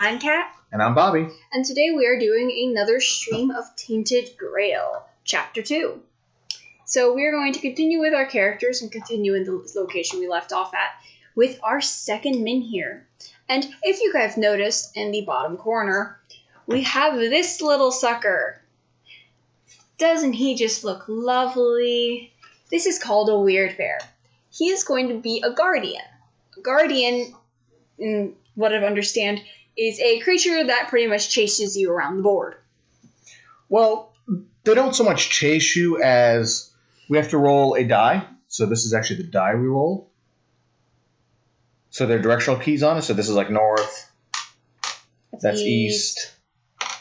I'm Kat. And I'm Bobby. And today we are doing another stream of Tainted Grail, Chapter 2. So we are going to continue with our characters and continue in the location we left off at with our second min here. And if you guys noticed in the bottom corner, we have this little sucker. Doesn't he just look lovely? This is called a weird bear. He is going to be a guardian. A guardian, in what I understand, is a creature that pretty much chases you around the board. Well, they don't so much chase you as we have to roll a die. So this is actually the die we roll. So there are directional keys on it. So this is like north. That's east,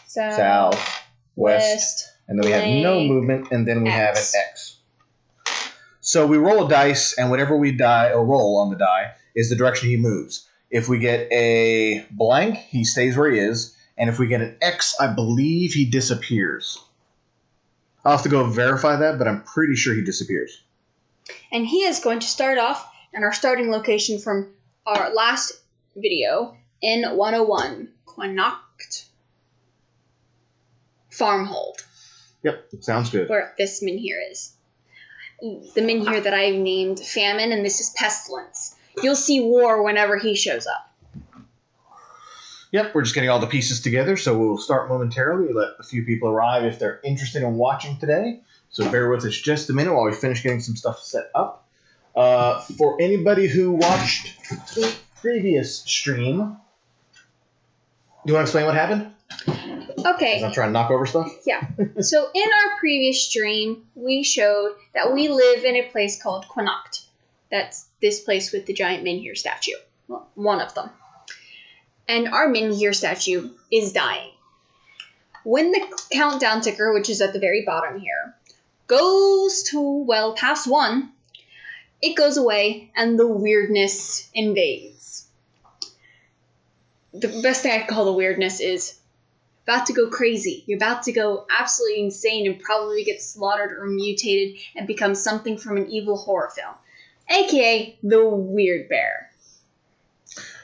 south, west. And then we have no movement. And then we have an X. So we roll a dice, and whatever we die or roll on the die is the direction he moves. If we get a blank, he stays where he is. And if we get an X, I believe he disappears. I'll have to go verify that, but I'm pretty sure he disappears. And he is going to start off in our starting location from our last video in 101, Quanacht Farmhold. Yep, sounds good. Where this min here is. The min here that I named Famine, and this is Pestilence. You'll see War whenever he shows up. Yep, we're just getting all the pieces together, so we'll start momentarily. We'll let a few people arrive if they're interested in watching today. So bear with us just a minute while we finish getting some stuff set up. For anybody who watched the previous stream, do you want to explain what happened? Okay. I'm trying to knock over stuff? Yeah. So in our previous stream, we showed that we live in a place called Quanacht. That's this place with the giant Minhir statue. Well, one of them. And our Minhir statue is dying. When the countdown ticker, which is at the very bottom here, goes to, well, past 1, it goes away and the weirdness invades. The best thing I can call the weirdness is about to go crazy. You're about to go absolutely insane and probably get slaughtered or mutated and become something from an evil horror film. AKA the Weird Bear.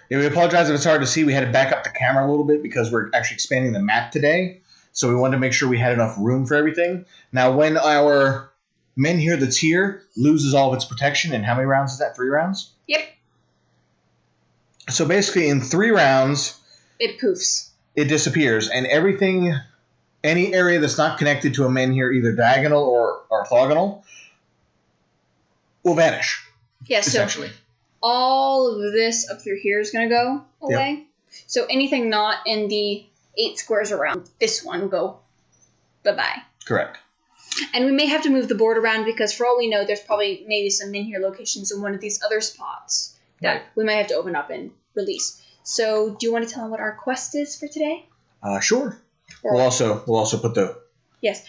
Yeah, we apologize if it's hard to see. We had to back up the camera a little bit because we're actually expanding the map today. So we wanted to make sure we had enough room for everything. Now, when our Minhir that's here loses all of its protection, and how many rounds is that? 3 rounds? Yep. So basically, in 3 rounds, it poofs. It disappears, and everything, any area that's not connected to a Minhir, either diagonal or orthogonal, will vanish. Yes, essentially. So all of this up through here is going to go away. Yep. So anything not in the 8 squares around this one will go bye-bye. Correct. And we may have to move the board around because for all we know, there's probably maybe some Minhir locations in one of these other spots that we might have to open up and release. So do you want to tell them what our quest is for today? Sure. We'll also put the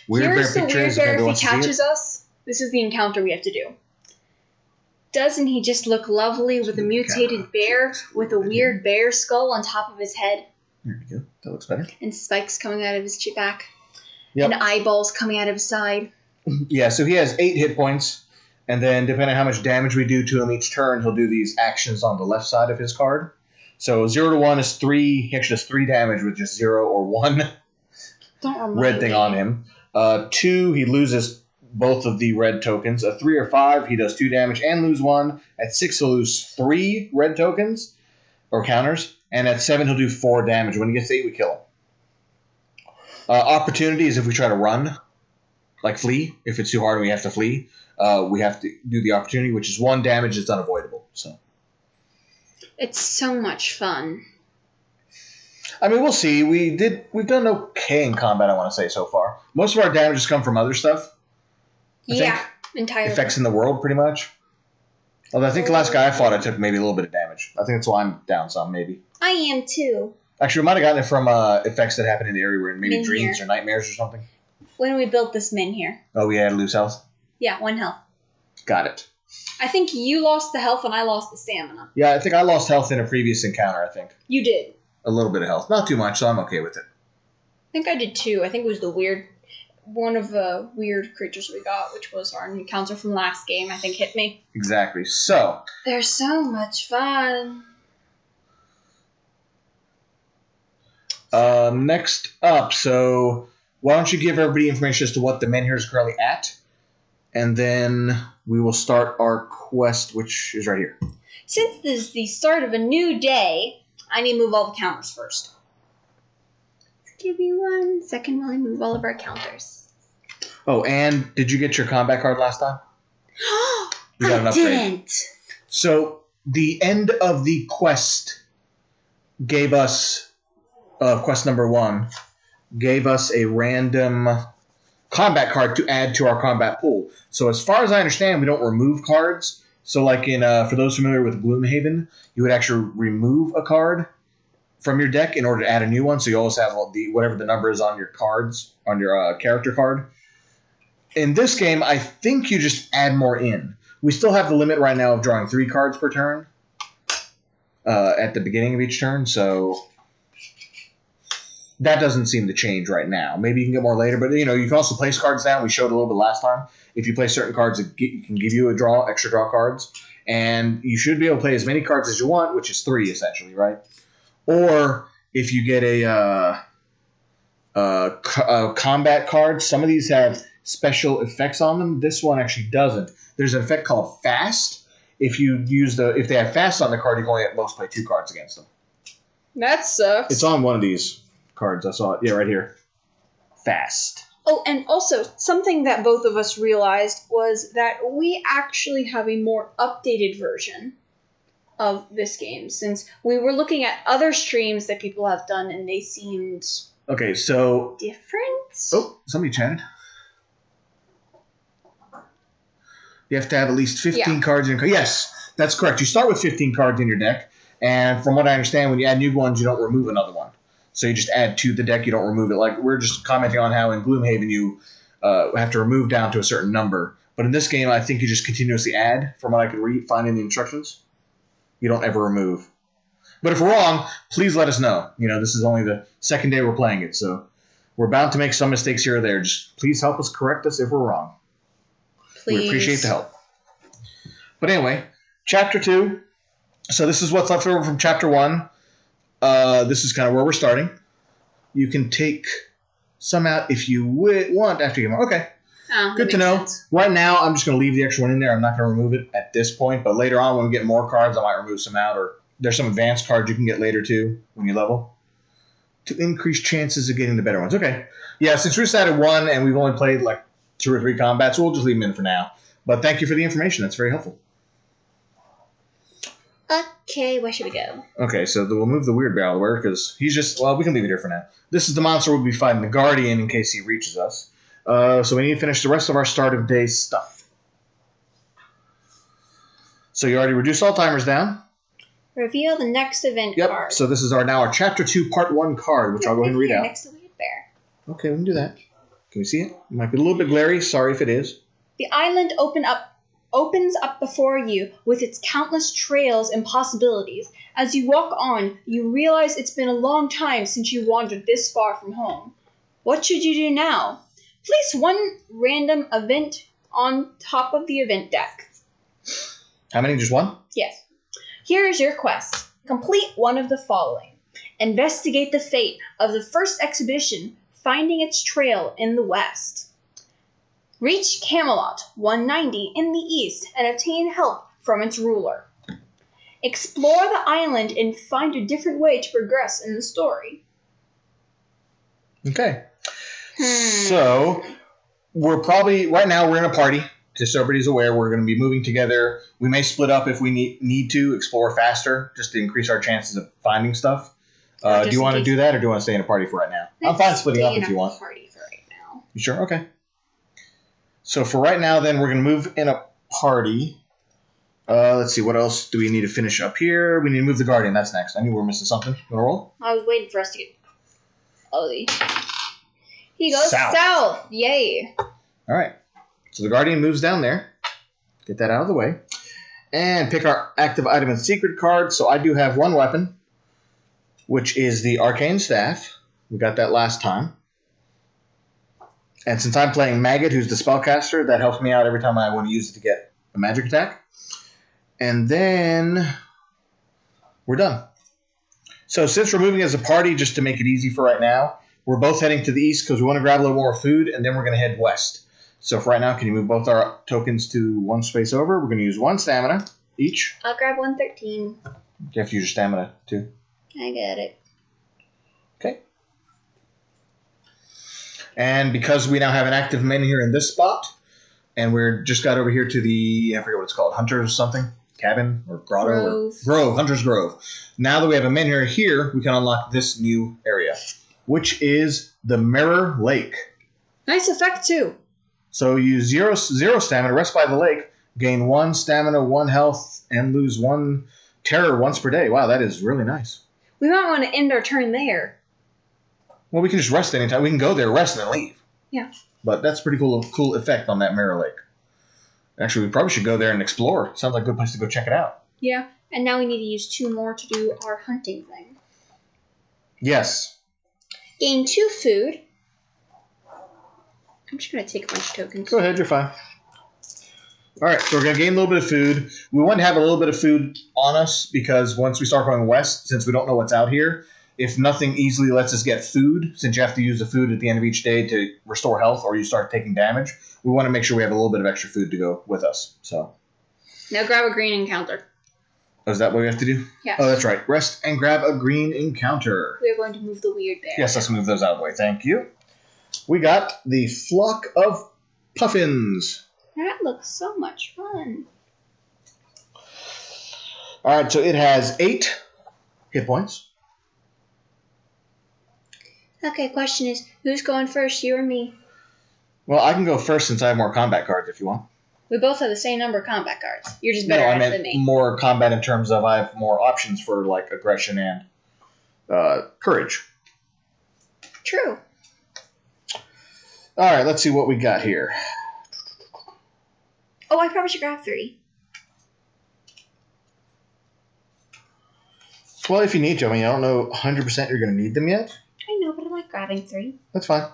weird bear pictures. Here's the weird bear if he catches us. This is the encounter we have to do. Doesn't he just look lovely with a mutated bear with a weird bear skull on top of his head? There we go. That looks better. And spikes coming out of his back. Yep. And eyeballs coming out of his side. Yeah, so he has 8 hit points. And then depending on how much damage we do to him each turn, he'll do these actions on the left side of his card. So 0 to 1 is 3. He actually does 3 damage with just 0 or 1 red thing on him. 2, he loses both of the red tokens. A 3 or 5, he does 2 damage and lose 1. At 6, he'll lose 3 red tokens or counters. And at 7, he'll do 4 damage. When he gets to 8, we kill him. Opportunity is if we try to run, like flee. If it's too hard and we have to flee, we have to do the opportunity, which is 1 damage. It's unavoidable. So. It's so much fun. I mean, we'll see. We've done okay in combat, I want to say, so far. Most of our damage has come from other stuff. I think. Entirely. Effects in the world, pretty much. Although I think the last guy I fought, I took maybe a little bit of damage. I think that's why I'm down some, maybe. I am, too. Actually, we might have gotten it from effects that happen in the area we're in, maybe dreams or nightmares or something. When we built this Minhir. Oh, we had to lose health? Yeah, 1 health. Got it. I think you lost the health and I lost the stamina. Yeah, I think I lost health in a previous encounter, I think. You did. A little bit of health. Not too much, so I'm okay with it. I think I did too. I think it was one of the weird creatures we got, which was our encounter from last game, I think hit me. Exactly. So. They're so much fun. Next up, so why don't you give everybody information as to what the men here is currently at, and then we will start our quest, which is right here. Since this is the start of a new day, I need to move all the counters first. Give me 1 second while I move all of our counters. Oh, and did you get your combat card last time? You got an I upgrade. didn't. So the end of the quest gave us, quest number 1, gave us a random combat card to add to our combat pool. So as far as I understand, we don't remove cards. So like in, for those familiar with Gloomhaven, you would actually remove a card from your deck in order to add a new one. So you always have whatever the number is on your cards, on your character card. In this game, I think you just add more in. We still have the limit right now of drawing 3 cards per turn at the beginning of each turn. So that doesn't seem to change right now. Maybe you can get more later, but you can also place cards down. We showed a little bit last time. If you play certain cards, it can give you extra draw cards, and you should be able to play as many cards as you want, which is 3 essentially, right? Or if you get a combat card, some of these have special effects on them. This one actually doesn't. There's an effect called Fast. If they have Fast on the card, you can only at most play 2 cards against them. That sucks. It's on one of these cards. I saw it. Yeah, right here. Fast. Oh, and also, something that both of us realized was that we actually have a more updated version of this game, since we were looking at other streams that people have done, and they seemed Okay, so different. Oh, somebody chatted. You have to have at least 15 cards in your Yes, that's correct. You start with 15 cards in your deck, and from what I understand, when you add new ones, you don't remove another one. So you just add to the deck, you don't remove it. Like, we're just commenting on how in Gloomhaven you have to remove down to a certain number. But in this game, I think you just continuously add, from what I could find in the instructions. You don't ever remove. But if we're wrong, please let us know. This is only the second day we're playing it, so we're bound to make some mistakes here or there. Just please help us correct us if we're wrong. Please. We appreciate the help. But anyway, Chapter 2. So this is what's left over from Chapter 1. This is kind of where we're starting. You can take some out if you want after you get more. Okay. Good to know. Sense. Right now, I'm just going to leave the extra one in there. I'm not going to remove it at this point. But later on, when we get more cards, I might remove some out. Or there's some advanced cards you can get later, too, when you level, to increase chances of getting the better ones. Okay. Yeah, since we just added 1 and we've only played like 2 or 3 combats, we'll just leave them in for now. But thank you for the information. That's very helpful. Okay, where should we go? Okay, so we'll move the weird bear out of the way because he's just... Well, we can leave it here for now. This is the monster we'll be fighting, the Guardian, in case he reaches us. So we need to finish the rest of our start of day stuff. So you already reduced all timers down. Reveal the next event Yep. card. So this is our Chapter 2 Part 1 card, which I'll go ahead and read out. Next to the weird bear. Okay, we can do that. Can we see it? It might be a little bit glary. Sorry if it is. The island opens up before you with its countless trails and possibilities. As you walk on, you realize it's been a long time since you wandered this far from home. What should you do now? Place 1 random event on top of the event deck. How many? Just 1? Yes. Here is your quest. Complete one of the following. Investigate the fate of the first exhibition, finding its trail in the west. Reach Camelot 190 in the east and obtain help from its ruler. Explore the island and find a different way to progress in the story. Okay. So we're probably... Right now we're in a party. Just so everybody's aware, we're going to be moving together. We may split up if we need to explore faster, just to increase our chances of finding stuff. Do you want to do that, or do you want to stay in a party for right now? I'm fine splitting up if you want. Party for right now. You sure? Okay. So for right now, then, we're going to move in a party. Let's see, what else do we need to finish up here? We need to move the Guardian. That's next. I knew we were missing something. You want to roll? I was waiting for us to get... Oh, he goes south. Yay. All right. So the Guardian moves down there. Get that out of the way. And pick our active item and secret card. So I do have 1 weapon, which is the Arcane Staff. We got that last time. And since I'm playing Maggot, who's the spellcaster, that helps me out every time I want to use it to get a magic attack. And then we're done. So since we're moving as a party, just to make it easy for right now, we're both heading to the east because we want to grab a little more food, and then we're going to head west. So for right now, can you move both our tokens to one space over? We're going to use 1 stamina each. I'll grab 113. You have to use your stamina too. I got it. Okay. And because we now have an active men here in this spot, and we're just got over here to the, I forget what it's called, Hunter's something? Cabin or grotto? Grove, Hunter's Grove. Now that we have a men here, we can unlock this new area, which is the Mirror Lake. Nice effect, too. So you use zero stamina, rest by the lake, gain 1 stamina, 1 health, and lose 1 terror once per day. Wow, that is really nice. We might want to end our turn there. Well, we can just rest anytime. We can go there, rest, and then leave. Yeah. But that's a pretty cool effect on that Mirror Lake. Actually, we probably should go there and explore. Sounds like a good place to go check it out. Yeah, and now we need to use 2 more to do our hunting thing. Yes. Gain 2 food. I'm just going to take a bunch of tokens. Go ahead, you're fine. All right, so we're going to gain a little bit of food. We want to have a little bit of food on us because once we start going west, since we don't know what's out here, if nothing easily lets us get food, since you have to use the food at the end of each day to restore health or you start taking damage, we want to make sure we have a little bit of extra food to go with us. So now grab a green encounter. Oh, is that what we have to do? Yes. Oh, that's right. Rest and grab a green encounter. We are going to move the weird bear. Yes, let's move those out of the way. Thank you. We got the Flock of Puffins. That looks so much fun. All right, so it has 8 hit points. Okay, question is, who's going first, you or me? Well, I can go first since I have more combat cards if you want. We both have the same number of combat cards. You're just better at it than me. More combat in terms of I have more options for like aggression and courage. True. All right, let's see what we got here. Oh, I probably should grab 3. Well, if you need to. I mean, I don't know 100% you're going to need them yet. I know, but I like grabbing 3. That's fine.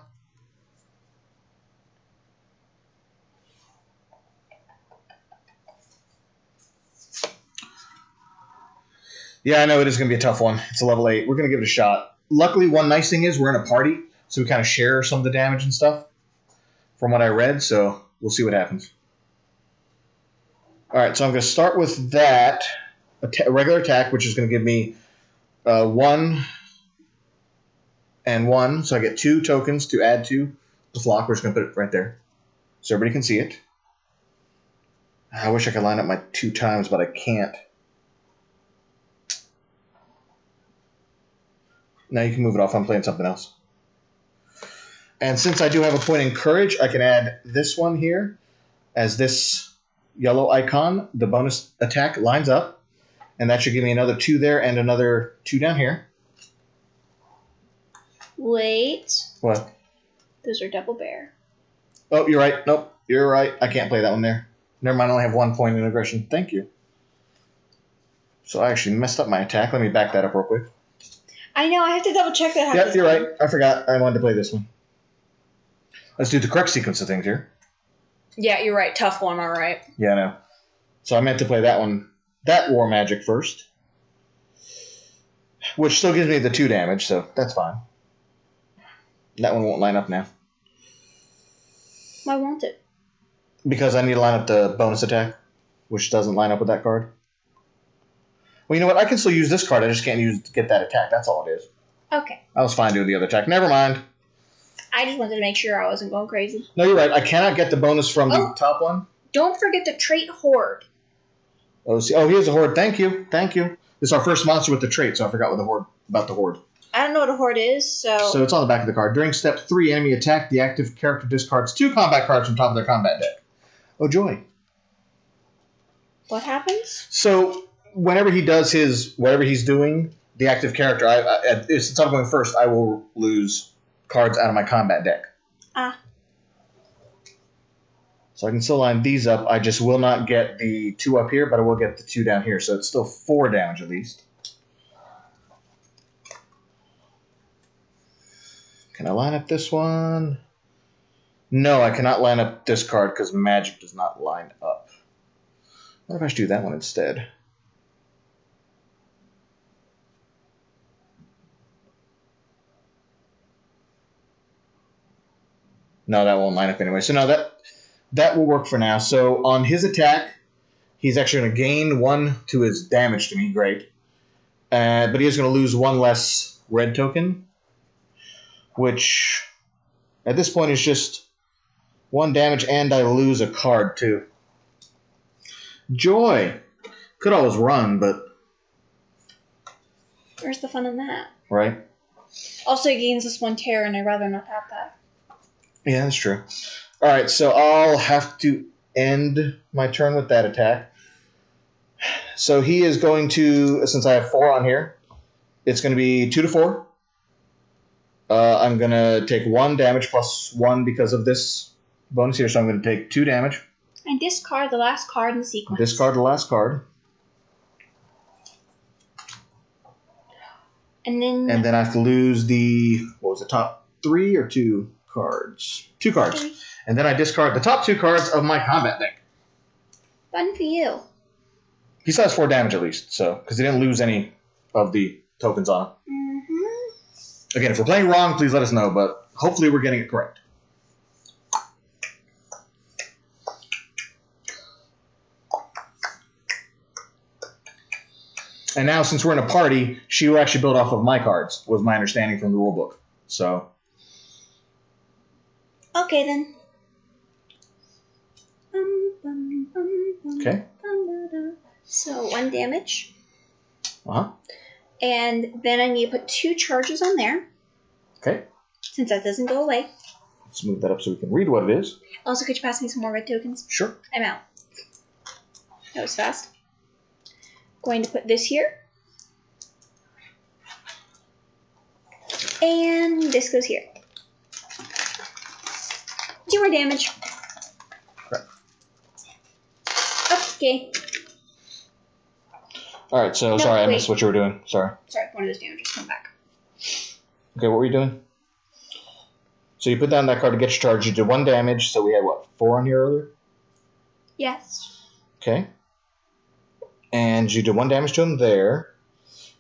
Yeah, I know it is going to be a tough one. It's a level 8. We're going to give it a shot. Luckily, one nice thing is we're in a party, so we kind of share some of the damage and stuff from what I read, so we'll see what happens. All right, so I'm going to start with that, a regular attack, which is going to give me 1 and 1, so I get 2 tokens to add to the flock. We're just going to put it right there so everybody can see it. I wish I could line up my 2 times, but I can't. Now you can move it off. I'm playing something else. And since I do have a point in courage, I can add this one here as this yellow icon. The bonus attack lines up, and that should give me another 2 there and another 2 down here. Wait. What? Those are double bear. Oh, you're right. Nope, you're right. I can't play that one there. Never mind, I only have 1 point in aggression. Thank you. So I actually messed up my attack. Let me back that up real quick. I know, I have to double check that. Yep, you're right. I forgot. I wanted to play this one. Let's do the correct sequence of things here. Yeah, you're right. Tough one, all right. Yeah, I know. So I meant to play that one, that War Magic first, which still gives me the 2 damage, so that's fine. That one won't line up now. Why won't it? Because I need to line up the bonus attack, which doesn't line up with that card. Well, you know what? I can still use this card. I just can't get that attack. That's all it is. Okay. I was fine doing the other attack. Never mind. I just wanted to make sure I wasn't going crazy. No, you're right. I cannot get the bonus from the top one. Don't forget the trait Horde. Oh, here's a Horde. Thank you. Thank you. This is our first monster with the trait, so I forgot about the Horde. I don't know what a Horde is, so... So it's on the back of the card. During step 3, enemy attack, the active character discards 2 combat cards from top of their combat deck. Oh, joy. What happens? So whenever he does whatever he's doing, the active character, since I'm going first, I will lose cards out of my combat deck. Ah. So I can still line these up. I just will not get the 2 up here, but I will get the 2 down here. So it's still 4 damage at least. Can I line up this one? No, I cannot line up this card because magic does not line up. What if I should do that one instead? No, that won't line up anyway. So no, that will work for now. So on his attack, he's actually going to gain 1 to his damage to me. Great. But he is going to lose 1 less red token, which at this point is just 1 damage, and I lose a card too. Joy. Could always run, but... Where's the fun in that? Right. Also, he gains this 1 terror, and I'd rather not have that. Yeah, that's true. Alright, so I'll have to end my turn with that attack. So he is going to, since I have 4 on here, it's going to be 2 to 4. I'm going to take 1 damage plus 1 because of this bonus here, so I'm going to take 2 damage. And discard the last card in the sequence. Discard the last card. And then I have to lose the, what was it, top 3 or 2 cards? 2 cards. 3. And then I discard the top 2 cards of my combat deck. Fun for you. He still has 4 damage at least, so because he didn't lose any of the tokens on him. Mm-hmm. Again, if we're playing wrong, please let us know, but hopefully we're getting it correct. And now, since we're in a party, she will actually build off of my cards, was my understanding from the rulebook. So. Okay, then. Okay. So, 1 damage. Uh-huh. And then I need to put 2 charges on there. Okay. Since that doesn't go away. Let's move that up so we can read what it is. Also, could you pass me some more red tokens? Sure. I'm out. That was fast. Going to put this here. And this goes here. 2 more damage. Correct. Okay. Alright, so sorry, I missed what you were doing. Sorry. Sorry, one of those damages come back. Okay, what were you doing? So you put down that card to get your charge. You did 1 damage, so we had, what, 4 on here earlier? Yes. Okay. And you did 1 damage to him there.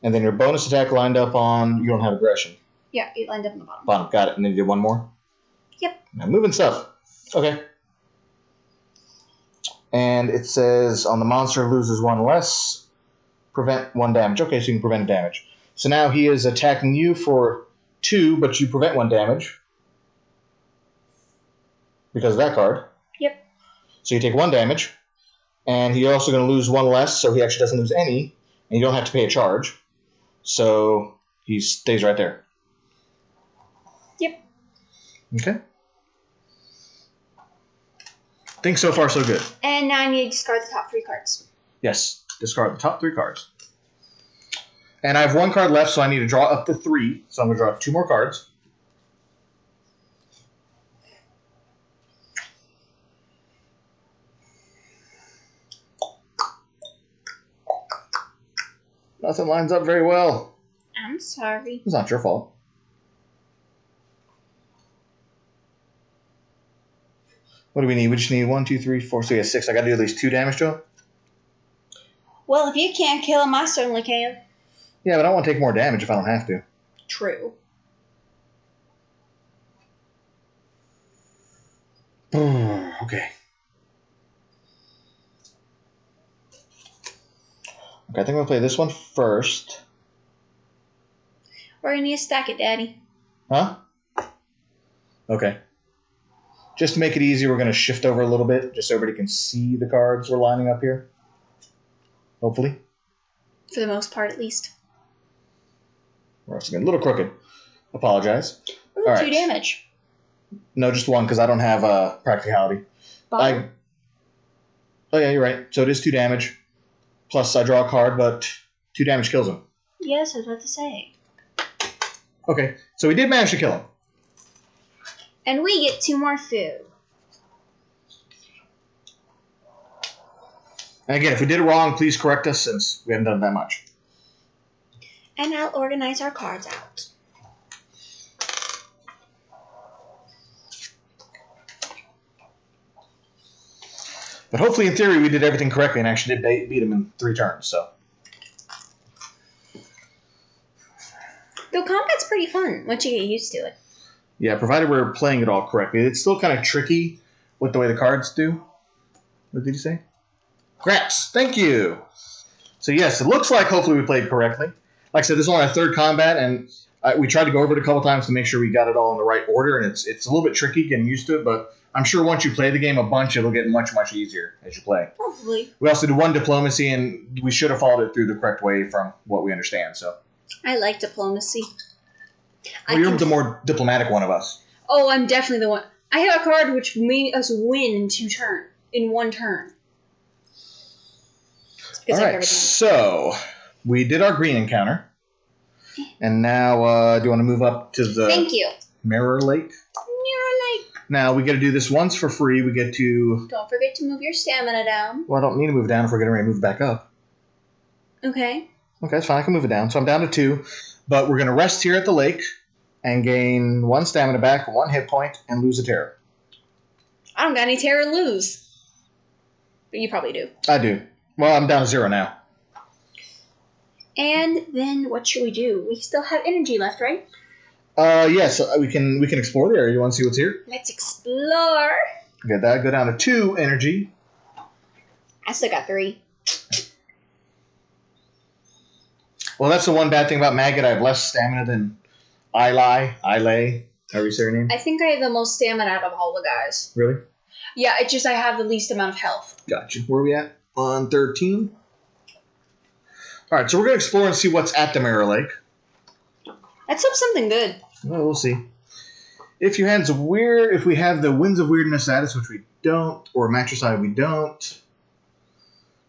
And then your bonus attack lined up on... You don't have aggression. Yeah, it lined up in the bottom. Bottom, got it. And then you did 1 more? Yep. Now moving stuff. Okay. And it says on the monster loses 1 less, prevent 1 damage. Okay, so you can prevent damage. So now he is attacking you for 2, but you prevent 1 damage. Because of that card. Yep. So you take 1 damage. And he's also going to lose 1 less, so he actually doesn't lose any. And you don't have to pay a charge. So he stays right there. Yep. Okay. Think so far so good. And now I need to discard the top 3 cards. Yes. Discard the top 3 cards. And I have 1 card left, so I need to draw up to 3. So I'm going to draw 2 more cards. Nothing lines up very well. I'm sorry. It's not your fault. What do we need? We just need 1, 2, 3, 4, so yeah, 6. I got to do at least 2 damage to him? Well, if you can't kill him, I certainly can. Yeah, but I want to take more damage if I don't have to. True. Okay. Okay, I think I'm going to play this one first. We're going to need to stack it, Daddy. Huh? Okay. Just to make it easy, we're going to shift over a little bit, just so everybody can see the cards we're lining up here. Hopefully. For the most part, at least. We're also getting a little crooked. Apologize. Ooh, All 2 right. damage. No, just 1, because I don't have practicality. Bottom. Oh, yeah, you're right. So it is 2 damage. Plus, I draw a card, but 2 damage kills him. Yes, I was about to say. Okay, so we did manage to kill him. And we get 2 more food. And again, if we did it wrong, please correct us, since we haven't done that much. And I'll organize our cards out. But hopefully, in theory, we did everything correctly and actually did beat him in 3 turns, so. Though combat's pretty fun once you get used to it. Yeah, provided we're playing it all correctly. It's still kind of tricky with the way the cards do. What did you say? Craps. Thank you. So yes, it looks like hopefully we played correctly. Like I said, this is only our third combat, and we tried to go over it a couple times to make sure we got it all in the right order, and it's a little bit tricky getting used to it, but I'm sure once you play the game a bunch, it'll get much, much easier as you play. Hopefully. We also did one diplomacy, and we should have followed it through the correct way from what we understand. So I like diplomacy. well, you're the more diplomatic one of us. Oh, I'm definitely the one. I have a card which made us win in one turn. All right, so we did our green encounter, and now do you want to move up to the Thank you. Mirror Lake? Mirror Lake. Now we get to do this once for free. We get to. Don't forget to move your stamina down. Well, I don't need to move down if we're getting ready to move back up. Okay. Okay, that's fine. I can move it down. So I'm down to 2, but we're going to rest here at the lake and gain 1 stamina back, 1 hit point, and lose a terror. I don't got any terror to lose, but you probably do. I do. Well, I'm down to 0 now. And then what should we do? We still have energy left, right? Yes, we can explore the area. You want to see what's here? Let's explore. Get that. Go down to 2 energy. I still got 3. Well, that's the one bad thing about Maggot. I have less stamina than Ilay, however you say her name. I think I have the most stamina out of all the guys. Really? Yeah, it's just I have the least amount of health. Gotcha. Where are we at? On 13. All right, so we're going to explore and see what's at the Mirror Lake. Let's hope something good. Well, we'll see. If we have the Winds of Weirdness status, which we don't, or Matricide, we don't.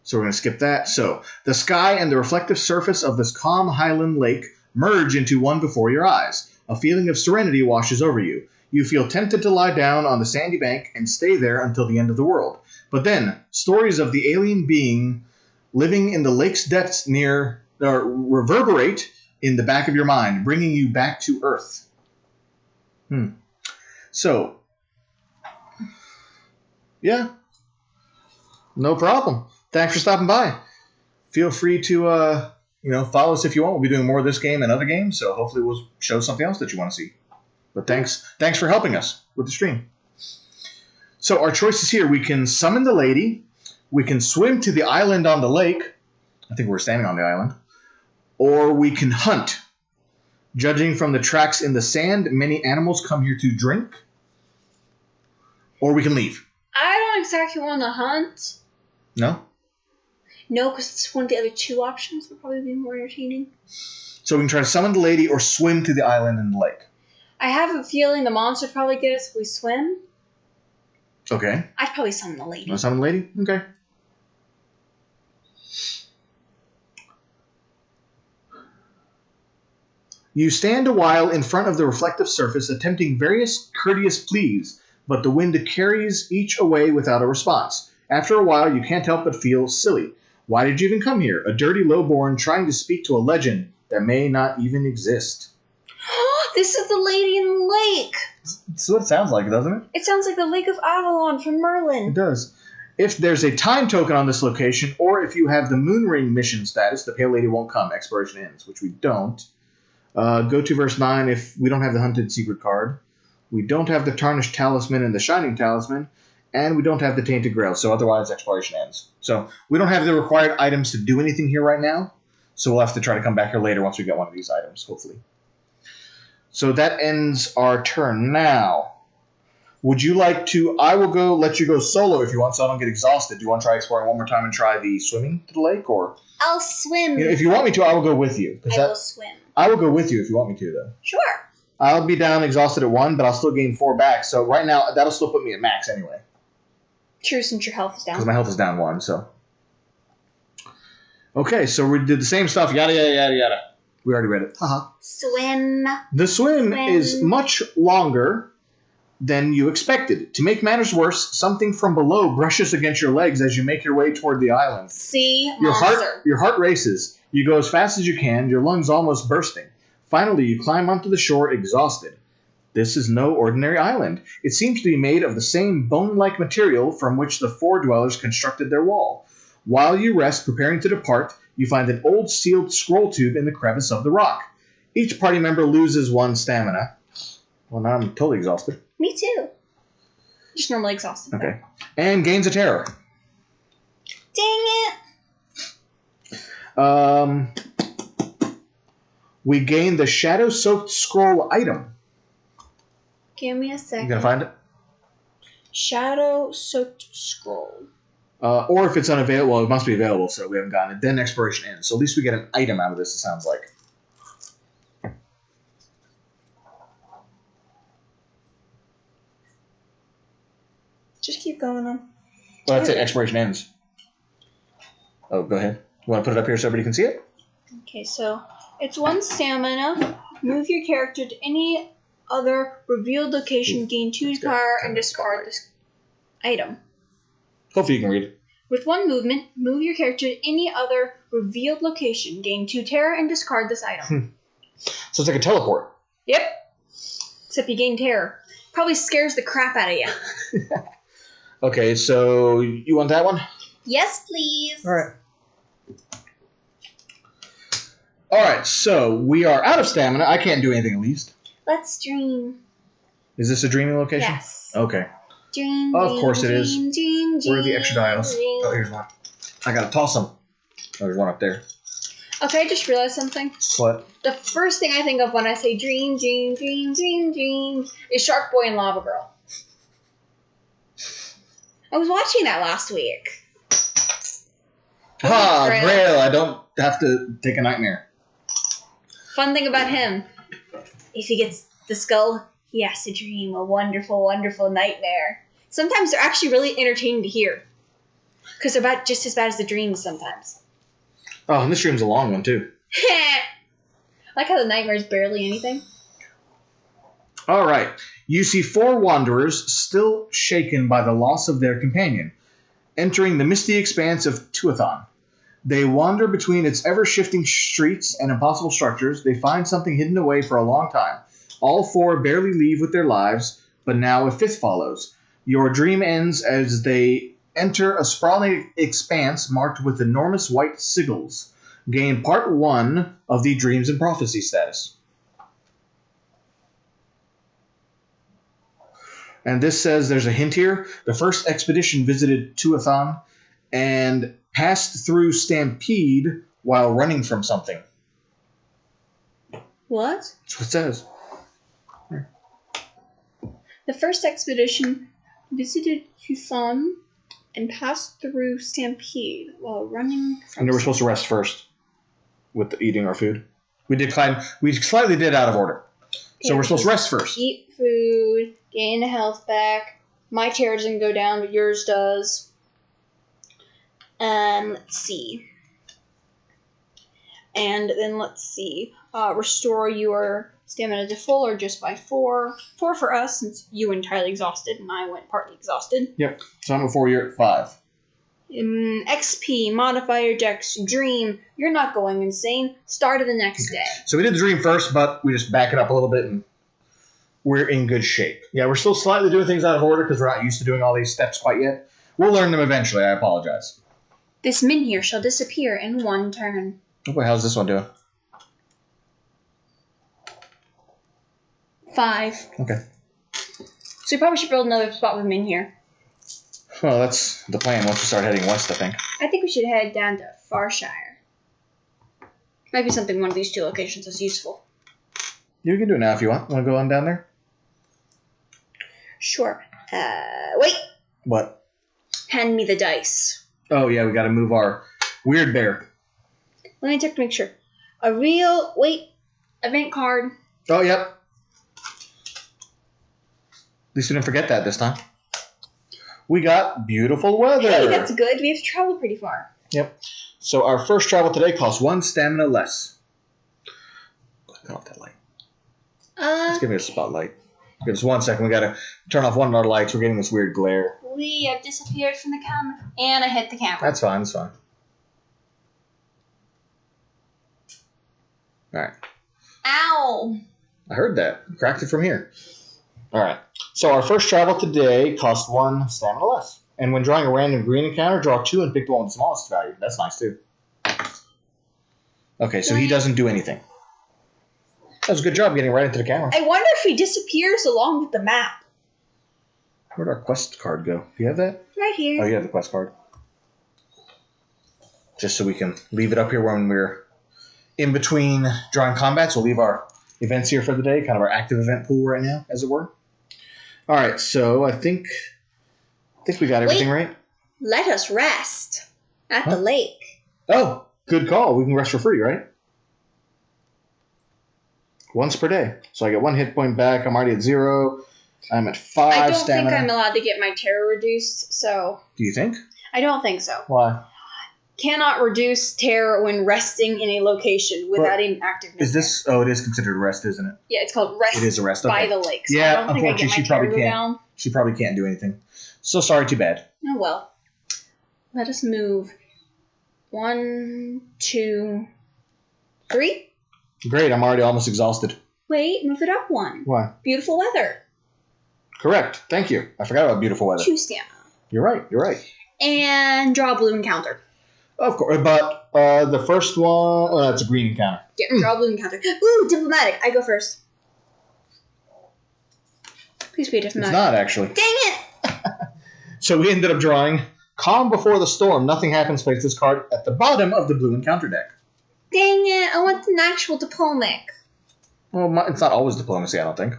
So we're going to skip that. So, the sky and the reflective surface of this calm highland lake merge into one before your eyes. A feeling of serenity washes over you. You feel tempted to lie down on the sandy bank and stay there until the end of the world. But then, stories of the alien being living in the lake's depths reverberate in the back of your mind, bringing you back to Earth. So, yeah, no problem. Thanks for stopping by. Feel free to, follow us if you want. We'll be doing more of this game and other games, so hopefully we'll show something else that you want to see. But thanks for helping us with the stream. So our choices here, we can summon the lady, we can swim to the island on the lake. I think we're standing on the island. Or we can hunt. Judging from the tracks in the sand, many animals come here to drink. Or we can leave. I don't exactly want to hunt. No? No, because it's one of the other 2 options would probably be more entertaining. So we can try to summon the lady or swim to the island and the lake. I have a feeling the monster would probably get us if we swim. Okay. I'd probably summon the lady. Want to summon the lady? Okay. You stand a while in front of the reflective surface, attempting various courteous pleas, but the wind carries each away without a response. After a while, you can't help but feel silly. Why did you even come here? A dirty lowborn trying to speak to a legend that may not even exist. This is the lady in the lake. That's what it sounds like, doesn't it? It sounds like the Lake of Avalon from Merlin. It does. If there's a time token on this location, or if you have the Moonring mission status, the Pale Lady won't come. Expiration ends, which we don't. Go to verse 9 if we don't have the Hunted Secret card. We don't have the Tarnished Talisman and the Shining Talisman. And we don't have the Tainted Grail, so otherwise expiration ends. So we don't have the required items to do anything here right now. So we'll have to try to come back here later once we get one of these items, hopefully. So that ends our turn. Now, would you like to... I will let you go solo if you want, so I don't get exhausted. Do you want to try exploring one more time and try the swimming to the lake? Or I'll swim. If you want me to, I will go with you. I will swim. I will go with you if you want me to, though. Sure. I'll be down exhausted at 1, but I'll still gain 4 back. So right now, that'll still put me at max anyway. True, since your health is down. Because my health is down 1, so... Okay, so we did the same stuff. Yada, yada, yada, yada. We already read it. Haha. Swim. The swim is much longer than you expected. To make matters worse, something from below brushes against your legs as you make your way toward the island. See, monster. Your heart races. You go as fast as you can, your lungs almost bursting. Finally, you climb onto the shore exhausted. This is no ordinary island. It seems to be made of the same bone-like material from which the 4 dwellers constructed their wall. While you rest, preparing to depart, you find an old sealed scroll tube in the crevice of the rock. Each party member loses 1 stamina. Well, now I'm totally exhausted. Me too. Just normally exhausted. Okay. And gains a terror. Dang it! We gain the Shadow-Soaked Scroll item. Give me a second. You gonna find it? Shadow-Soaked Scroll. Or if it's unavailable, well, it must be available, so we haven't gotten it. Then expiration ends. So at least we get an item out of this, it sounds like. Just keep going on. Well, that's it. Expiration ends. Oh, go ahead. You want to put it up here so everybody can see it? Okay, so it's 1 stamina. Move your character to any other revealed location, gain 2 power, and discard this item. Hopefully you can read it. With 1 movement, move your character to any other revealed location, gain 2 terror, and discard this item. So it's like a teleport. Yep. Except you gain terror. Probably scares the crap out of you. Okay, so you want that one? Yes, please. All right. All right, so we are out of stamina. I can't do anything at least. Let's dream. Is this a dreaming location? Yes. Okay. Dream, Of course it is. Dream, Where are the extra dials? dream. Oh, here's one. I gotta toss them. Oh, there's one up there. Okay, I just realized something. What? The first thing I think of when I say dream, dream, dream, dream, dream is Shark Boy and Lava Girl. I was watching that last week. Grail. I don't have to take a nightmare. Fun thing about him, if he gets the skull, he has to dream a wonderful, wonderful nightmare. Sometimes they're actually really entertaining to hear. Because they're about just as bad as the dreams sometimes. Oh, and this dream's a long one, too. I like how the nightmare's barely anything. All right. You see 4 wanderers still shaken by the loss of their companion, entering the misty expanse of Tuathan. They wander between its ever-shifting streets and impossible structures. They find something hidden away for a long time. All 4 barely leave with their lives, but now a 5th follows. Your dream ends as they enter a sprawling expanse marked with enormous white sigils. Gain part 1 of the Dreams and Prophecy status. And this says there's a hint here. The first expedition visited Tuathan and passed through Stampede while running from something. What? That's what it says. The first expedition visited Tucson and passed through Stampede while running from And they were supposed to rest first with eating our food. We slightly did out of order. So we're supposed to rest first. Eat food, gain health back. My terror doesn't go down, but yours does. Let's see. And then let's see. Restore your stamina to full or just by 4. 4 for us, since you were entirely exhausted and I went partly exhausted. Yep. So I'm before you're at 5. XP, modify your dex, dream. You're not going insane. Start of the next day. So we did the dream first, but we just back it up a little bit and we're in good shape. Yeah, we're still slightly doing things out of order because we're not used to doing all these steps quite yet. We'll learn them eventually. I apologize. This min here shall disappear in 1 turn. Okay, how's this one doing? 5. Okay. So we probably should build another spot with min here. Well, that's the plan once we start heading west, I think. I think we should head down to Farshire. Might be something one of these 2 locations is useful. You can do it now if you want. Want to go on down there? Sure. Wait! What? Hand me the dice. Oh, yeah, we got to move our weird bear. Let me check to make sure. Event card. Oh, yep. At least we didn't forget that this time. We got beautiful weather. Hey, that's good. We have to travel pretty far. Yep. So our first travel today costs 1 stamina less. Turn off that light. Let's give me a spotlight. Give us 1 second. We got to turn off one of our lights. We're getting this weird glare. We have disappeared from the camera. And I hit the camera. That's fine. That's fine. All right. Ow! I heard that. Cracked it from here. All right. So our first travel today cost 1 stamina less. And when drawing a random green encounter, draw 2 and pick the one with the smallest value. That's nice, too. Okay, so he doesn't do anything. That was a good job getting right into the camera. I wonder if he disappears along with the map. Where'd our quest card go? Do you have that? Right here. Oh, you have the quest card. Just so we can leave it up here when we're in between drawing combats. We'll leave our events here for the day, kind of our active event pool right now, as it were. All right, so I think we got everything right. Let us rest at the lake. Oh, good call. We can rest for free, right? Once per day. So I get 1 hit point back. I'm already at 0. I'm at 5 I don't stamina. think I'm allowed to get my terror reduced, so... Do you think? I don't think so. Why? Cannot reduce terror when resting in a location without an active. Is this... Oh, it is considered rest, isn't it? Yeah, it's called rest. It is a rest. By Okay. the lake. So yeah, I don't think unfortunately, I she get my probably terror can't. down. She probably can't do anything. So sorry, too bad. Oh well. Let us move. 1, 2, 3. Great, I'm already almost exhausted. Wait, move it up 1. Why? Beautiful weather. Correct. Thank you. I forgot about beautiful weather. 2 stamina. You're right. And draw a blue encounter. Of course, but the first one, it's a green encounter. Yeah, draw a blue encounter. Ooh, diplomatic. I go first. Please be a It's diplomatic. not, actually. Dang it! So we ended up drawing Calm Before the Storm. Nothing happens. Place this card at the bottom of the blue encounter deck. Dang it! I want an actual diplomatic. Well, it's not always diplomacy, I don't think.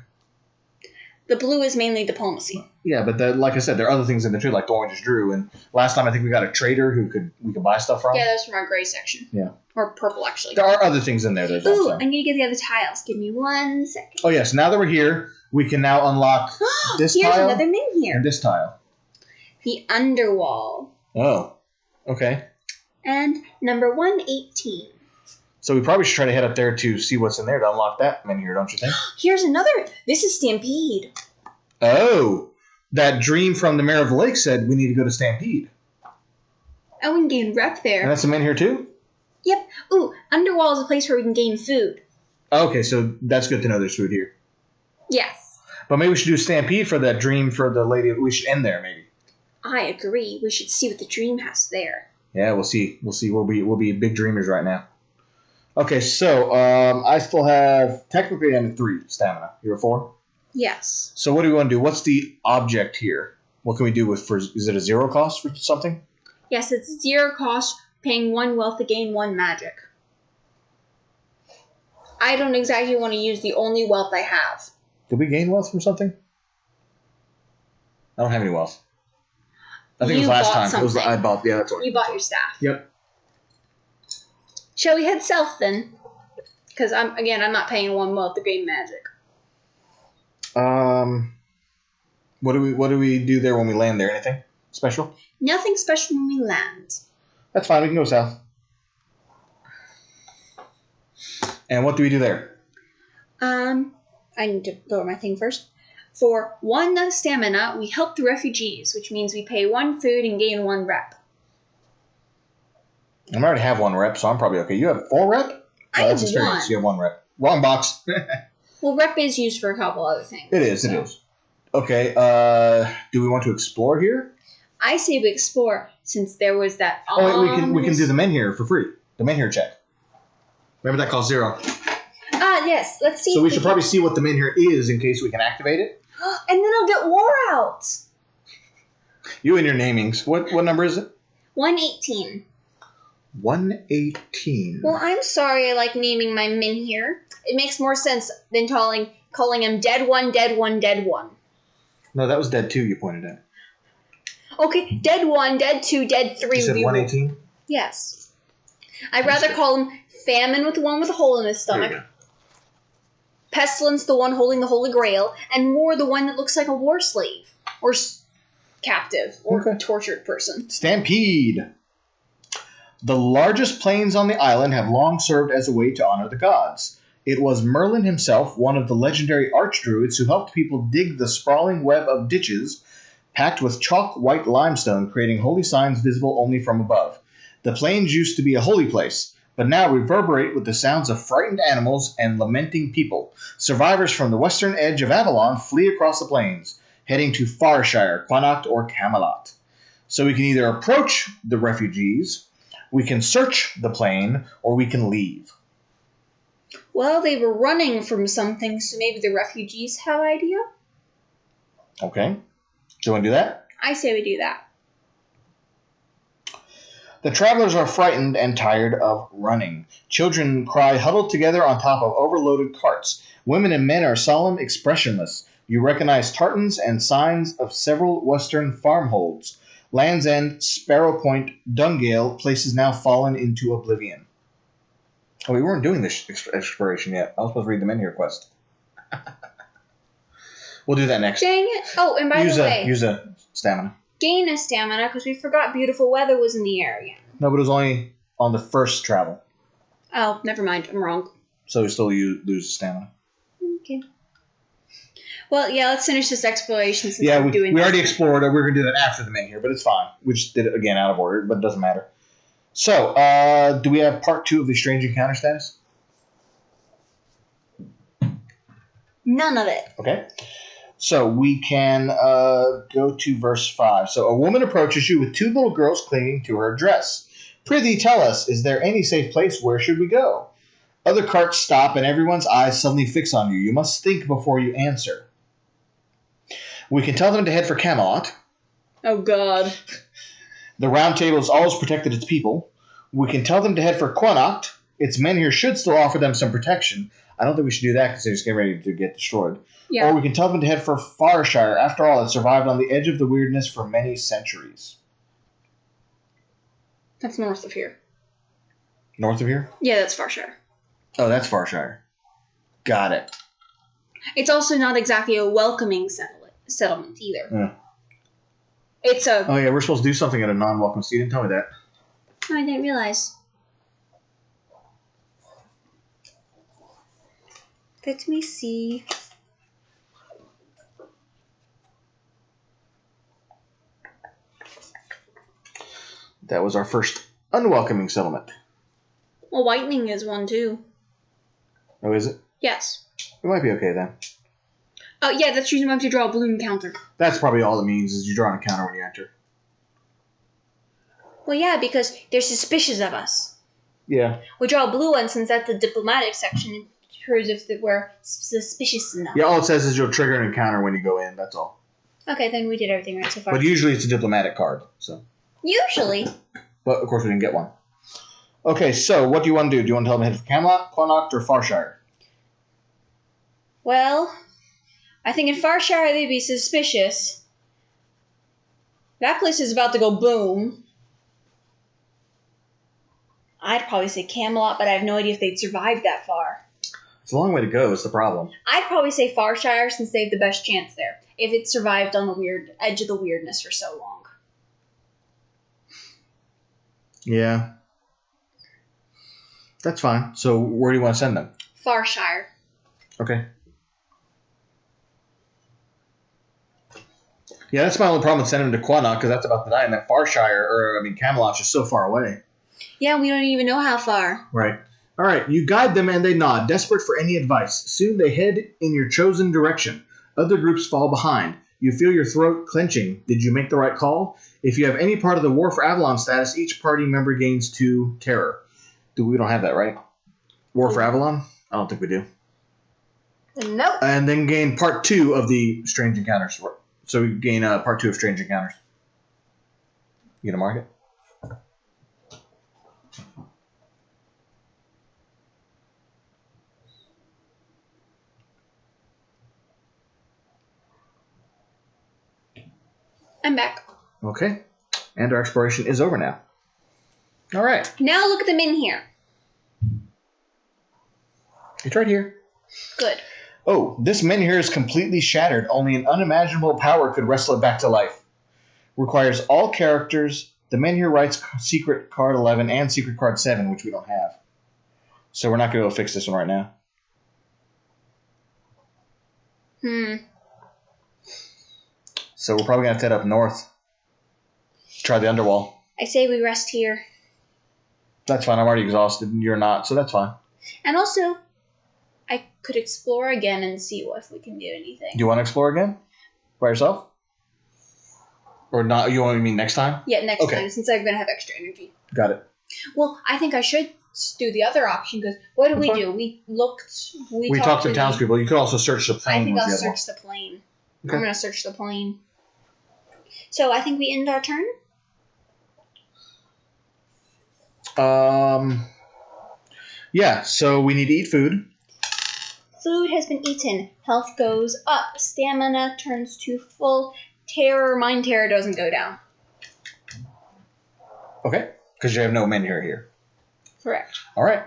The blue is mainly diplomacy. Yeah, but like I said, there are other things in there too, like the one we just drew. And last time I think we got a trader who we could buy stuff from. Yeah, that's from our gray section. Yeah. Or purple, actually. There are other things in there. Ooh, I need to get the other tiles. Give me 1 second. Oh yes, now that we're here, we can now unlock this Here's tile another min here. and this tile. The underwall. Oh, okay. And number 118. So we probably should try to head up there to see what's in there to unlock that min here, don't you think? Here's another. This is Stampede. Oh, that dream from the Mayor of the Lake said we need to go to Stampede. Oh, we can gain rep there. And that's a min here too? Yep. Ooh, underwall is a place where we can gain food. Okay, so that's good to know there's food here. Yes. But maybe we should do Stampede for that dream for the lady. We should end there, maybe. I agree. We should see what the dream has there. Yeah, we'll see. We'll be big dreamers right now. Okay, so I still have technically I'm at 3 stamina. You're at 4. Yes. So what do we want to do? What's the object here? What can we do with is it a 0 cost for something? Yes, it's 0 cost, paying 1 wealth to gain 1 magic. I don't exactly want to use the only wealth I have. Did we gain wealth from something? I don't have any wealth. I think it was last time. It was I bought. Yeah, that's what. You bought your staff. Yep. Shall we head south then? Because I'm not paying 1 wealth to gain magic. What do we do there when we land there? Anything special? Nothing special when we land. That's fine. We can go south. And what do we do there? I need to lower my thing first. For 1 stamina, we help the refugees, which means we pay 1 food and gain 1 rep. I already have 1 rep, so I'm probably okay. You have 4 rep? I have That's experience. 1. You have 1 rep. Wrong box. Well, rep is used for a couple other things. It is. Okay. Do we want to explore here? I say we explore since there was that. Oh, wait, we can do the men here for free. The men here check. Remember that costs 0. Yes. Let's see. So we should probably see what the men here is in case we can activate it. And then I'll get war out. You and your namings. What number is it? 118. 118. Well, I'm sorry I like naming my min here. It makes more sense than calling him dead 1, dead 1, dead 1. No, that was dead 2 you pointed at. Okay, dead 1, dead 2, dead 3. You said 118? Yes. I'd rather call him Famine with the one with a hole in his stomach. Pestilence, the one holding the Holy Grail, and War, the one that looks like a war slave. Or captive. Or tortured person. Stampede. The largest plains on the island have long served as a way to honor the gods. It was Merlin himself, one of the legendary archdruids, who helped people dig the sprawling web of ditches packed with chalk white limestone, creating holy signs visible only from above. The plains used to be a holy place, but now reverberate with the sounds of frightened animals and lamenting people. Survivors from the western edge of Avalon flee across the plains, heading to Farshire, Connacht, or Camelot. So we can either approach the refugees, we can search the plain, or we can leave. Well, they were running from something, so maybe the refugees have an idea? Okay. Do you want to do that? I say we do that. The travelers are frightened and tired of running. Children cry huddled together on top of overloaded carts. Women and men are solemn, expressionless. You recognize tartans and signs of several western farmholds. Land's End, Sparrow Point, Dungale, places now fallen into oblivion. Oh, we weren't doing this exploration yet. I was supposed to read the Menhir quest. We'll do that next. Dang it. Oh, and by the way, Use a stamina. gain a stamina because we forgot beautiful weather was in the air again. No, but it was only on the first travel. Oh, never mind. I'm wrong. So we still lose stamina. Okay. Well, yeah, let's finish this exploration since Yeah, we're doing we this. already explored it. We're going to do that after the Menhir, but it's fine. We just did it again out of order, but it doesn't matter. So, do we have part 2 of the Strange Encounter status? None of it. Okay. So we can go to verse 5. So a woman approaches you with 2 little girls clinging to her dress. Prithee, tell us, is there any safe place? Where should we go? Other carts stop and everyone's eyes suddenly fix on you. You must think before you answer. We can tell them to head for Camelot. Oh, God. The Round Table has always protected its people. We can tell them to head for Connacht. Its men here should still offer them some protection. I don't think we should do that because they're just getting ready to get destroyed. Yeah. Or we can tell them to head for Farshire. After all, it survived on the edge of the weirdness for many centuries. That's north of here. North of here? Yeah, that's Farshire. Oh, that's Farshire. Got it. It's also not exactly a welcoming settlement either. Yeah. It's a... Oh, yeah, we're supposed to do something at a non-welcome seat. You didn't tell me that. Oh, I didn't realize. Let me see. That was our first unwelcoming settlement. Well, whitening is one, too. Oh, is it? Yes. It might be okay then. Oh, yeah, that's usually when you draw a balloon counter. That's probably all it means is you draw an encounter when you enter. Well, yeah, because they're suspicious of us. Yeah. We draw a blue one since that's the diplomatic section. It proves if we're suspicious enough. Yeah, all it says is you'll trigger an encounter when you go in. That's all. Okay, then we did everything right so far. But usually it's a diplomatic card. So. Usually. But, of course, we didn't get one. Okay, so what do you want to do? Do you want to tell them to head for Camelot, Connacht, or Farshire? Well, I think in Farshire they'd be suspicious. That place is about to go boom. I'd probably say Camelot, but I have no idea if they'd survive that far. It's a long way to go, is the problem. I'd probably say Farshire since they have the best chance there, if it survived on the weird edge of the weirdness for so long. Yeah. That's fine. So where do you want to send them? Farshire. Okay. Yeah, that's my only problem with sending them to Connacht, because that's about to die, and that Camelot's just so far away. Yeah, we don't even know how far. Right. All right, you guide them and they nod, desperate for any advice. Soon they head in your chosen direction. Other groups fall behind. You feel your throat clenching. Did you make the right call? If you have any part of the War for Avalon status, each party member gains 2 terror. We don't have that, right? War for Avalon? I don't think we do. Nope. And then gain part 2 of the Strange Encounters. So we gain part 2 of Strange Encounters. You gonna mark it? I'm back. Okay. And our exploration is over now. All right. Now look at them in here. It's right here. Good. Oh, this Menhir is completely shattered. Only an unimaginable power could wrestle it back to life. Requires all characters. The Menhir writes Secret Card 11 and Secret Card 7, which we don't have. So we're not going to be able to fix this one right now. So we're probably going to have to head up north. Try the Underwall. I say we rest here. That's fine. I'm already exhausted. You're not, so that's fine. And also, I could explore again and see if we can do anything. Do you want to explore again? By yourself? Or not? You want to mean next time? Yeah, next time, since I'm going to have extra energy. Got it. Well, I think I should do the other option because what did we That's do? We looked. We talked to townspeople. You could also search the plane. I think was I'll the other one. search the plane. Okay. I'm gonna search the plane. So I think we end our turn. Yeah. So we need to eat food. Food has been eaten. Health goes up. Stamina turns to full. Mind terror doesn't go down. Okay. Because you have no men here. Correct. All right.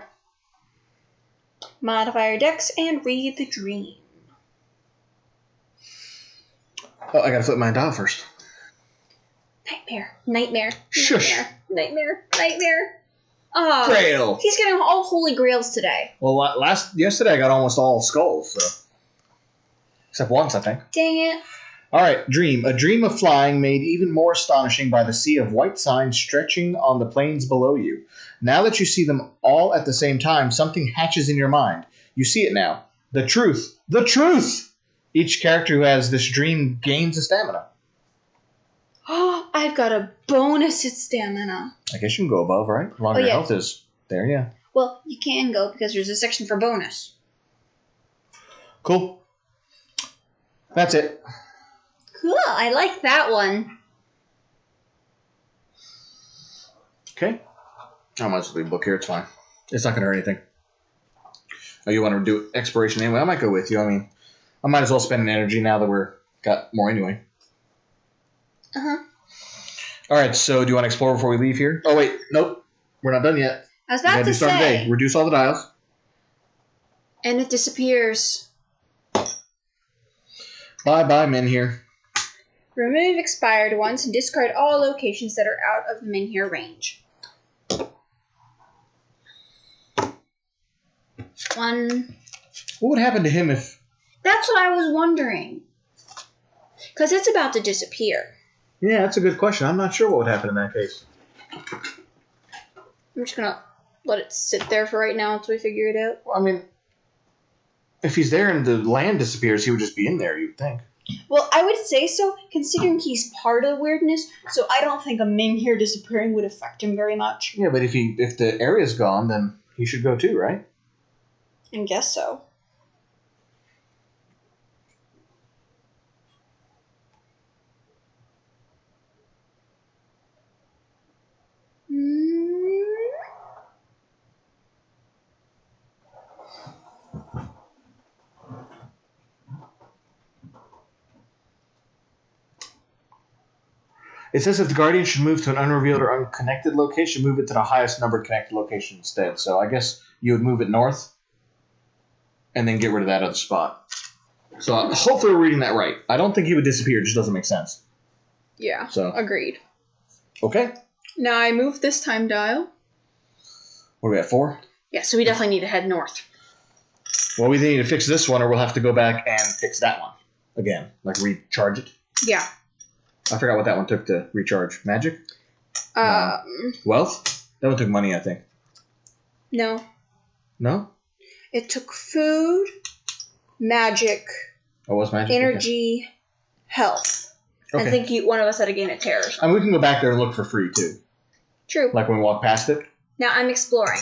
Modify your dex and read the dream. Oh, I gotta flip my dial first. Nightmare. Shush. Nightmare. Grail. He's getting all holy grails today. Well, yesterday I got almost all skulls, so except once, I think. Dang it. All right, dream. A dream of flying made even more astonishing by the sea of white signs stretching on the plains below you. Now that you see them all at the same time, something hatches in your mind. You see it now. The truth. The truth! Each character who has this dream gains a stamina. Oh, I've got a bonus at stamina. I guess you can go above, right? As long as your health is there, yeah. Well, you can go because there's a section for bonus. Cool. That's it. Cool, I like that one. Okay. I might as well leave a book here. It's fine. It's not going to hurt anything. Oh, you want to do exploration anyway? I might go with you. I mean, I might as well spend an energy now that we're got more anyway. Uh-huh. All right, so do you want to explore before we leave here? Oh, wait. Nope. We're not done yet. I was about to start the day. say. Reduce all the dials. And it disappears. Bye-bye, men here. Remove expired ones and discard all locations that are out of the Menhir range. One. What would happen to him if... That's what I was wondering. Because it's about to disappear. Yeah, that's a good question. I'm not sure what would happen in that case. I'm just going to let it sit there for right now until we figure it out. Well, I mean, if he's there and the land disappears, he would just be in there, you'd think. Well, I would say so, considering he's part of the weirdness, so I don't think a Menhir disappearing would affect him very much. Yeah, but if the area's gone, then he should go too, right? I guess so. It says if the Guardian should move to an unrevealed or unconnected location, move it to the highest numbered connected location instead. So I guess you would move it north and then get rid of that other spot. So hopefully we're reading that right. I don't think he would disappear. It just doesn't make sense. Yeah, so agreed. Okay. Now I moved this time dial. What are we at, 4? Yeah, so we definitely need to head north. Well, we either need to fix this one or we'll have to go back and fix that one again. Like recharge it. Yeah. I forgot what that one took to recharge. Magic? Wealth? That one took money, I think. No. No? It took food, magic, Was magic? energy, health. Okay. I think one of us had a gain of terrors. I mean, we can go back there and look for free, too. True. Like when we walk past it. Now I'm exploring.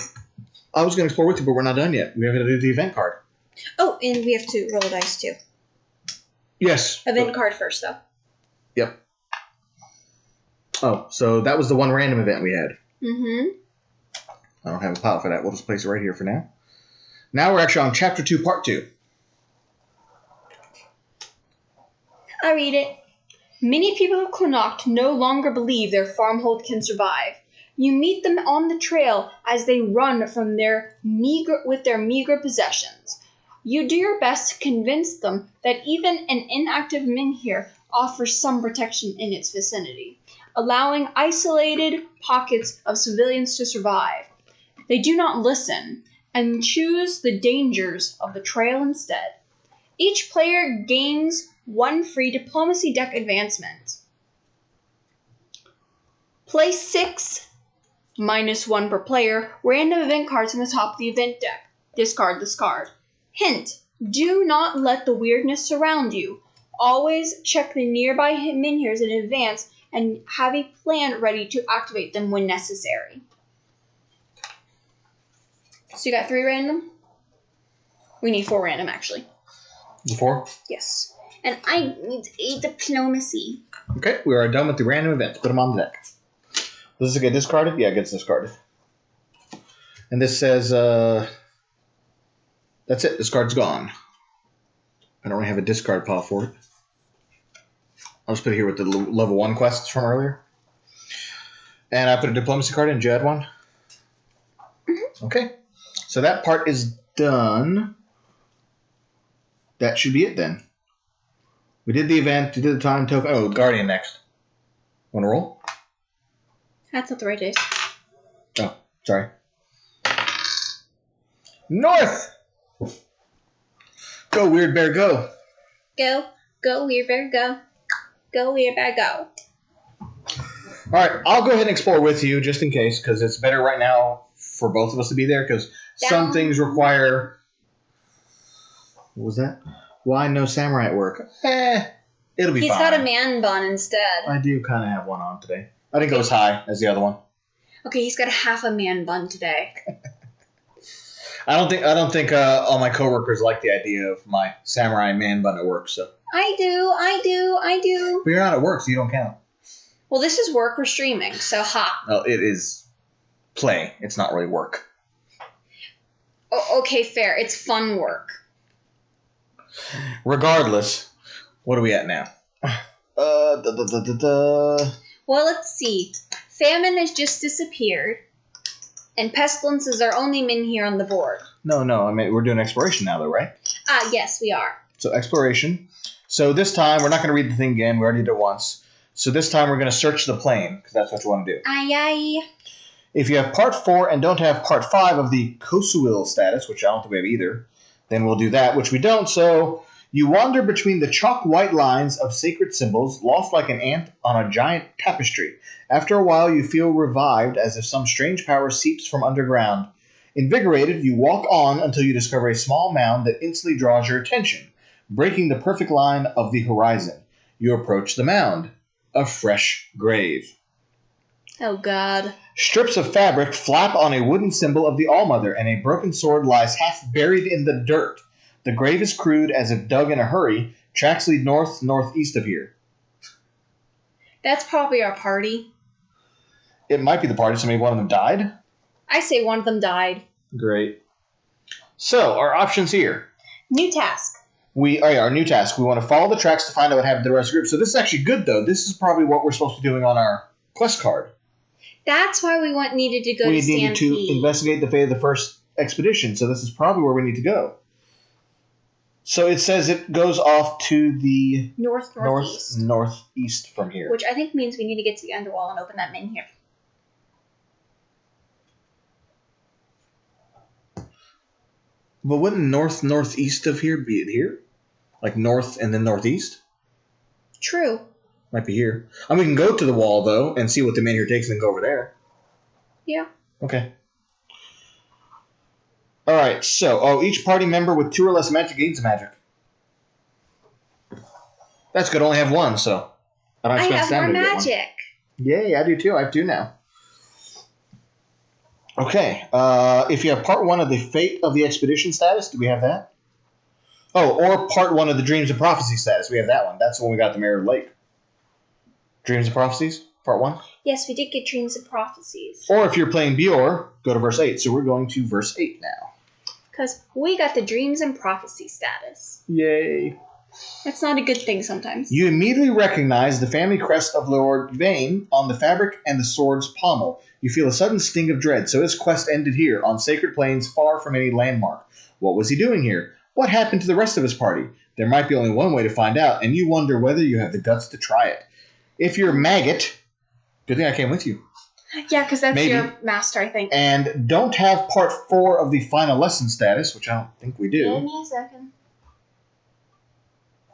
I was going to explore with you, but we're not done yet. We have to do the event card. Oh, and we have to roll a dice, too. Yes. Event card first, though. Yep. Oh, so that was the one random event we had. Mm-hmm. I don't have a pile for that. We'll just place it right here for now. Now we're actually on Chapter 2, Part 2. I read it. Many people of Connacht no longer believe their farmhold can survive. You meet them on the trail as they run from their meager possessions. You do your best to convince them that even an inactive Menhir offers some protection in its vicinity, allowing isolated pockets of civilians to survive. They do not listen and choose the dangers of the trail instead. Each player gains 1 free diplomacy deck advancement. Place 6, -1 per player, random event cards on the top of the event deck. Discard this card. Hint, do not let the weirdness surround you. Always check the nearby Menhirs in advance and have a plan ready to activate them when necessary. So you got 3 random? We need 4 random, actually. 4? Yes. And I need a diplomacy. Okay, we are done with the random events. Put them on the deck. Does this get discarded? Yeah, it gets discarded. And this says, that's it. This card's gone. I don't really have a discard pile for it. I'll just put it here with the level 1 quests from earlier. And I put a diplomacy card in. Did you add one? Mm-hmm. Okay. So that part is done. That should be it then. We did the event. We did the time token. Oh, Guardian next. Want to roll? That's not the right dice. Oh, sorry. North! Go, Weird Bear, go. Go. Go, Weird Bear, go. Go, Weird Bear, go. All right, I'll go ahead and explore with you just in case, because it's better right now for both of us to be there, because some things require... What was that? Why no samurai at work? It'll be fine. He's got a man bun instead. I do kind of have one on today. I didn't go as high as the other one. Okay, he's got a half a man bun today. I don't think all my coworkers like the idea of my samurai man bun at work. So I do. But you're not at work, so you don't count. Well, this is work. We're streaming, so ha. Well, it is play. It's not really work. Oh, okay, fair. It's fun work. Regardless, what are we at now? Well, let's see. Famine has just disappeared, and pestilence is our only min here on the board. No. I mean, we're doing exploration now, though, right? Yes, we are. So exploration. So this time, we're not going to read the thing again. We already did it once. So this time, we're going to search the plane, because that's what you want to do. Aye. If you have Part 4 and don't have Part 5 of the Kosuil status, which I don't think we have either, then we'll do that, which we don't. So you wander between the chalk white lines of sacred symbols, lost like an ant on a giant tapestry. After a while, you feel revived as if some strange power seeps from underground. Invigorated, you walk on until you discover a small mound that instantly draws your attention, breaking the perfect line of the horizon. You approach the mound. A fresh grave. Oh, God. Strips of fabric flap on a wooden symbol of the Allmother, and a broken sword lies half buried in the dirt. The grave is crude, as if dug in a hurry. Tracks lead northeast of here. That's probably our party. It might be the party, so maybe one of them died? I say one of them died. Great. So, our options here. New task. Our new task. We want to follow the tracks to find out what happened to the rest of the group. So this is actually good, though. This is probably what we're supposed to be doing on our quest card. That's why we needed to go to Stampede. We needed to investigate the fate of the first expedition, so this is probably where we need to go. So it says it goes off to the northeast from here. Which I think means we need to get to the underwall and open that min here. But wouldn't northeast of here be it here? Like north and then northeast? True. Might be here. I mean, we can go to the wall, though, and see what the min here takes and then go over there. Yeah. Okay. Alright, so, each party member with 2 or less magic gains magic. That's good, I only have 1, so I don't have more magic. Yay, I do too, I have 2 now. Okay, if you have part 1 of the Fate of the Expedition status, do we have that? Oh, or part 1 of the Dreams and Prophecy status, we have that one. That's the one we got at the Mirror Lake. Dreams and Prophecies, part 1? Yes, we did get Dreams and Prophecies. Or if you're playing Bior, go to verse 8. So we're going to verse 8 now. Because we got the Dreams and Prophecy status. Yay. That's not a good thing sometimes. You immediately recognize the family crest of Lord Yvain on the fabric and the sword's pommel. You feel a sudden sting of dread, so his quest ended here, on sacred plains far from any landmark. What was he doing here? What happened to the rest of his party? There might be only one way to find out, and you wonder whether you have the guts to try it. If you're Maggot, good thing I came with you. Yeah, because that's your master, I think. And don't have part 4 of the final lesson status, which I don't think we do. Give me a second.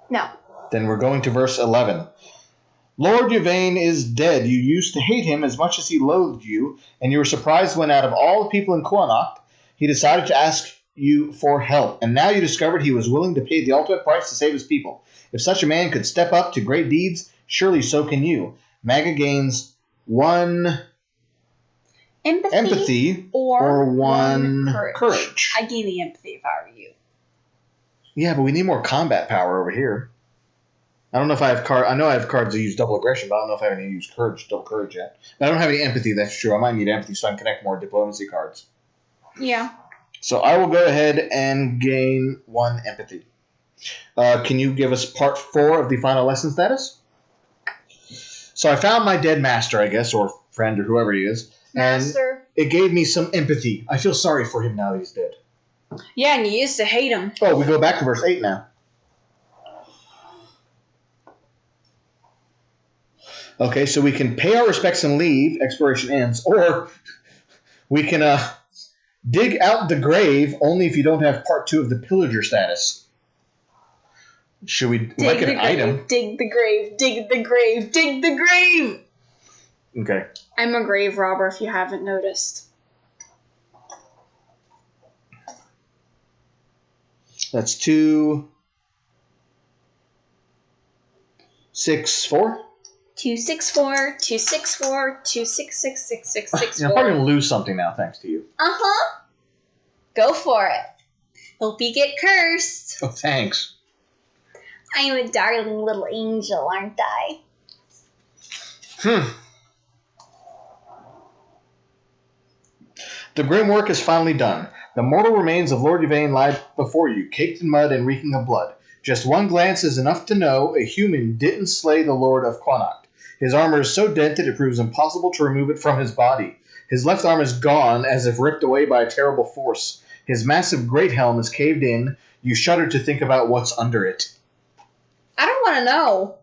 No. Then we're going to verse 11. Lord Yvain is dead. You used to hate him as much as he loathed you, and you were surprised when out of all the people in Kuanacht, he decided to ask you for help. And now you discovered he was willing to pay the ultimate price to save his people. If such a man could step up to great deeds, surely so can you. Maga gains 1 Empathy or one courage. I gain the empathy if I were you. Yeah, but we need more combat power over here. I don't know if I have I know I have cards that use double aggression, but I don't know if I have any use double courage yet. But I don't have any empathy, that's true. I might need empathy so I can connect more diplomacy cards. Yeah. So I will go ahead and gain 1 empathy. Can you give us part 4 of the final lesson status? So I found my dead master, I guess, or friend, or whoever he is. Master. And it gave me some empathy. I feel sorry for him now that he's dead. Yeah, and you used to hate him. Oh, we go back to verse 8 now. Okay, so we can pay our respects and leave, exploration ends, or we can dig out the grave only if you don't have part 2 of the pillager status. Should we make it an item? Dig the grave, dig the grave, dig the grave! Okay. I'm a grave robber if you haven't noticed. That's 2, 6, 4. 264, 264, 2666664. I'm probably going to lose something now, thanks to you. Uh-huh. Go for it. Hope you get cursed. Oh, thanks. I'm a darling little angel, aren't I? The grim work is finally done. The mortal remains of Lord Yvain lie before you, caked in mud and reeking of blood. Just one glance is enough to know a human didn't slay the Lord of Connacht. His armor is so dented it proves impossible to remove it from his body. His left arm is gone, as if ripped away by a terrible force. His massive great helm is caved in. You shudder to think about what's under it. I don't want to know.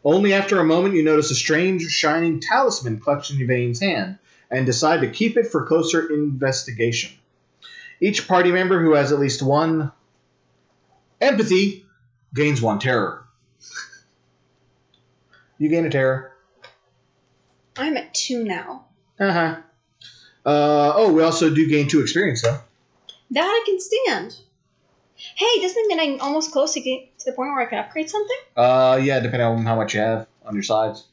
Only after a moment you notice a strange, shining talisman clutched in Yvain's hand, and decide to keep it for closer investigation. Each party member who has at least 1 empathy gains 1 terror. You gain a terror. I'm at 2 now. Uh-huh. We also do gain 2 experience, though. That I can stand. Hey, doesn't it mean I'm almost close to get to the point where I can upgrade something? Yeah, depending on how much you have on your sides.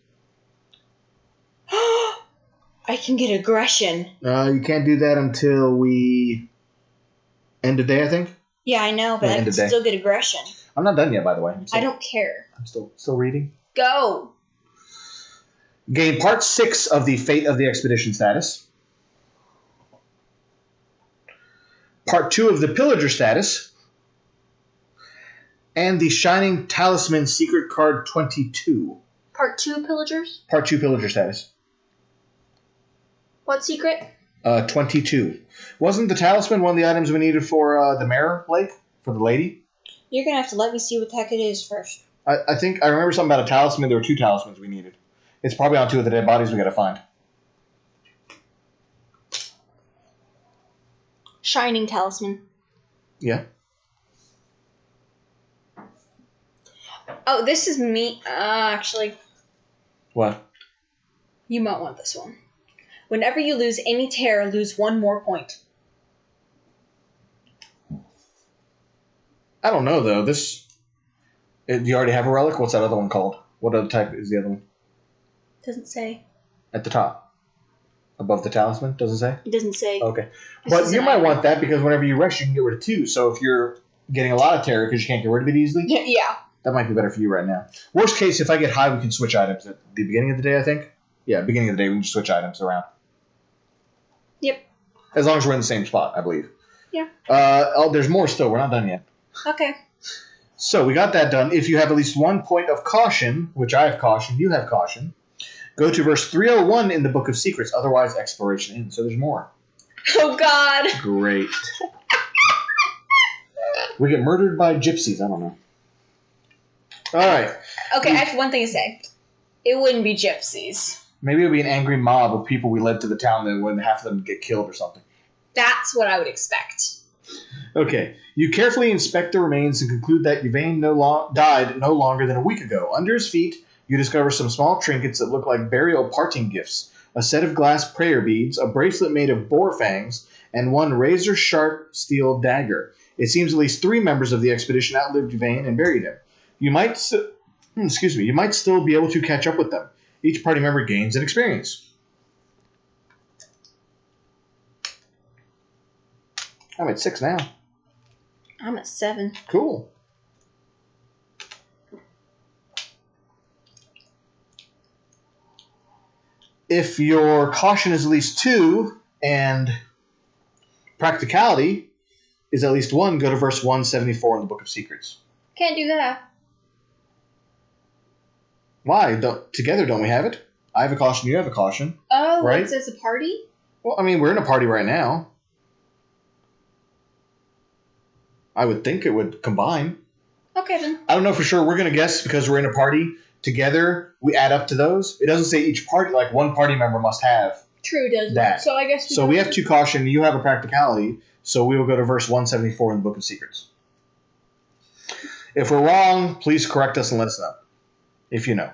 I can get aggression. You can't do that until we end of day, I think. Yeah, I know, but I can still get aggression. I'm not done yet, by the way. I don't care. I'm still reading. Go. Gain part 6 of the Fate of the Expedition status. Part 2 of the Pillager status. And the Shining Talisman Secret Card 22. Part 2 Pillagers? Part 2 Pillager status. What secret? 22. Wasn't the talisman one of the items we needed for the Mare Lake? For the lady? You're going to have to let me see what the heck it is first. I think I remember something about a talisman. There were 2 talismans we needed. It's probably on 2 of the dead bodies we got to find. Shining Talisman. Yeah. Oh, this is me. Actually. What? You might want this one. Whenever you lose any terror, lose 1 more point. I don't know, though. Do you already have a relic? What's that other one called? What other type is the other one? Doesn't say. At the top. Above the talisman? Doesn't say? It doesn't say. Okay. But you might want that because whenever you rush, you can get rid of 2. So if you're getting a lot of terror because you can't get rid of it easily, yeah, that might be better for you right now. Worst case, if I get high, we can switch items at the beginning of the day, I think. Yeah, beginning of the day, we can just switch items around. Yep. As long as we're in the same spot, I believe. Yeah. There's more still. We're not done yet. Okay. So we got that done. If you have at least 1 point of caution, which I have caution, you have caution, go to verse 301 in the Book of Secrets. Otherwise, exploration ends. So there's more. Oh, God. Great. We get murdered by gypsies. I don't know. All right. Okay, I have one thing to say. It wouldn't be gypsies. Maybe it would be an angry mob of people we led to the town that when half of them get killed or something. That's what I would expect. Okay. You carefully inspect the remains and conclude that Yvain died no longer than a week ago. Under his feet, you discover some small trinkets that look like burial parting gifts, a set of glass prayer beads, a bracelet made of boar fangs, and 1 razor-sharp steel dagger. It seems at least 3 members of the expedition outlived Yvain and buried him. You might still be able to catch up with them. Each party member gains an experience. I'm at 6 now. I'm at 7. Cool. If your caution is at least 2 and practicality is at least 1, go to verse 174 in the Book of Secrets. Can't do that. Why? Together, don't we have it? I have a caution, you have a caution. Oh, right? It's a party? Well, I mean, we're in a party right now. I would think it would combine. Okay, then. I don't know for sure. We're going to guess because we're in a party. Together, we add up to those. It doesn't say each party, like one party member must have True, doesn't that. So I guess we have 2 caution, you have a practicality, so we will go to verse 174 in the Book of Secrets. If we're wrong, please correct us and let us know, if you know.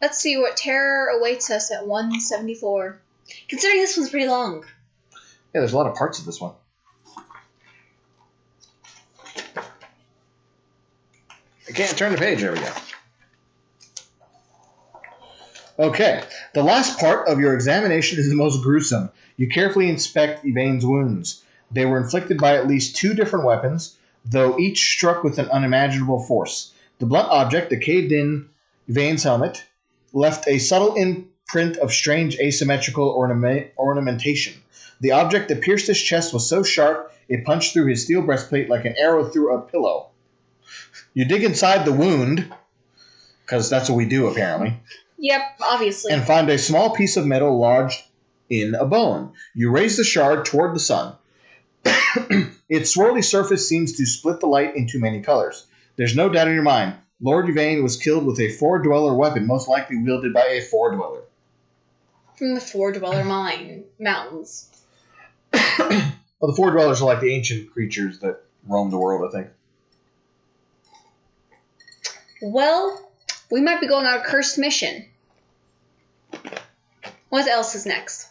Let's see what terror awaits us at 174. Considering this one's pretty long. Yeah, there's a lot of parts of this one. I can't turn the page. There we go. Okay. The last part of your examination is the most gruesome. You carefully inspect Yvain's wounds. They were inflicted by at least 2 different weapons, though each struck with an unimaginable force. The blunt object that caved in Yvain's helmet left a subtle imprint of strange asymmetrical ornamentation. The object that pierced his chest was so sharp it punched through his steel breastplate like an arrow through a pillow. You dig inside the wound, because that's what we do apparently. Yep, obviously. And find a small piece of metal lodged in a bone. You raise the shard toward the sun. Its swirly surface seems to split the light into many colors. There's no doubt in your mind. Lord Yvain was killed with a 4-dweller weapon, most likely wielded by a 4-dweller. From the 4-dweller mountains. Well, the 4-dwellers are like the ancient creatures that roam the world, I think. Well, we might be going on a cursed mission. What else is next?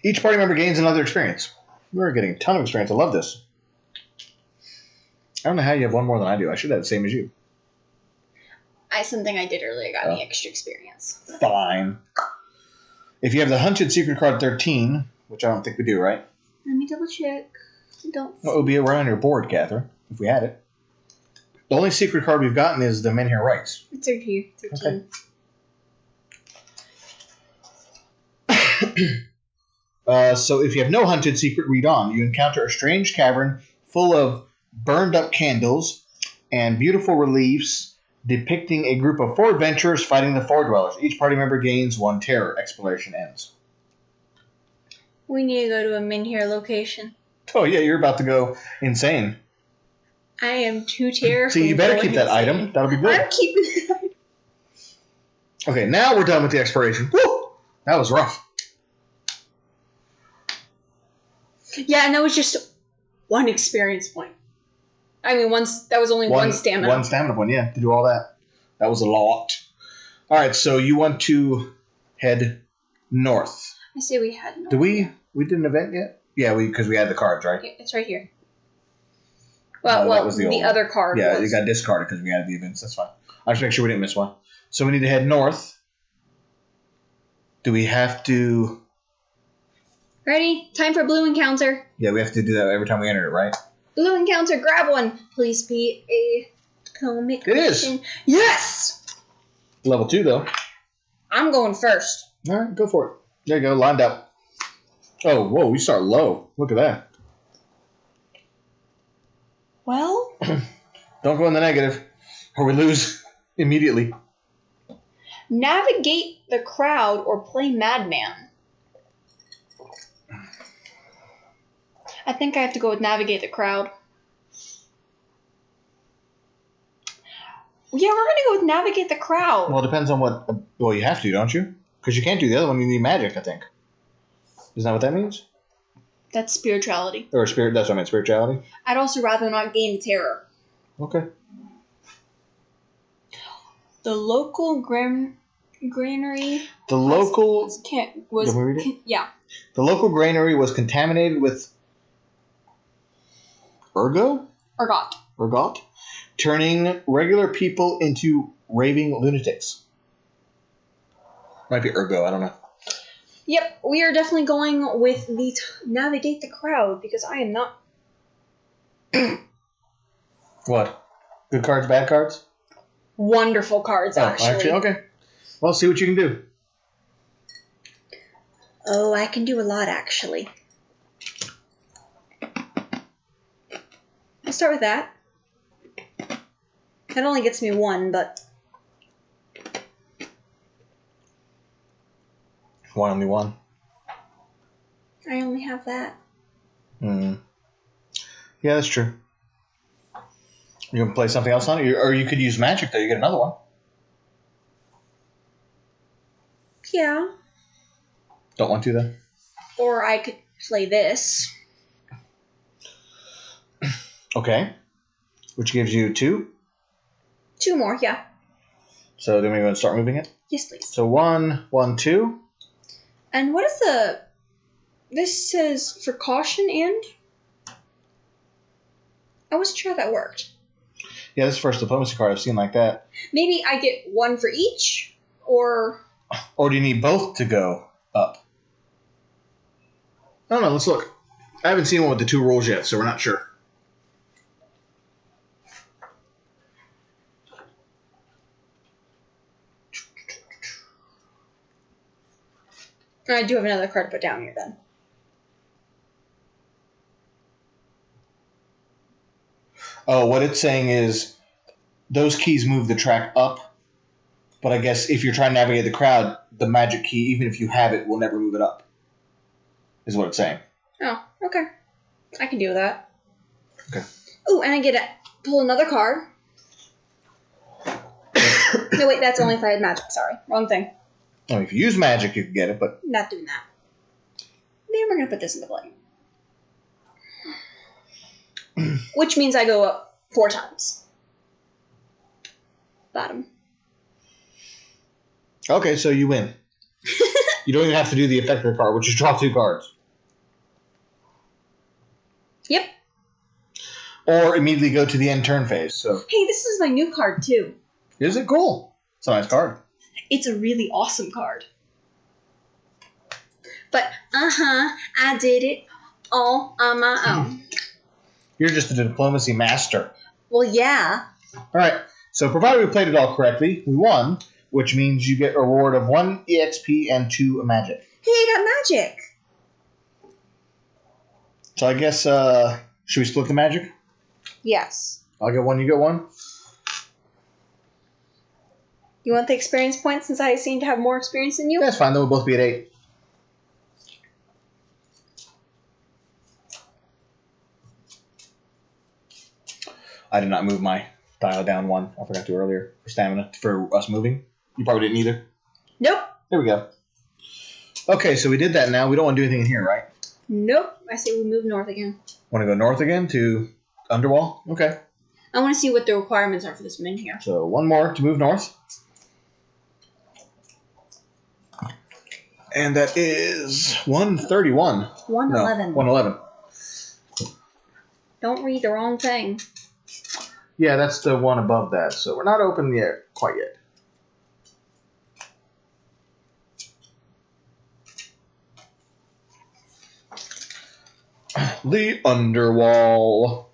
Each party member gains another experience. We're getting a ton of experience. I love this. I don't know how you have one more than I do. I should have the same as you. Something I did earlier got me extra experience. Fine. If you have the Hunted Secret card 13, which I don't think we do, right? Let me double check. Don't. Well, it would be right on your board, Catherine, if we had it. The only secret card we've gotten is the Men Here Rights. It's right here. 13. Okay. So if you have no Hunted Secret, read on. You encounter a strange cavern full of burned up candles and beautiful reliefs depicting a group of 4 adventurers fighting the 4-dwellers. Each party member gains 1 terror. Exploration ends. We need to go to a Minhir location. Oh yeah, you're about to go insane. I am too terrified. So you better keep that item. That'll be good. I'm keeping it. Okay, now we're done with the exploration. Woo! That was rough. Yeah, and that was just 1 experience point. I mean, that was only one stamina. 1 stamina point, yeah, to do all that. That was a lot. All right, so you want to head north. I say we had north. Did we did an event yet? Yeah, because we had the cards, right? Yeah, it's right here. Well, that was the other card. Yeah, it got discarded because we had the events. That's fine. I should make sure we didn't miss one. So we need to head north. Do we have to... Ready? Time for blue encounter. Yeah, we have to do that every time we enter it, right? Blue encounter, grab one. Please be a comic. It is. Yes! Level 2, though. I'm going first. All right, go for it. There you go, lined up. Oh, whoa, we start low. Look at that. Well? Don't go in the negative, or we lose immediately. Navigate the crowd or play madman. I think I have to go with navigate the crowd. Yeah, we're going to go with navigate the crowd. Well, it depends on what... Well, you have to, don't you? Because you can't do the other one. You need magic, I think. Isn't that what that means? That's spirituality. Or spirit? That's what I meant, spirituality? I'd also rather not gain terror. Okay. The local granary... The local... Was Can we read it? Yeah. The local granary was contaminated with... Ergot? Turning regular people into raving lunatics. Might be ergo, I don't know. Yep, we are definitely going with the navigate the crowd because I am not What? Good cards, bad cards? Wonderful cards, actually. Okay. Well, see what you can do. Oh, I can do a lot, actually. I'll start with that. That only gets me one, but... Why only one? I only have that. Yeah, that's true. You can play something else on it? Or you could use magic, though. You get another one. Yeah. Don't want to, then? Or I could play this. Okay. Which gives you 2. 2 more, yeah. So then we're going to start moving it? Yes, please. So 1, 1, 2. And what is the... This says for caution and... I wasn't sure how that worked. Yeah, this is the first diplomacy card I've seen like that. Maybe I get 1 for each, or... Or do you need both to go up? I don't know, let's look. I haven't seen one with the 2 rules yet, so we're not sure. I do have another card to put down here, then. Oh, what it's saying is those keys move the track up, but I guess if you're trying to navigate the crowd, the magic key, even if you have it, will never move it up, is what it's saying. Oh, okay. I can deal with that. Okay. Ooh, and I get to pull another card. No, wait, that's only if I had magic. Sorry, wrong thing. I mean, if you use magic, you can get it, but... Not doing that. Then we're going to put this into play. Which means I go up 4 times. Bottom. Okay, so you win. You don't even have to do the effect of the card, which is draw 2 cards. Yep. Or immediately go to the end turn phase. So, Hey, this is my new card, too. is it cool? It's a nice card. It's a really awesome card. But, I did it all on my own. You're just a diplomacy master. Well, yeah. All right. So, provided we played it all correctly, we won, which means you get a reward of 1 EXP and 2 magic. Hey, I got magic. So, I guess, should we split the magic? Yes. I'll get 1, you get 1. You want the experience points since I seem to have more experience than you? That's fine. Then we'll both be at 8. I did not move my dial down 1. I forgot to earlier for stamina for us moving. You probably didn't either. Nope. There we go. Okay, so we did that now. We don't want to do anything in here, right? Nope. I say we move north again. Want to go north again to Underwall? Okay. I want to see what the requirements are for this min here. So 1 more to move north. And that is 131. 111. No, 111. Don't read the wrong thing. Yeah, that's the one above that. So we're not open yet, quite yet. The Underwall.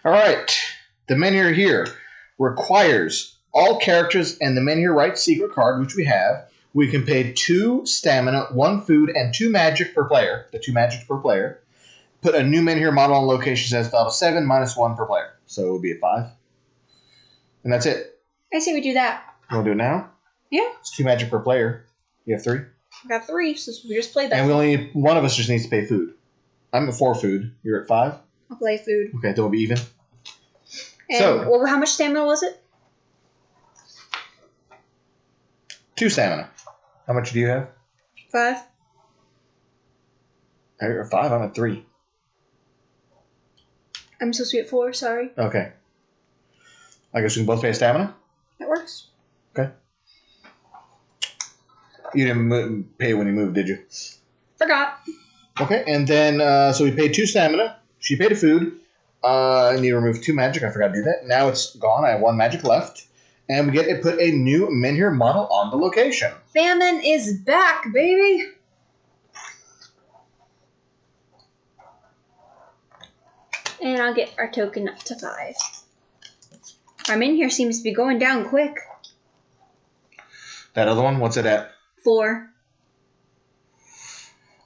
All right. The menu here requires all characters and the menu right secret card, which we have. We can pay 2 stamina, 1 food, and 2 magic per player. The 2 magic per player. Put a new menu model on location as level 7 minus 1 per player. So it would be a 5. And that's it. I say we do that. You want to do it now? Yeah. It's 2 magic per player. You have 3. I got 3, so we just played that. And we only one of us just needs to pay food. I'm at 4 food. You're at 5? I'll play food. Okay, then we'll be even. And So, well, how much stamina was it? 2 stamina. How much do you have? 5. You're at 5. I'm at 3. I'm supposed to be at 4, sorry. Okay. I guess we can both pay stamina? That works. Okay. You didn't pay when you moved, did you? Forgot. Okay, and then, so we paid 2 stamina. She paid a food. I need to remove 2 magic. I forgot to do that. Now it's gone. I have 1 magic left. And we get to put a new Menhir model on the location. Famine is back, baby! And I'll get our token up to 5. Our min here seems to be going down quick. That other one, what's it at? 4.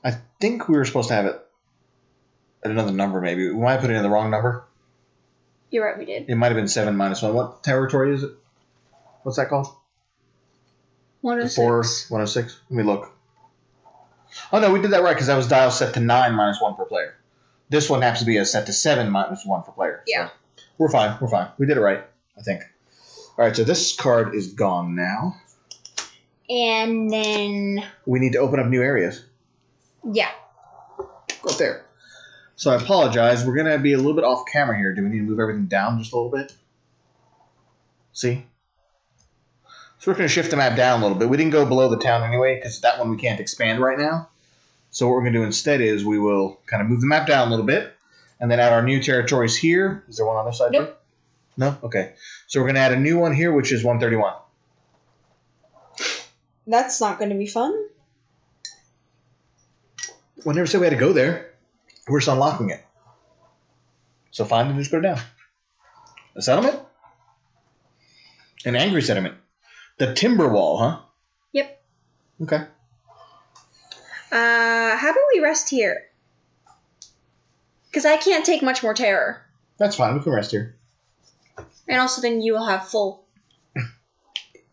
I think we were supposed to have it at another number, maybe. We might have put it in the wrong number. You're right, we did. It might have been 7 minus 1. What territory is it? What's that called? 106. 106. Let me look. Oh, no, we did that right because that was dial set to 9 minus 1 per player. This one happens to be a set to 7 minus 1 per player. Yeah. So we're fine. We're fine. We did it right, I think. All right, so this card is gone now. And then... We need to open up new areas. Yeah. Go up there. So I apologize. We're going to be a little bit off camera here. Do we need to move everything down just a little bit? See? So we're going to shift the map down a little bit. We didn't go below the town anyway because that one we can't expand right now. So what we're going to do instead is we will kind of move the map down a little bit and then add our new territories here. Is there one on this side? Nope. Too? No? Okay. So we're going to add a new one here, which is 131. That's not going to be fun. We never said we had to go there. We're just unlocking it. So find and just put it down. A settlement? An angry settlement. The timber wall, huh? Yep. Okay. How about we rest here? Because I can't take much more terror. That's fine. We can rest here. And also then you will have full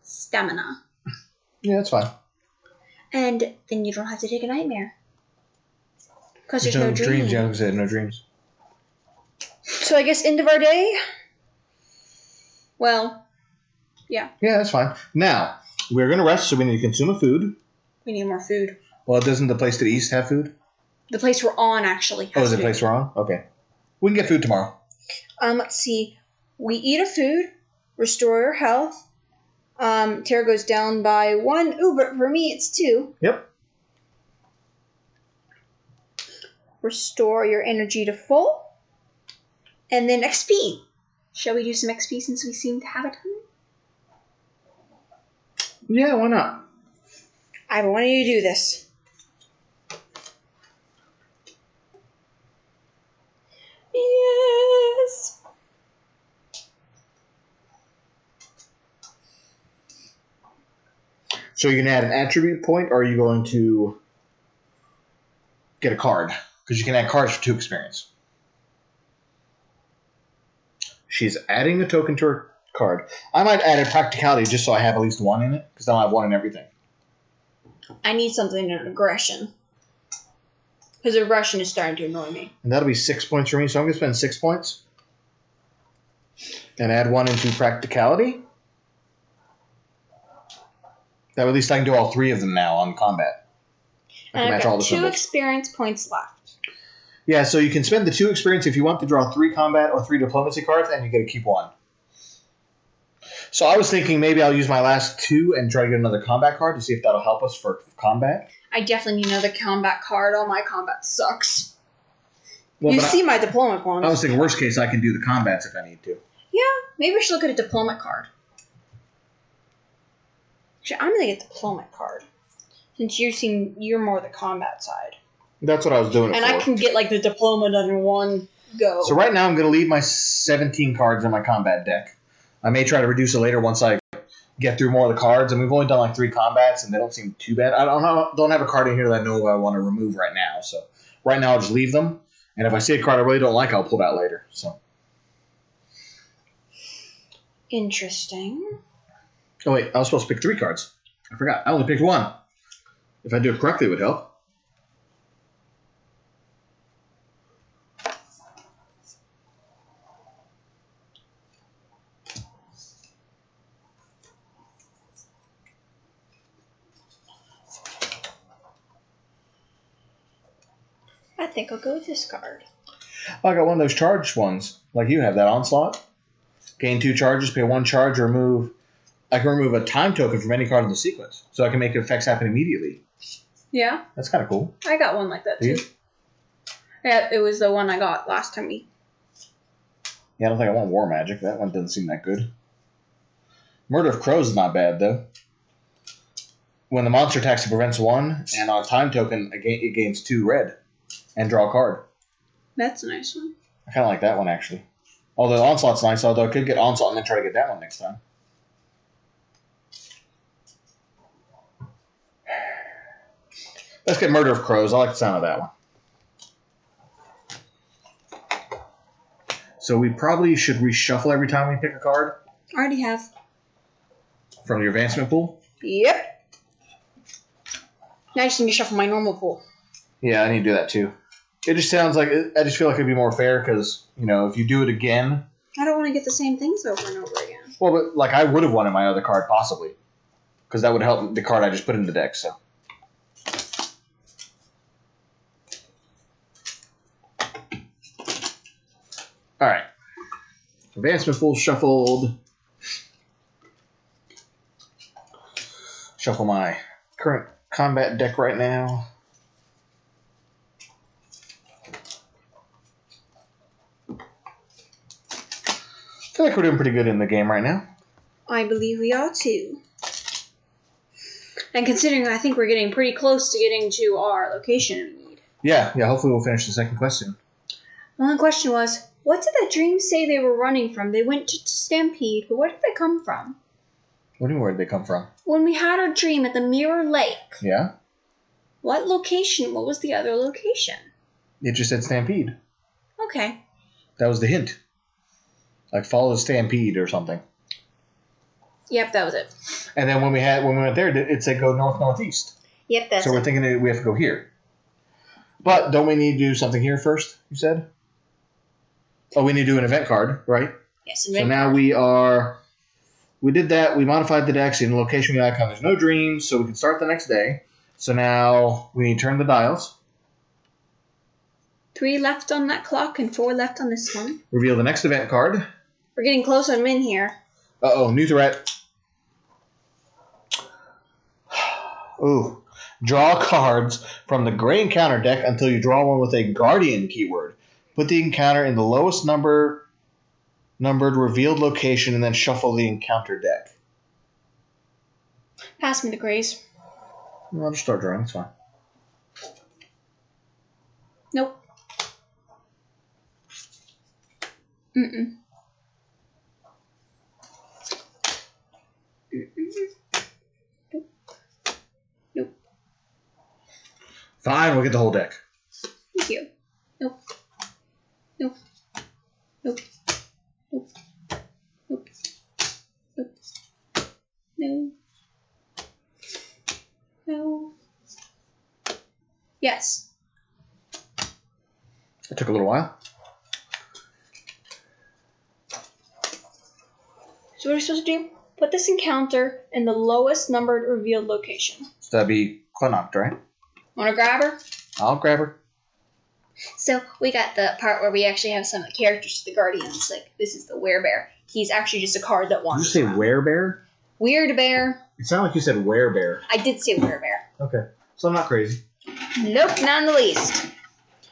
stamina. Yeah, that's fine. And then you don't have to take a nightmare. Because there's no no dream. Yeah, I said no dreams. So I guess end of our day? Well, yeah. Yeah, that's fine. Now, we're going to rest, so we need to consume a food. We need more food. Well, doesn't the place to the east have food? The place we're on, actually. Oh, is it the place we're on? Okay. We can get food tomorrow. Let's see. We eat a food, restore your health. Terror goes down by 1. Ooh, but for me it's 2. Yep. Restore your energy to full. And then XP. Shall we do some XP since we seem to have a ton? Yeah, why not? I've been wanting you to do this. Yes. So you're going to add an attribute point, or are you going to get a card? Because you can add cards for 2 experience. She's adding a token to her card. I might add a practicality just so I have at least 1 in it, because then I'll have 1 in everything. I need something in aggression. Because aggression is starting to annoy me. And that'll be 6 points for me, so I'm going to spend 6 points. And add 1 into practicality. That way at least I can do all 3 of them now on combat. I And can I've match all got the 2 symbols. experience points left. Yeah, so you can spend the 2 experience if you want to draw 3 combat or 3 diplomacy cards, and you get to keep 1. So I was thinking maybe I'll use my last 2 and try to get another combat card to see if that'll help us for combat. I definitely need another combat card. All my combat sucks. Well, You but see my diplomat ones. I was thinking worst case I can do the combats if I need to. Yeah, maybe I should look at a diplomat card. Actually, I'm gonna get the diplomat card. Since you're more the combat side. That's what I was doing it And for. I can get like the diplomat in one go. So right now I'm going to leave my 17 cards in my combat deck. I may try to reduce it later once I get through more of the cards. And we've only done like 3 combats, and they don't seem too bad. I don't have a card in here that I know I want to remove right now. So right now I'll just leave them. And if I see a card I really don't like, I'll pull it out later. So. Interesting. Oh wait, I was supposed to pick 3 cards. I forgot. I only picked 1. If I do it correctly, it would help. I think I'll go with this card. I got one of those charged ones, like you have, that onslaught. Gain 2 charges, pay 1 charge, remove. I can remove a time token from any card in the sequence, so I can make effects happen immediately. Yeah, That's kind of cool. I got one like that Do too. you? Yeah, it was the one I got last time we. Yeah, I don't think I want War Magic. That one doesn't seem that good. Murder of Crows is not bad, though. When the monster attacks, it prevents 1, and on a time token, it gains 2 red. And draw a card. That's a nice one. I kind of like that one, actually. Although Onslaught's nice, although I could get Onslaught and then try to get that one next time. Let's get Murder of Crows. I like the sound of that one. So we probably should reshuffle every time we pick a card. Already have. From your advancement pool? Yep. Now I just need to shuffle my normal pool. Yeah, I need to do that too. It just sounds like, I just feel like it'd be more fair because, you know, if you do it again. I don't want to get the same things over and over again. Well, but like I would have wanted my other card possibly. Because that would help the card I just put in the deck, so. Alright. Advancement pool shuffled. Shuffle my current combat deck right now. I feel like we're doing pretty good in the game right now. I believe we are too. And considering I think we're getting pretty close to getting to our location we need. Yeah, hopefully we'll finish the second quest soon. The only question was, what did that dream say they were running from? They went to Stampede, but where did they come from? What do you mean, where did they come from? When we had our dream at the Mirror Lake. Yeah? What location? What was the other location? It just said Stampede. Okay. That was the hint. Like follow the Stampede or something. Yep, that was it. And then when we went there, it said go northeast. Yep, that's so we're thinking that we have to go here. But don't we need to do something here first, you said? Oh, we need to do an event card, right? Yes, So now we did that, we modified the decks in the location we icon. There's no dreams, so we can start the next day. So now we need to turn the dials. 3 left on that clock and 4 left on this one. Reveal the next event card. We're getting close on Min here. Uh-oh, new threat. Ooh. Draw cards from the gray encounter deck until you draw one with a guardian keyword. Put the encounter in the lowest numbered revealed location and then shuffle the encounter deck. Pass me the grays. I'll just start drawing, it's fine. Nope. Mm-mm. Nope. Fine, we'll get the whole deck. Thank you. Nope. Nope. Nope. Nope. Nope. Nope. No. No. Yes. It took a little while. So what are we supposed to do? Put this encounter in the lowest numbered revealed location. So that'd be Clanoct, right? Wanna grab her? I'll grab her. So we got the part where we actually have some of the characters, the Guardians. Like, this is the Werebear. He's actually just a card that wanders Did you say around. Werebear? Weird Bear. It sounded like you said Werebear. I did say Werebear. Okay. So I'm not crazy. Nope, not in the least.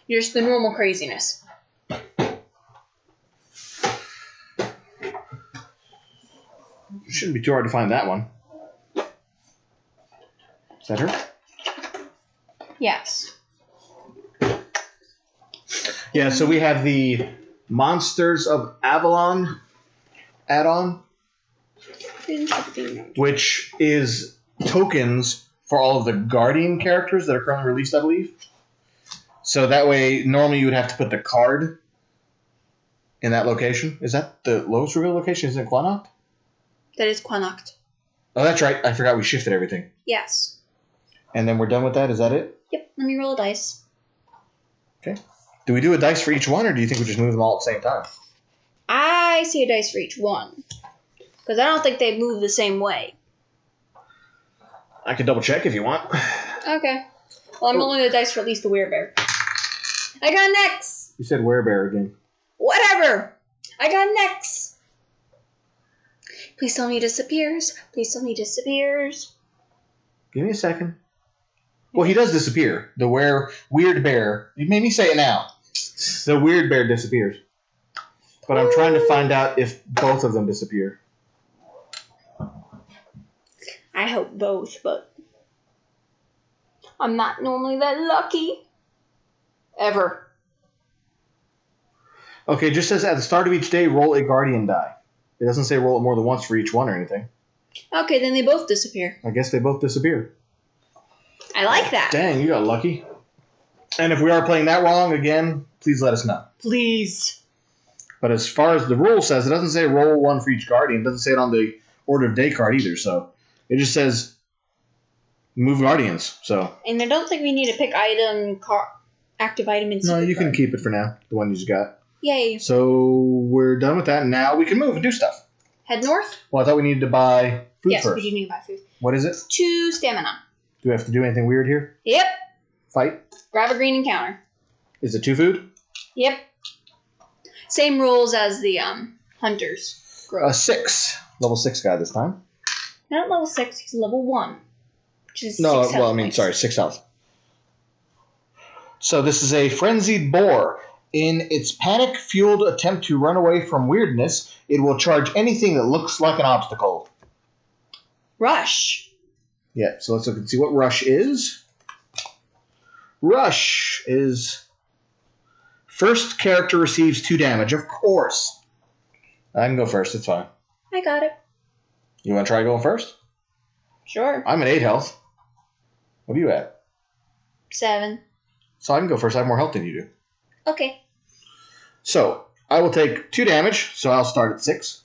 You're just the normal craziness. It shouldn't be too hard to find that one. Is that her? Yes. Yeah, so we have the Monsters of Avalon add-on, which is tokens for all of the Guardian characters that are currently released, I believe. So that way, normally you would have to put the card in that location. Is that the lowest reveal location? Isn't it Clanoct? That is Quanoct. Oh, that's right. I forgot we shifted everything. Yes. And then we're done with that? Is that it? Yep, let me roll a dice. Okay. Do we do a dice for each one, or do you think we just move them all at the same time? I see a dice for each one. Because I don't think they move the same way. I can double check if you want. Okay. Well, I'm rolling the dice for at least the Werebear. I got next! You said Werebear again. Whatever! I got next! Please tell me he disappears. Please tell me he disappears. Give me a second. Well, he does disappear. The Weird Bear. You made me say it now. The Weird Bear disappears. But I'm trying to find out if both of them disappear. I hope both, but I'm not normally that lucky. Ever. Okay, it just says at the start of each day, roll a guardian die. It doesn't say roll it more than once for each one or anything. Okay, then they both disappear. I guess they both disappear. I like that. Dang, you got lucky. And if we are playing that wrong, again, please let us know. Please. But as far as the rule says, it doesn't say roll one for each guardian. It doesn't say it on the order of day card either. So it just says move guardians. So And I don't think we need to pick active item in no, secret you can card. keep it for now. The one you just got. Yay. So we're done with that. Now we can move and do stuff. Head north? Well, I thought we needed to buy food Yes, first. we do need to buy food. What is it? 2 stamina. Do we have to do anything weird here? Yep. Fight? Grab a green encounter. Is it 2 food? Yep. Same rules as the hunters. A 6. Level 6 guy this time. Not level 6, he's level 1. Which is No, 6 well, health I mean, points. sorry, 6 health. So this is a frenzied boar. In its panic-fueled attempt to run away from weirdness, it will charge anything that looks like an obstacle. Rush. Yeah, so let's look and see what Rush is. Rush is first character receives 2 damage, of course. I can go first, it's fine. I got it. You want to try going first? Sure. I'm at 8 health. What are you at? 7. So I can go first, I have more health than you do. Okay. So, I will take 2 damage, so I'll start at 6.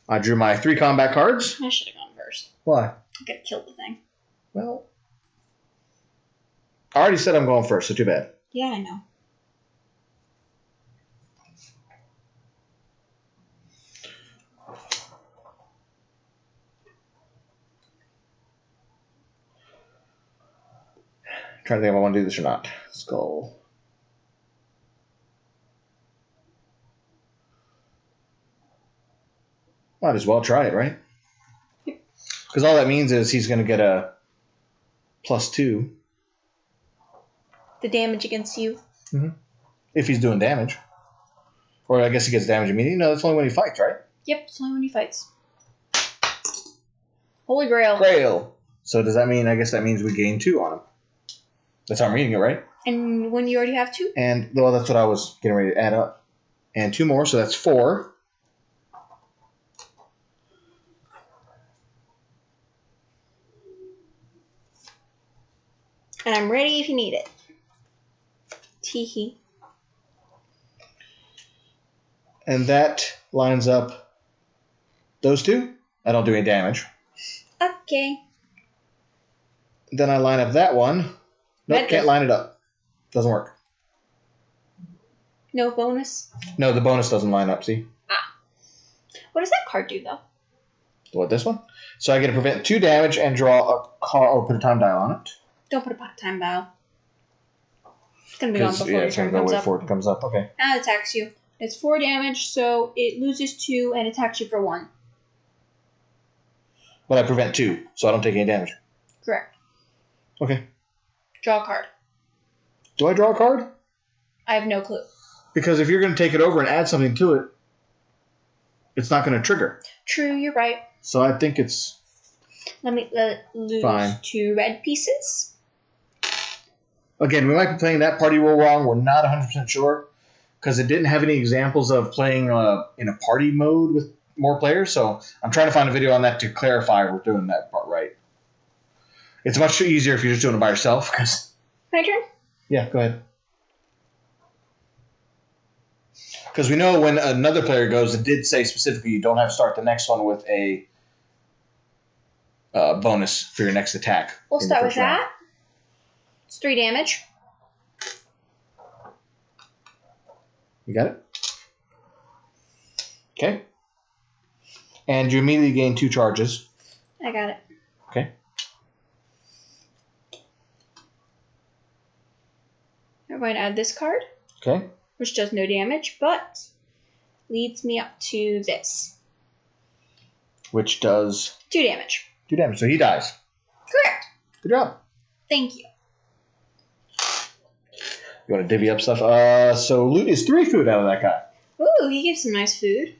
I drew my 3 combat cards. I should have gone first. Why? I could have killed the thing. Well, I already said I'm going first, so too bad. Yeah, I know. Trying to think if I want to do this or not. Skull. Might as well try it, right? Because all that means is he's going to get a +2 The damage against you. if he's doing damage. Or I guess he gets damage immediately. No, that's only when he fights, right? Yep, it's only when he fights. Holy Grail. Grail. So does that mean, I guess that means we gain 2 on him. That's how I'm reading it, right? And when you already have 2? And, well, that's what I was getting ready to add up. And 2 more, so that's 4. And I'm ready if you need it. Teehee. And that lines up those 2. I don't do any damage. Okay. Then I line up that one. Nope, That can't does- line it up. Doesn't work. No bonus. No, the bonus doesn't line up, see? What does that card do, though? What, this one? So I get to prevent 2 damage and draw a card, or put a time dial on it. Don't put a time dial. It's going to be on before Yeah, your it's going turn to go comes wait up. before it comes up. Okay. And it attacks you. It's 4 damage, so it loses 2 and attacks you for 1. But I prevent 2, so I don't take any damage. Correct. Okay. Draw a card. Do I draw a card? I have no clue. Because if you're going to take it over and add something to it, it's not going to trigger. True, you're right. So I think it's Let me lose Fine. 2 red pieces. Again, we might be playing that party rule wrong. We're not 100% sure because it didn't have any examples of playing in a party mode with more players. So I'm trying to find a video on that to clarify we're doing that part right. It's much easier if you're just doing it by yourself. My turn? Yeah, go ahead. Because we know when another player goes, it did say specifically you don't have to start the next one with a bonus for your next attack. We'll in the start with first round. that. It's 3 damage. You got it? Okay. And you immediately gain 2 charges. I got it. Okay. I'm going to add this card, Okay. which does no damage, but leads me up to this. Which does 2 damage. 2 damage. So he dies. Correct. Good job. Thank you. You want to divvy up stuff? So loot is 3 food out of that guy. Ooh, he gave some nice food.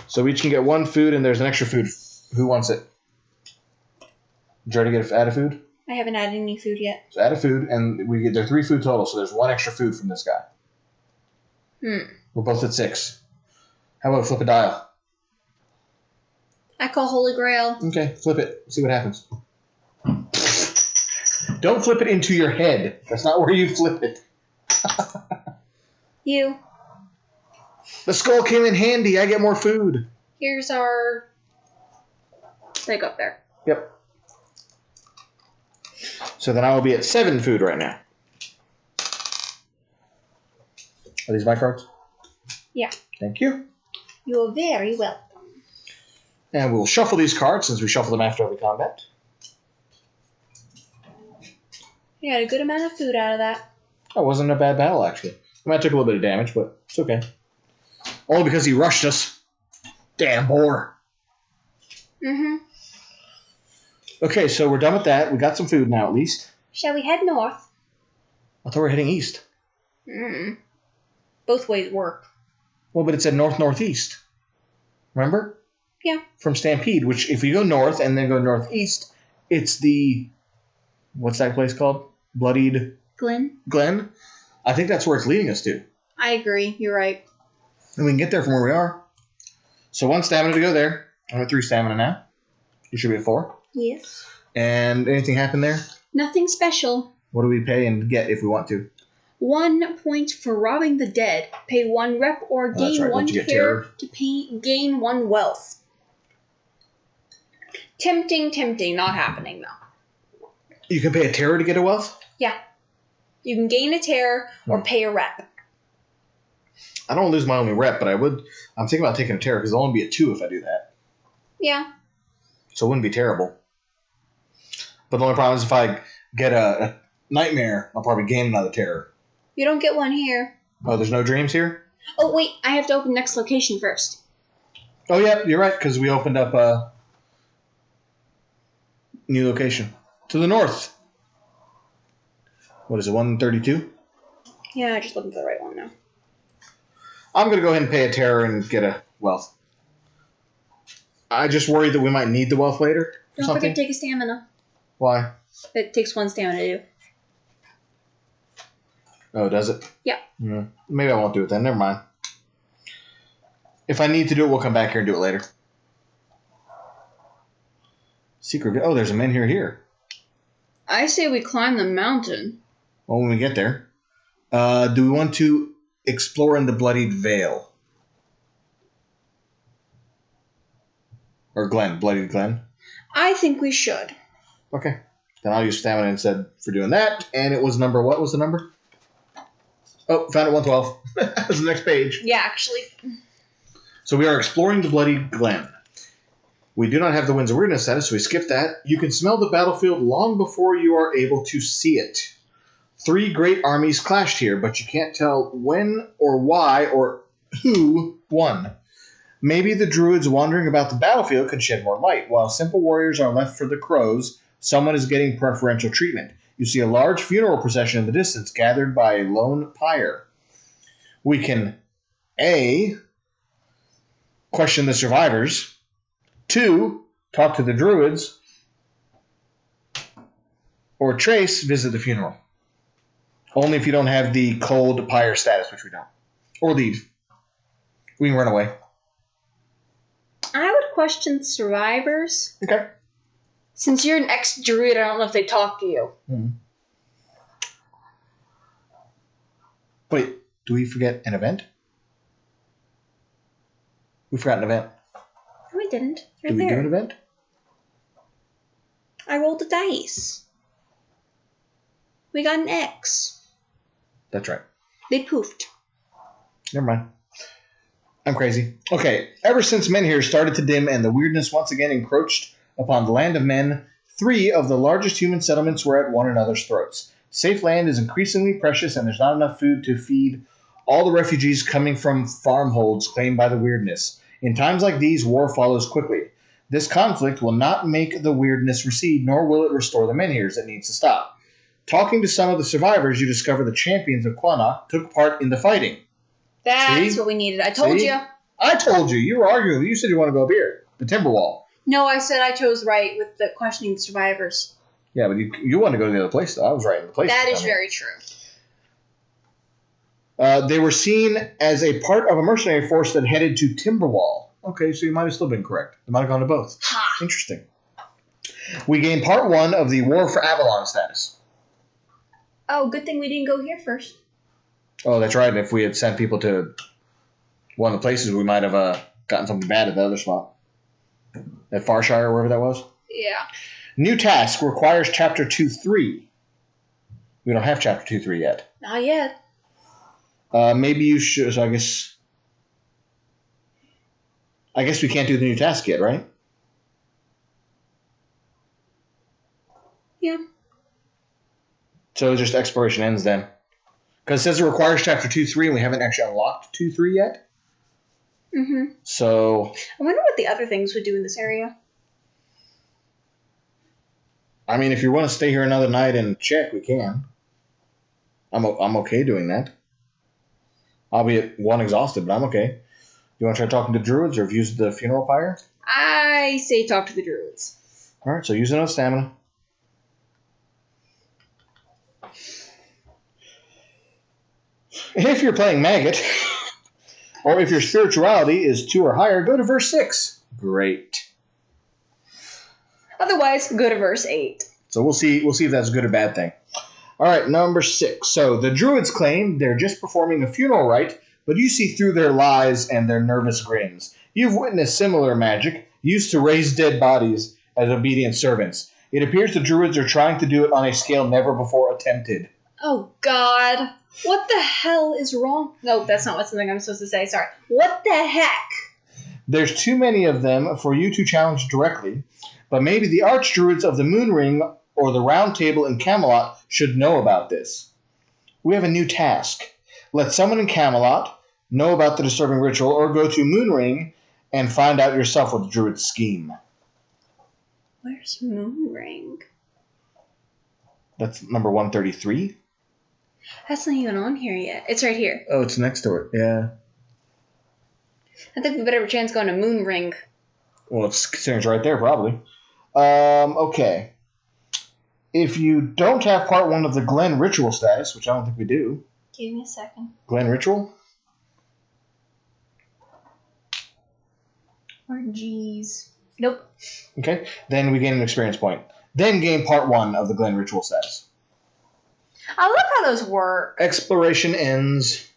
So we each can get 1 food, and there's an extra food. Who wants it? Did you already add a food? I haven't added any food yet. So add a food, and there are 3 food total, so there's 1 extra food from this guy. We're both at 6. How about flip a dial? I call Holy Grail. Okay, flip it. See what happens. Don't flip it into your head. That's not where you flip it. You. The skull came in handy. I get more food. Here's our... Take up there. Yep. So then I will be at 7 food right now. Are these my cards? Yeah. Thank you. You're very welcome. And we'll shuffle these cards since we shuffle them after every combat. You got a good amount of food out of that. That wasn't a bad battle, actually. I might have took a little bit of damage, but it's okay. Only because he rushed us. Damn boar. Mm-hmm. Okay, so we're done with that. We got some food now, at least. Shall we head north? I thought we were heading east. Both ways work. Well, but it said north-northeast. Remember? Yeah. From Stampede, which if you go north and then go northeast, it's the... What's that place called? Bloodied... Glen? I think that's where it's leading us to. I agree. You're right. And we can get there from where we are. So 1 stamina to go there. I'm at 3 stamina now. You should be at 4. Yes. And anything happen there? Nothing special. What do we pay and get if we want to? 1 point for robbing the dead. Pay 1 rep or gain right. 1 Don't you get terror to gain 1 wealth. Tempting. Not happening, though. You can pay a terror to get a wealth? Yeah. You can gain a terror or pay a rep. I don't lose my only rep, but I'm thinking about taking a terror because it'll only be a 2 if I do that. Yeah. So it wouldn't be terrible. But the only problem is if I get a nightmare, I'll probably gain another terror. You don't get 1 here. Oh, there's no dreams here? Oh, wait. I have to open next location first. Oh, yeah, you're right, because we opened up a new location. To the north. What is it, 132? Yeah, just looking for the right one now. I'm going to go ahead and pay a terror and get a wealth. I just worry that we might need the wealth later. Don't forget to take a stamina. Why? It takes 1 stamina to do. Oh, does it? Yeah. Maybe I won't do it then. Never mind. If I need to do it, we'll come back here and do it later. Secret. Oh, there's a menhir here. I say we climb the mountain. Well, when we get there. Do we want to explore in the Bloodied Vale? Or Glen. Bloodied Glen? I think we should. Okay. Then I'll use stamina instead for doing that. And it was number... What was the number? Oh, found it 112. That was the next page. Yeah, actually. So we are exploring the Bloodied Glen. We do not have the Winds of Weirdness status, so we skip that. You can smell the battlefield long before you are able to see it. 3 great armies clashed here, but you can't tell when or why or who won. Maybe the druids wandering about the battlefield could shed more light. While simple warriors are left for the crows, someone is getting preferential treatment. You see a large funeral procession in the distance, gathered by a lone pyre. We can A, question the survivors. 2, talk to the druids. Or Trace, visit the funeral. Only if you don't have the cold pyre status, which we don't. Or leave. We can run away. I would question survivors. Okay. Since you're an ex-druid, I don't know if they talk to you. Wait, do we forget an event? We forgot an event. No, we didn't. Did we do an event? I rolled the dice. We got an X. That's right. They poofed. Never mind. I'm crazy. Okay, ever since Menhir started to dim and the weirdness once again encroached upon the land of men, 3 of the largest human settlements were at one another's throats. Safe land is increasingly precious and there's not enough food to feed all the refugees coming from farmholds claimed by the weirdness. In times like these, war follows quickly. This conflict will not make the weirdness recede, nor will it restore the Menhirs. It needs to stop. Talking to some of the survivors, you discover the champions of Quanok took part in the fighting. That's what we needed. I told you. I told you. You were arguing. You said you want to go up here. The Timberwall. No, I said I chose right with the questioning the survivors. Yeah, but you want to go to the other place, though. I was right in the place. That is very true. They were seen as a part of a mercenary force that headed to Timberwall. Okay, so you might have still been correct. They might have gone to both. Ha! Interesting. We gained part 1 of the War for Avalon status. Oh, good thing we didn't go here first. Oh, that's right. If we had sent people to one of the places, we might have gotten something bad at the other spot. At Farshire, wherever that was. Yeah. New task requires Chapter 2-3. We don't have Chapter 2-3 yet. Not yet. Maybe you should. So I guess we can't do the new task yet, right? Yeah. So just exploration ends then. Because it says it requires Chapter 2-3, and we haven't actually unlocked 2-3 yet. Mm-hmm. So I wonder what the other things would do in this area. I mean, if you want to stay here another night and check, we can. I'm okay doing that. I'll be at 1 exhausted, but I'm okay. You want to try talking to druids, or have you used the funeral pyre? I say talk to the druids. All right, so use another stamina. If you're playing Maggot, or if your spirituality is 2 or higher, go to verse 6. Great. Otherwise, go to verse 8. So we'll see if that's a good or bad thing. All right, number 6. So the druids claim they're just performing a funeral rite, but you see through their lies and their nervous grins. You've witnessed similar magic used to raise dead bodies as obedient servants. It appears the druids are trying to do it on a scale never before attempted. Oh, God. What the hell is wrong? No, that's not something I'm supposed to say. Sorry. What the heck? There's too many of them for you to challenge directly, but maybe the archdruids of the Moon Ring or the Round Table in Camelot should know about this. We have a new task. Let someone in Camelot know about the disturbing ritual, or go to Moon Ring and find out yourself what the druid's scheme. Where's Moon Ring? That's number 133. That's not even on here yet. It's right here. Oh, it's next to it. Yeah. I think we better have a chance going to Moon Ring. Well, it's right there, probably. Okay. If you don't have part 1 of the Glen Ritual status, which I don't think we do. Give me a second. Glen Ritual? Or G's. Nope. Okay. Then we gain an experience point. Then gain part 1 of the Glen Ritual status. I love how those work. Exploration ends.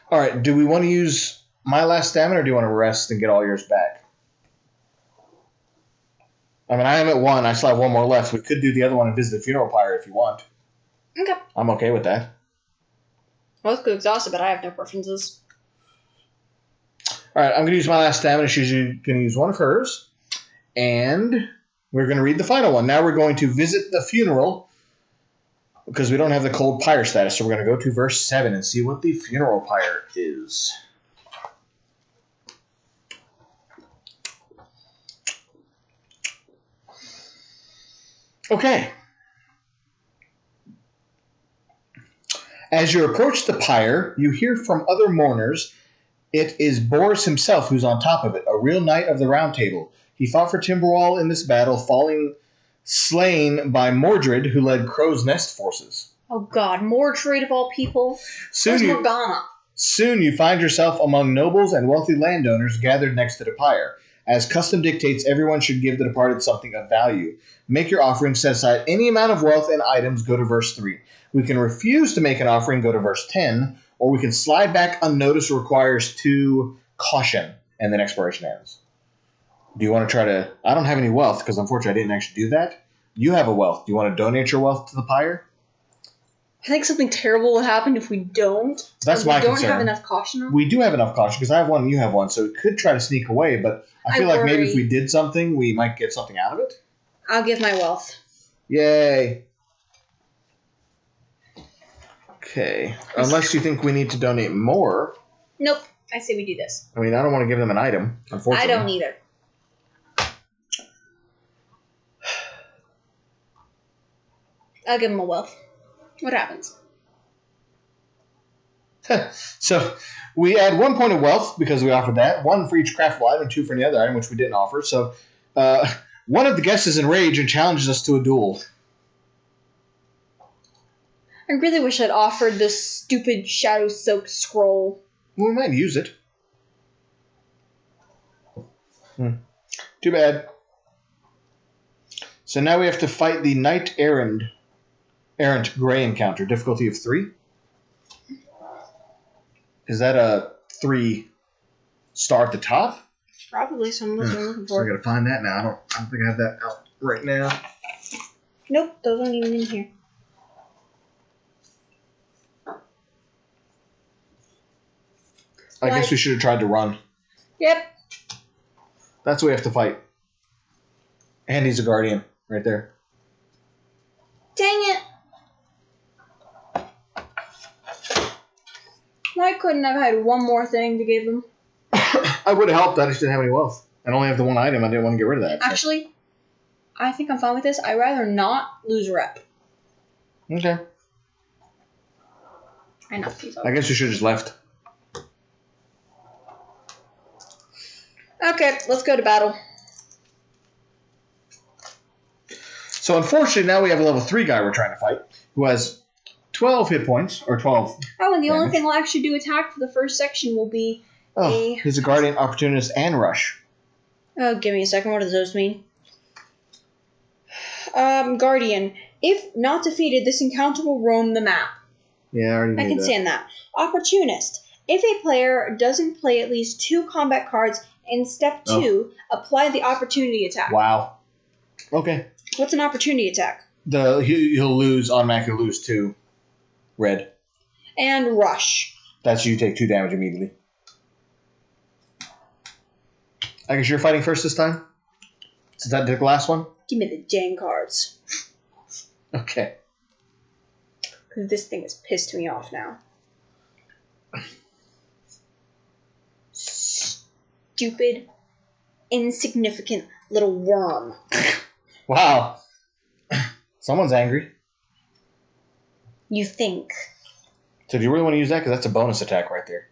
All right. Do we want to use my last stamina, or do you want to rest and get all yours back? I mean, I am at 1. I still have 1 more left. We could do the other one and visit the funeral pyre if you want. Okay. I'm okay with that. Well, it's exhausted, but I have no preferences. All right. I'm going to use my last stamina. She's going to use 1 of hers. And we're going to read the final one. Now we're going to visit the funeral, because we don't have the cold pyre status, so we're going to go to verse 7 and see what the funeral pyre is. Okay. As you approach the pyre, you hear from other mourners. It is Boris himself who's on top of it, a real knight of the Round Table. He fought for Timberwall in this battle, falling slain by Mordred, who led Crow's Nest forces. Oh God, Mordred of all people. Soon you find yourself among nobles and wealthy landowners gathered next to the pyre. As custom dictates, everyone should give the departed something of value. Make your offering, set aside any amount of wealth and items, go to verse 3. We can refuse to make an offering, go to verse 10, or we can slide back unnoticed, requires 2 caution, and then exploration ends. Do you want to try to... I don't have any wealth, because unfortunately I didn't actually do that. You have a wealth. Do you want to donate your wealth to the pyre? I think something terrible will happen if we don't. That's my concern. We don't have enough caution. We do have enough caution, because I have 1 and you have 1, so it could try to sneak away, but I feel like maybe if we did something, we might get something out of it. I'll give my wealth. Yay. Okay. Unless you think we need to donate more. Nope. I say we do this. I mean, I don't want to give them an item, unfortunately. I don't either. I'll give them a wealth. What happens? So we add 1 point of wealth because we offered that. 1 for each craftable item, 2 for any other item, which we didn't offer. So One of the guests is enraged and challenges us to a duel. I really wish I'd offered this stupid shadow-soaked scroll. Well, we might use it. Too bad. So now we have to fight the Knight Errant Gray encounter. Difficulty of 3. Is that a 3-star at the top? Probably some of those I'm looking So I for. gotta find that now. I don't think I have that out right now. Nope, those aren't even in here. I guess we should have tried to run. Yep. That's what we have to fight. And he's a guardian right there. Dang it! Why couldn't I have had one more thing to give them? I would have helped. I just didn't have any wealth. I only have the one item. I didn't want to get rid of that. So. Actually, I think I'm fine with this. I'd rather not lose rep. Okay. I knocked these I over. guess we should have just left. Okay, let's go to battle. So unfortunately, now we have a level 3 guy we're trying to fight who has 12 hit points, or 12. Oh, and the only damage. thing we'll actually do attack for the first section will be He's a guardian, opportunist, and rush. Oh, give me a second. What does those mean? Guardian. If not defeated, this encounter will roam the map. Yeah, I already knew I can that. stand that. Opportunist. If a player doesn't play at least 2 combat cards in step 2, apply the opportunity attack. Wow. Okay. What's an opportunity attack? He'll automatically lose 2 red. And rush. That's you take 2 damage immediately. I guess you're fighting first this time? Is that the last one? Give me the dang cards. Okay. Because this thing has pissed me off now. Stupid, insignificant little worm. Wow. Someone's angry. You think. So do you really want to use that? Because that's a bonus attack right there.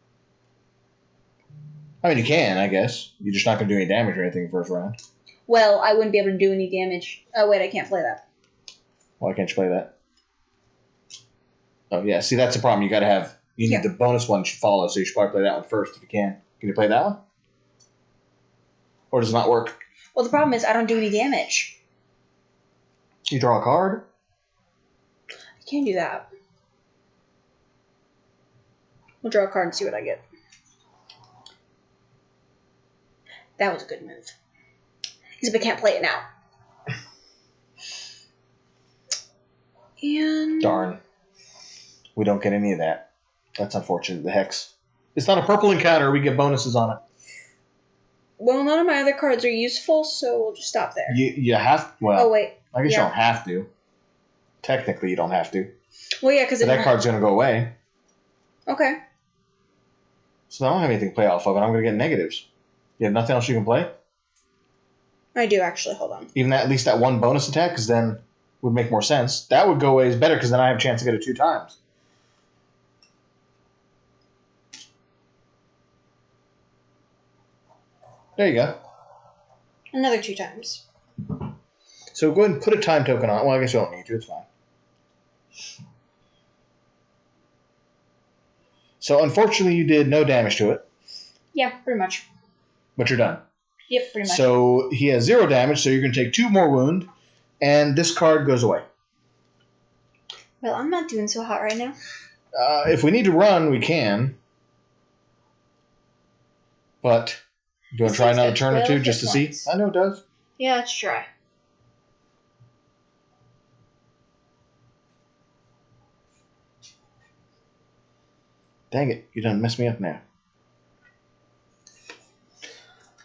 I mean, you can, I guess. You're just not going to do any damage or anything first round. Well, I wouldn't be able to do any damage. Oh, wait, I can't play that. Why can't you play that? Oh, yeah. See, that's the problem. You need the bonus one to follow, so you should probably play that one first if you can. Can you play that one? Or does it not work? Well, the problem is I don't do any damage. You draw a card? I can't do that. We'll draw a card and see what I get. That was a good move. Except I can't play it now. And... Darn. We don't get any of that. That's unfortunate. The Hex. It's not a purple encounter. We get bonuses on it. Well, none of my other cards are useful, so we'll just stop there. You have... Well, Oh, wait. I guess you don't have to. Technically, you don't have to. Well, yeah, because... That card's going to go away. Okay. So I don't have anything to play off of, and I'm going to get negatives. You have nothing else you can play? I do, actually. Hold on. Even at least that one bonus attack, because then would make more sense. That would go away is better, because then I have a chance to get it 2 times. There you go. Another 2 times. So go ahead and put a time token on. Well, I guess you don't need to. It's fine. So unfortunately, you did no damage to it. Yeah, pretty much. But you're done. Yep, pretty much. So he has 0 damage, so you're going to take 2 more wound, and this card goes away. Well, I'm not doing so hot right now. If we need to run, we can. But do you want to try another turn or 2 just to see? I know it does. Yeah, let's try. Dang it, you done messed me up now.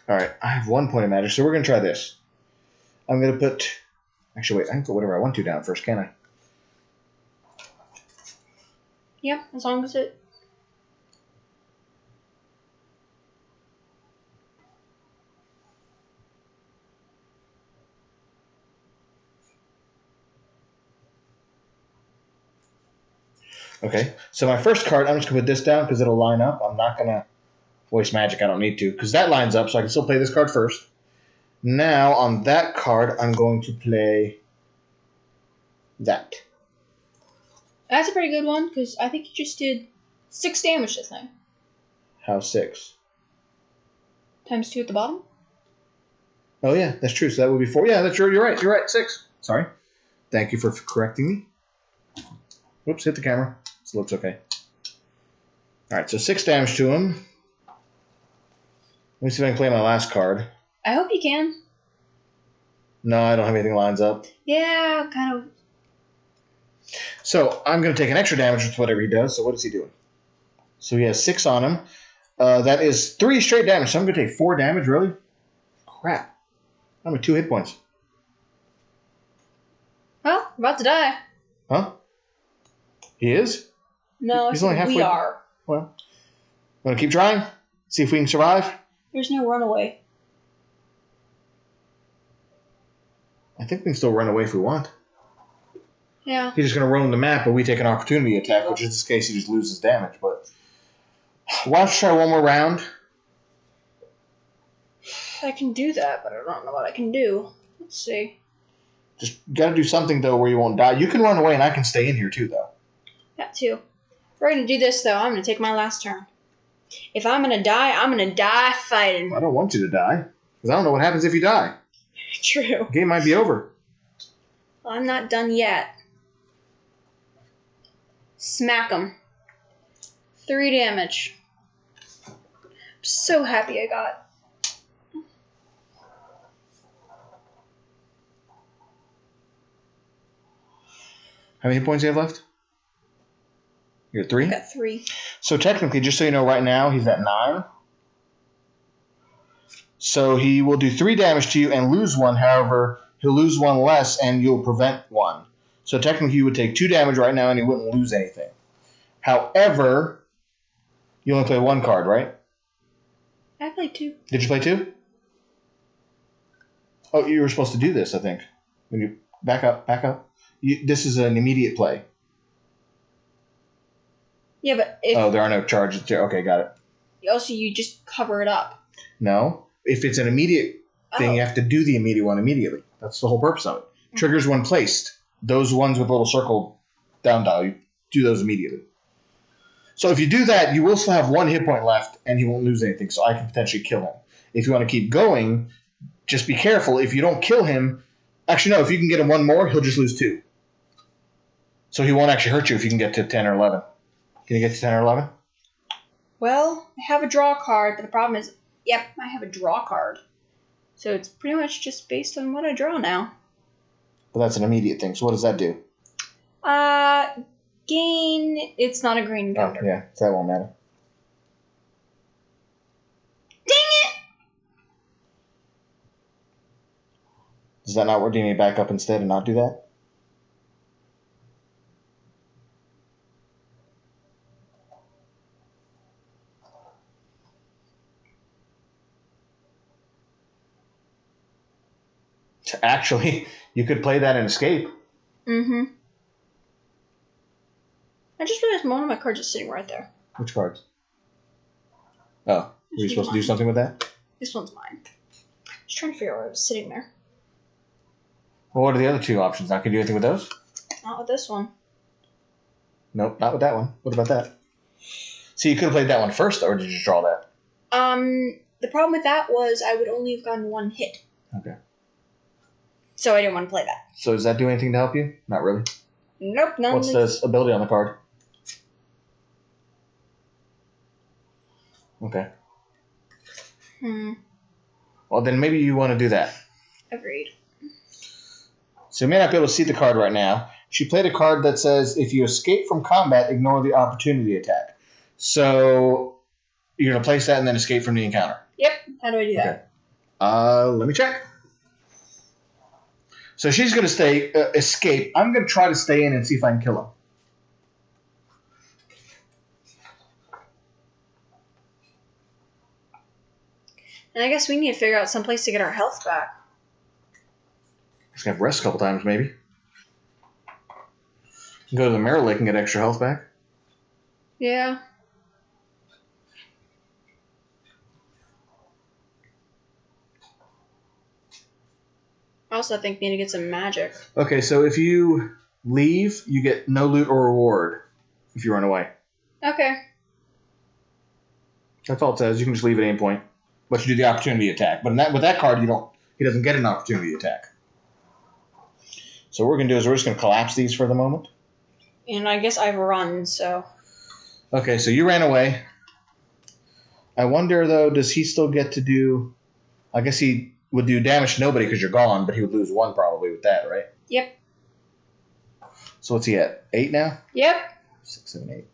Alright, I have 1 point of magic, so we're going to try this. I'm going to put... Actually, wait, I can put whatever I want to down first, can I? Yep, as long as it... Okay, so my first card, I'm just going to put this down because it'll line up. I'm not going to waste magic. I don't need to because that lines up, so I can still play this card first. Now, on that card, I'm going to play that. That's a pretty good one, because I think you just did 6 damage to this thing. How 6? Times 2 at the bottom? Oh, yeah, that's true. So that would be 4. Yeah, that's true. You're right. You're right. 6. Sorry. Thank you for correcting me. Whoops, hit the camera. This looks okay. All right, so 6 damage to him. Let me see if I can play my last card. I hope you can. No, I don't have anything lines up. Yeah, kind of. So I'm going to take an extra damage with whatever he does. So what is he doing? So he has 6 on him. That is 3 straight damage. So I'm going to take 4 damage, really? Crap. I'm at 2 hit points. Well, we're about to die. Huh? He is? No, He's only halfway. we are. Well, want to keep trying? See if we can survive? There's no runaway. I think we can still run away if we want. Yeah. He's just going to roam the map, but we take an opportunity attack, which in this case he just loses damage. But why don't you try one more round? I can do that, but I don't know what I can do. Let's see. Just got to do something, though, where you won't die. You can run away, and I can stay in here, too, though. That too. If we're going to do this, though, I'm going to take my last turn. If I'm going to die, I'm going to die fighting. I don't want you to die, because I don't know what happens if you die. True. The game might be over. Well, I'm not done yet. Smack him. 3 damage. I'm so happy I got. How many hit points do you have left? You're at 3? I got 3. So technically, just so you know, right now he's at 9. So he will do 3 damage to you and lose 1. However, he'll lose 1 less and you'll prevent 1. So technically, you would take 2 damage right now and you wouldn't lose anything. However, you only play 1 card, right? I played 2. Did you play 2? Oh, you were supposed to do this, I think. When you back up. This is an immediate play. Yeah, but if... Oh, there are no charges. Okay, got it. Also, you just cover it up. No. If it's an immediate thing, you have to do the immediate one immediately. That's the whole purpose of it. Triggers when placed. Those ones with a little circle down dial, you do those immediately. So if you do that, you will still have 1 hit point left, and he won't lose anything, so I can potentially kill him. If you want to keep going, just be careful. If you don't kill him... Actually, no, if you can get him 1 more, he'll just lose 2. So he won't actually hurt you if you can get to 10 or 11. Can you get to 10 or 11? Well, I have a draw card, but the problem is, yep, I have a draw card. So it's pretty much just based on what I draw now. But that's an immediate thing, so what does that do? Gain... It's not a green encounter. Oh, yeah, so that won't matter. Dang it! Does that not work? Do you need to back up instead and not do that? Actually, you could play that in Escape. Mm-hmm. I just realized one of my cards is sitting right there. Which cards? Oh, were you supposed to do something with that? This one's mine. Just trying to figure out why it was sitting there. Well, what are the other 2 options? Not going to do anything with those? Not with this one. Nope, not with that one. What about that? See, you could have played that one first, or did you just draw that? The problem with that was I would only have gotten 1 hit. Okay. So I didn't want to play that. So does that do anything to help you? Not really. Nope, none. What's this ability on the card? Okay. Well, then maybe you want to do that. Agreed. So you may not be able to see the card right now. She played a card that says, if you escape from combat, ignore the opportunity attack. So you're going to place that and then escape from the encounter. Yep. How do I do that? Let me check. So she's going to stay, escape. I'm going to try to stay in and see if I can kill him. And I guess we need to figure out some place to get our health back. Just going to rest a couple times, maybe. Go to the Mirror Lake and get extra health back. Yeah. Also, I think we need to get some magic. Okay, so if you leave, you get no loot or reward if you run away. Okay. That's all it says. You can just leave at any point. But you do the opportunity attack. But with that card, he doesn't get an opportunity attack. So what we're going to do is we're just going to collapse these for the moment. And I guess I've run, so... Okay, so you ran away. I wonder, though, does he still get to do... I guess he would do damage to nobody because you're gone, but he would lose 1 probably with that, right? Yep. So what's he at? 8 now? Yep. 6, 7, 8.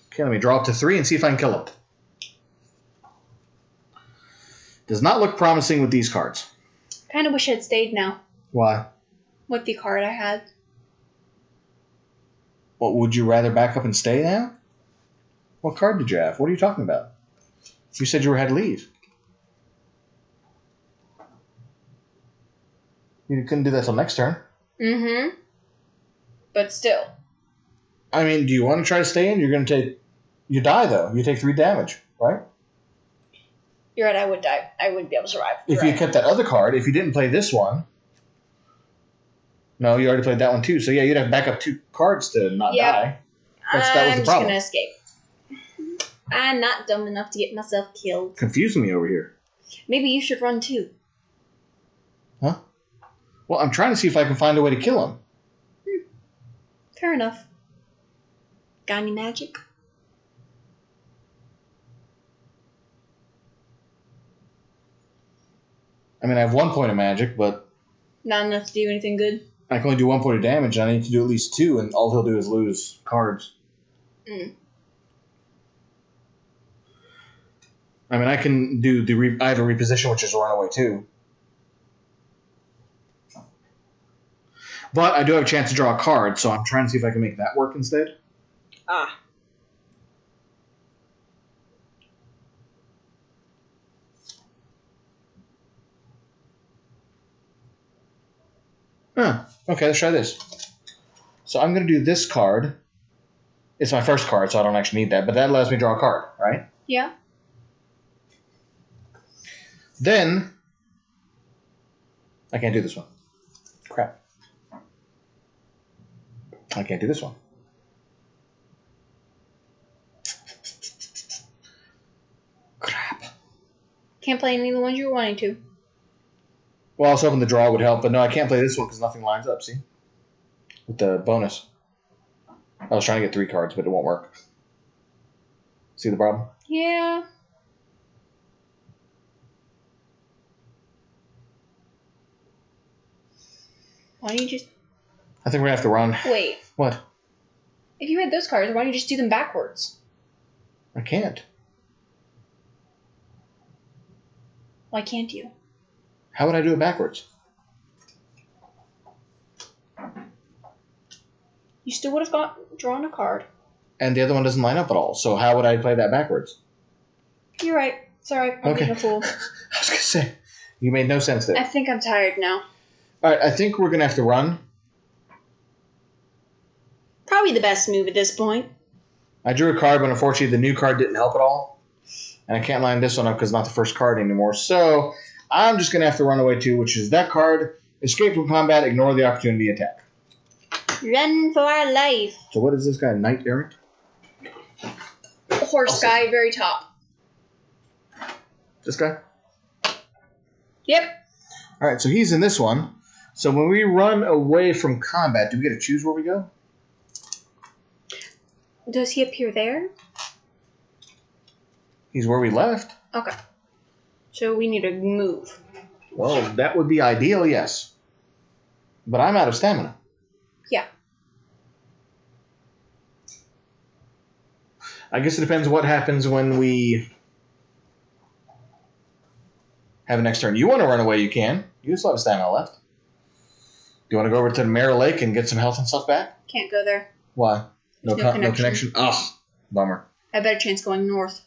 Okay, let me draw up to 3 and see if I can kill him. Does not look promising with these cards. Kind of wish I had stayed now. Why? With the card I had. What, would you rather back up and stay now? What card did you have? What are you talking about? You said you had to leave. You couldn't do that till next turn. Mm-hmm. But still. I mean, do you want to try to stay in? You're going to take... You die, though. You take 3 damage, right? You're right, I would die. I wouldn't be able to survive. If you kept that other card, if you didn't play this one... No, you already played that one, too. So, yeah, you'd have to back up 2 cards to not die. That was the problem. I'm just going to escape. I'm not dumb enough to get myself killed. Confusing me over here. Maybe you should run, too. Huh? Well, I'm trying to see if I can find a way to kill him. Fair enough. Got any magic? I mean, I have 1 point of magic, but... Not enough to do anything good? I can only do 1 point of damage, and I need to do at least 2, and all he'll do is lose cards. Mm. I mean, I can do I have a reposition, which is a runaway, too. But I do have a chance to draw a card, so I'm trying to see if I can make that work instead. Ah. Huh. Okay, let's try this. So I'm going to do this card. It's my first card, so I don't actually need that, but that allows me to draw a card, right? Yeah. Then, I can't do this one. Crap. I can't do this one. Crap. Can't play any of the ones you were wanting to. Well, I was hoping the draw would help, but no, I can't play this one because nothing lines up, see? With the bonus. I was trying to get 3 cards, but it won't work. See the problem? Yeah. Why don't you just... I think we're going to have to run. Wait. What? If you had those cards, why don't you just do them backwards? I can't. Why can't you? How would I do it backwards? You still would have drawn a card. And the other one doesn't line up at all, so how would I play that backwards? You're right. Sorry, I'm being a fool. I was going to say, you made no sense there. I think I'm tired now. All right, I think we're going to have to run. Probably the best move at this point. I drew a card, but unfortunately the new card didn't help at all. And I can't line this one up because it's not the first card anymore. So I'm just going to have to run away too, which is that card. Escape from combat, ignore the opportunity attack. Run for our life. So what is this guy, Knight Errant? Horse guy, very top. This guy? Yep. All right, so he's in this one. So when we run away from combat, do we get to choose where we go? Does he appear there? He's where we left. Okay. So we need to move. Well, that would be ideal, yes. But I'm out of stamina. Yeah. I guess it depends what happens when we have a next turn. You want to run away, you can. You still have stamina left. Do you want to go over to the Mare Lake and get some health and stuff back? Can't go there. Why? No connection. connection? Ugh. Bummer. I have a better chance going north.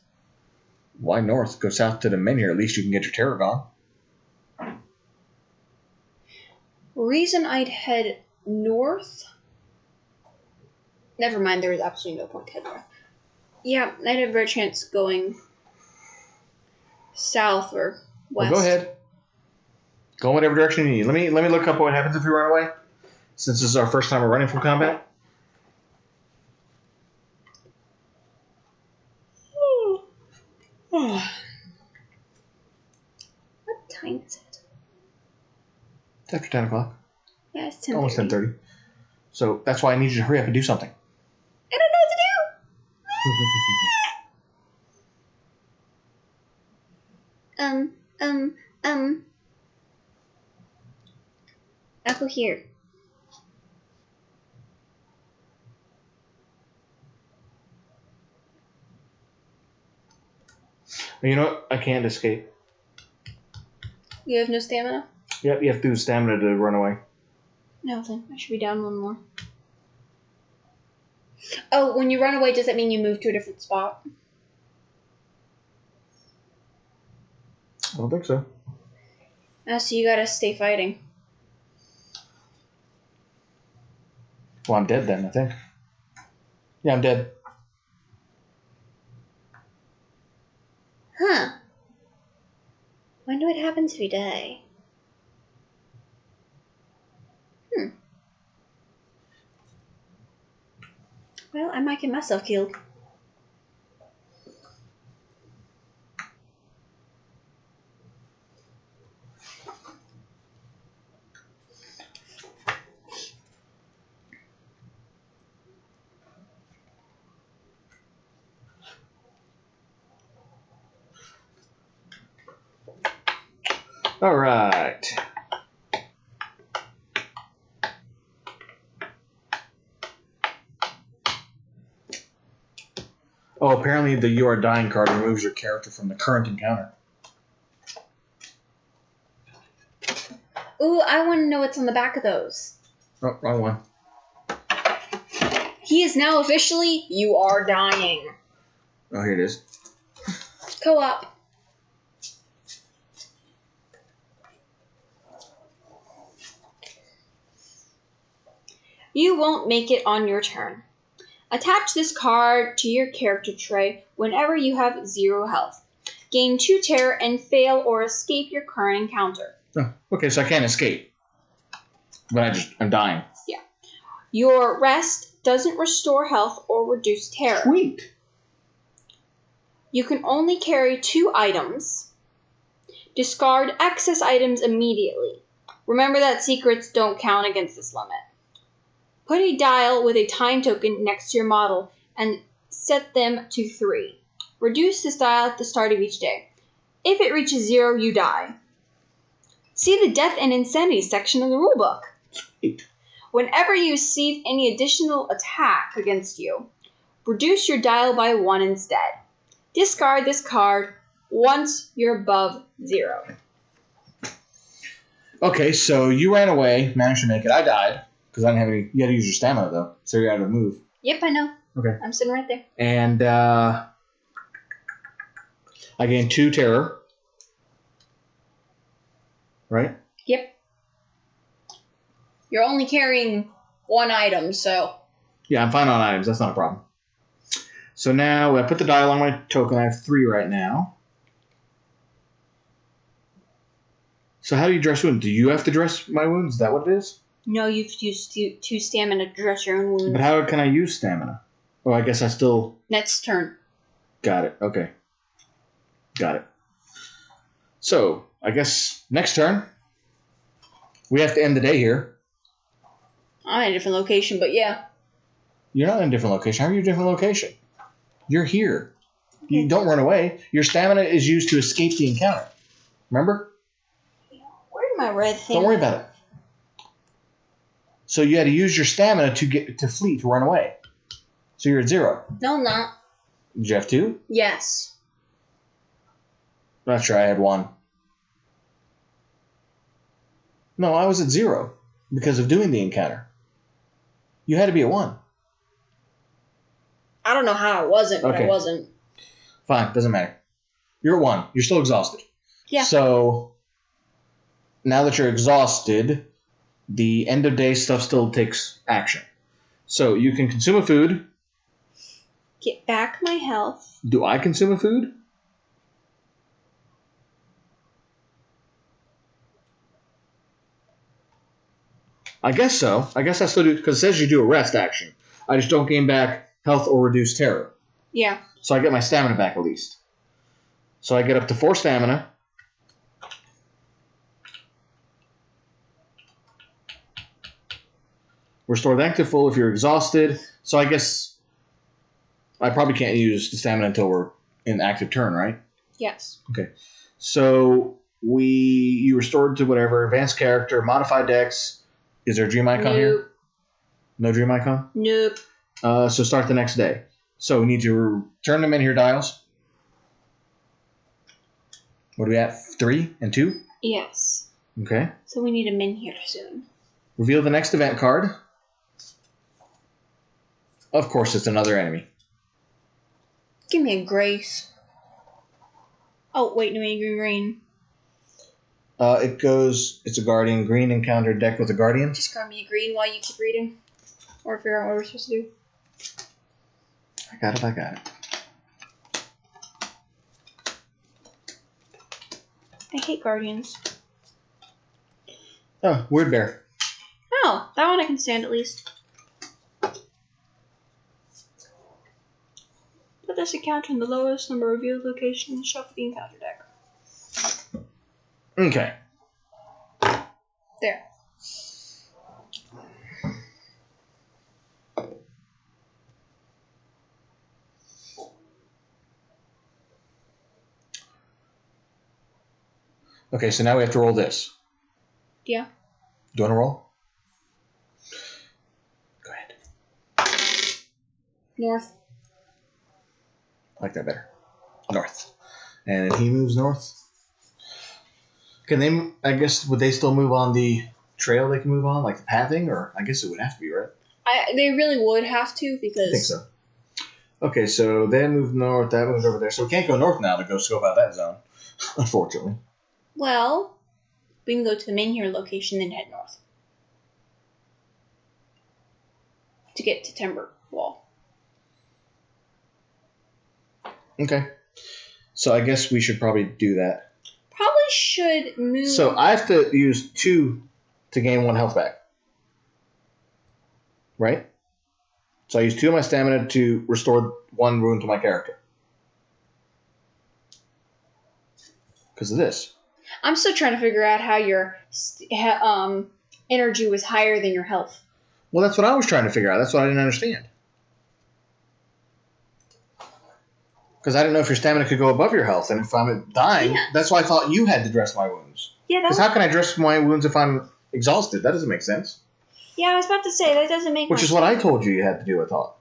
Why north? Go south to the Menhir. At least you can get your terror gone. Reason I'd head north? Never mind, there is absolutely no point to head north. Yeah, I'd have a better chance going south or west. Well, go ahead. Go in whatever direction you need. Let me look up what happens if you run away. Since this is our first time we're running from combat. What time is it? It's after 10 o'clock. Yeah, it's 10:30. Almost 10:30. So that's why I need you to hurry up and do something. I don't know what to do. I'll go here. You know what? I can't escape. You have no stamina? Yep, you have to do stamina to run away. No, then I should be down one more. Oh, when you run away, does that mean you move to a different spot? I don't think so. So you gotta stay fighting. Well, I'm dead then, I think. Yeah, I'm dead. Huh. Wonder what happens if you die. Well, I might get myself killed. All right. Oh, apparently the You Are Dying card removes your character from the current encounter. Ooh, I want to know what's on the back of those. Oh, wrong one. He is now officially You Are Dying. Oh, here it is. Co-op. You won't make it on your turn. Attach this card to your character tray whenever you have 0 health. Gain 2 terror and fail or escape your current encounter. Oh, okay, so I can't escape. But I'm dying. Yeah. Your rest doesn't restore health or reduce terror. Sweet. You can only carry 2 items. Discard excess items immediately. Remember that secrets don't count against this limit. Put a dial with a time token next to your model and set them to 3. Reduce this dial at the start of each day. If it reaches 0, you die. See the Death and Insanity section of the rulebook. Sweet. Whenever you receive any additional attack against you, reduce your dial by 1 instead. Discard this card once you're above 0. Okay, so you ran away, managed to make it. I died, because I didn't have any... You had to use your stamina, though, so you had to move. Yep, I know. Okay. I'm sitting right there. And I gained 2 terror. Right? Yep. You're only carrying 1 item, so... Yeah, I'm fine on items. That's not a problem. So now I put the dial on my token. I have 3 right now. So how do you dress wounds? Do you have to dress my wounds? Is that what it is? No, you've used 2 stamina to dress your own wounds. But how can I use stamina? Oh, I guess I still... Next turn. Got it. Okay. Got it. So, I guess next turn, we have to end the day here. I'm in a different location, but yeah. You're not in a different location. How are you in a different location? You're here. You don't run away. Your stamina is used to escape the encounter. Remember? Where's my red thing? Don't worry about it. So you had to use your stamina to flee, to run away. So you're at 0. No, I'm not. Did you have 2? Yes. Not sure. I had 1. No, I was at 0 because of doing the encounter. You had to be at 1. I don't know how I wasn't, but Okay. I wasn't. Fine, doesn't matter. You're at 1. You're still exhausted. Yeah. So now that you're exhausted, the end of day stuff still takes action. So you can consume a food. Get back my health. Do I consume a food? I guess so. I guess I still do, because it says you do a rest action. I just don't gain back health or reduce terror. Yeah. So I get my stamina back at least. So I get up to 4 stamina. Restore the active full if you're exhausted. So I guess I probably can't use the stamina until we're in active turn, right? Yes. Okay. So you restored to whatever, advanced character, modified dex. Is there a dream icon here? No dream icon? Nope. So start the next day. So we need to turn them in here dials. What are we at? 3 and 2? Yes. Okay. So we need them in here soon. Reveal the next event card. Of course, it's another enemy. Give me a grace. Oh, wait, no, green. It's a guardian. Green encounter deck with a guardian. Just grab me a green while you keep reading. Or figure out what we're supposed to do. I got it. I hate guardians. Oh, Weird Bear. Oh, that one I can stand at least. Put this encounter in the lowest number of revealed locations and shuffle the encounter deck. Okay. There. Okay, so now we have to roll this. Yeah. Do you want to roll? Go ahead. North. I like that better. North. And he moves north. Can they, I guess, would they still move on the trail they can move on, like the pathing? Or I guess it would have to be, right? They really would have to because... I think so. Okay, so they moved north, that moved over there. So we can't go north now to go scope out that zone, unfortunately. Well, we can go to the main here location and head north. To get to Timber Wall. Okay. So I guess we should probably do that. Probably should move... So I have to use 2 to gain 1 health back. Right? So I use 2 of my stamina to restore 1 wound to my character. Because of this. I'm still trying to figure out how your energy was higher than your health. Well, that's what I was trying to figure out. That's what I didn't understand. Because I didn't know if your stamina could go above your health. And if I'm dying, that's why I thought you had to dress my wounds. Yeah, because how can I dress my wounds if I'm exhausted? That doesn't make sense. Yeah, I was about to say, that doesn't make Which is what I told you had to do, I thought.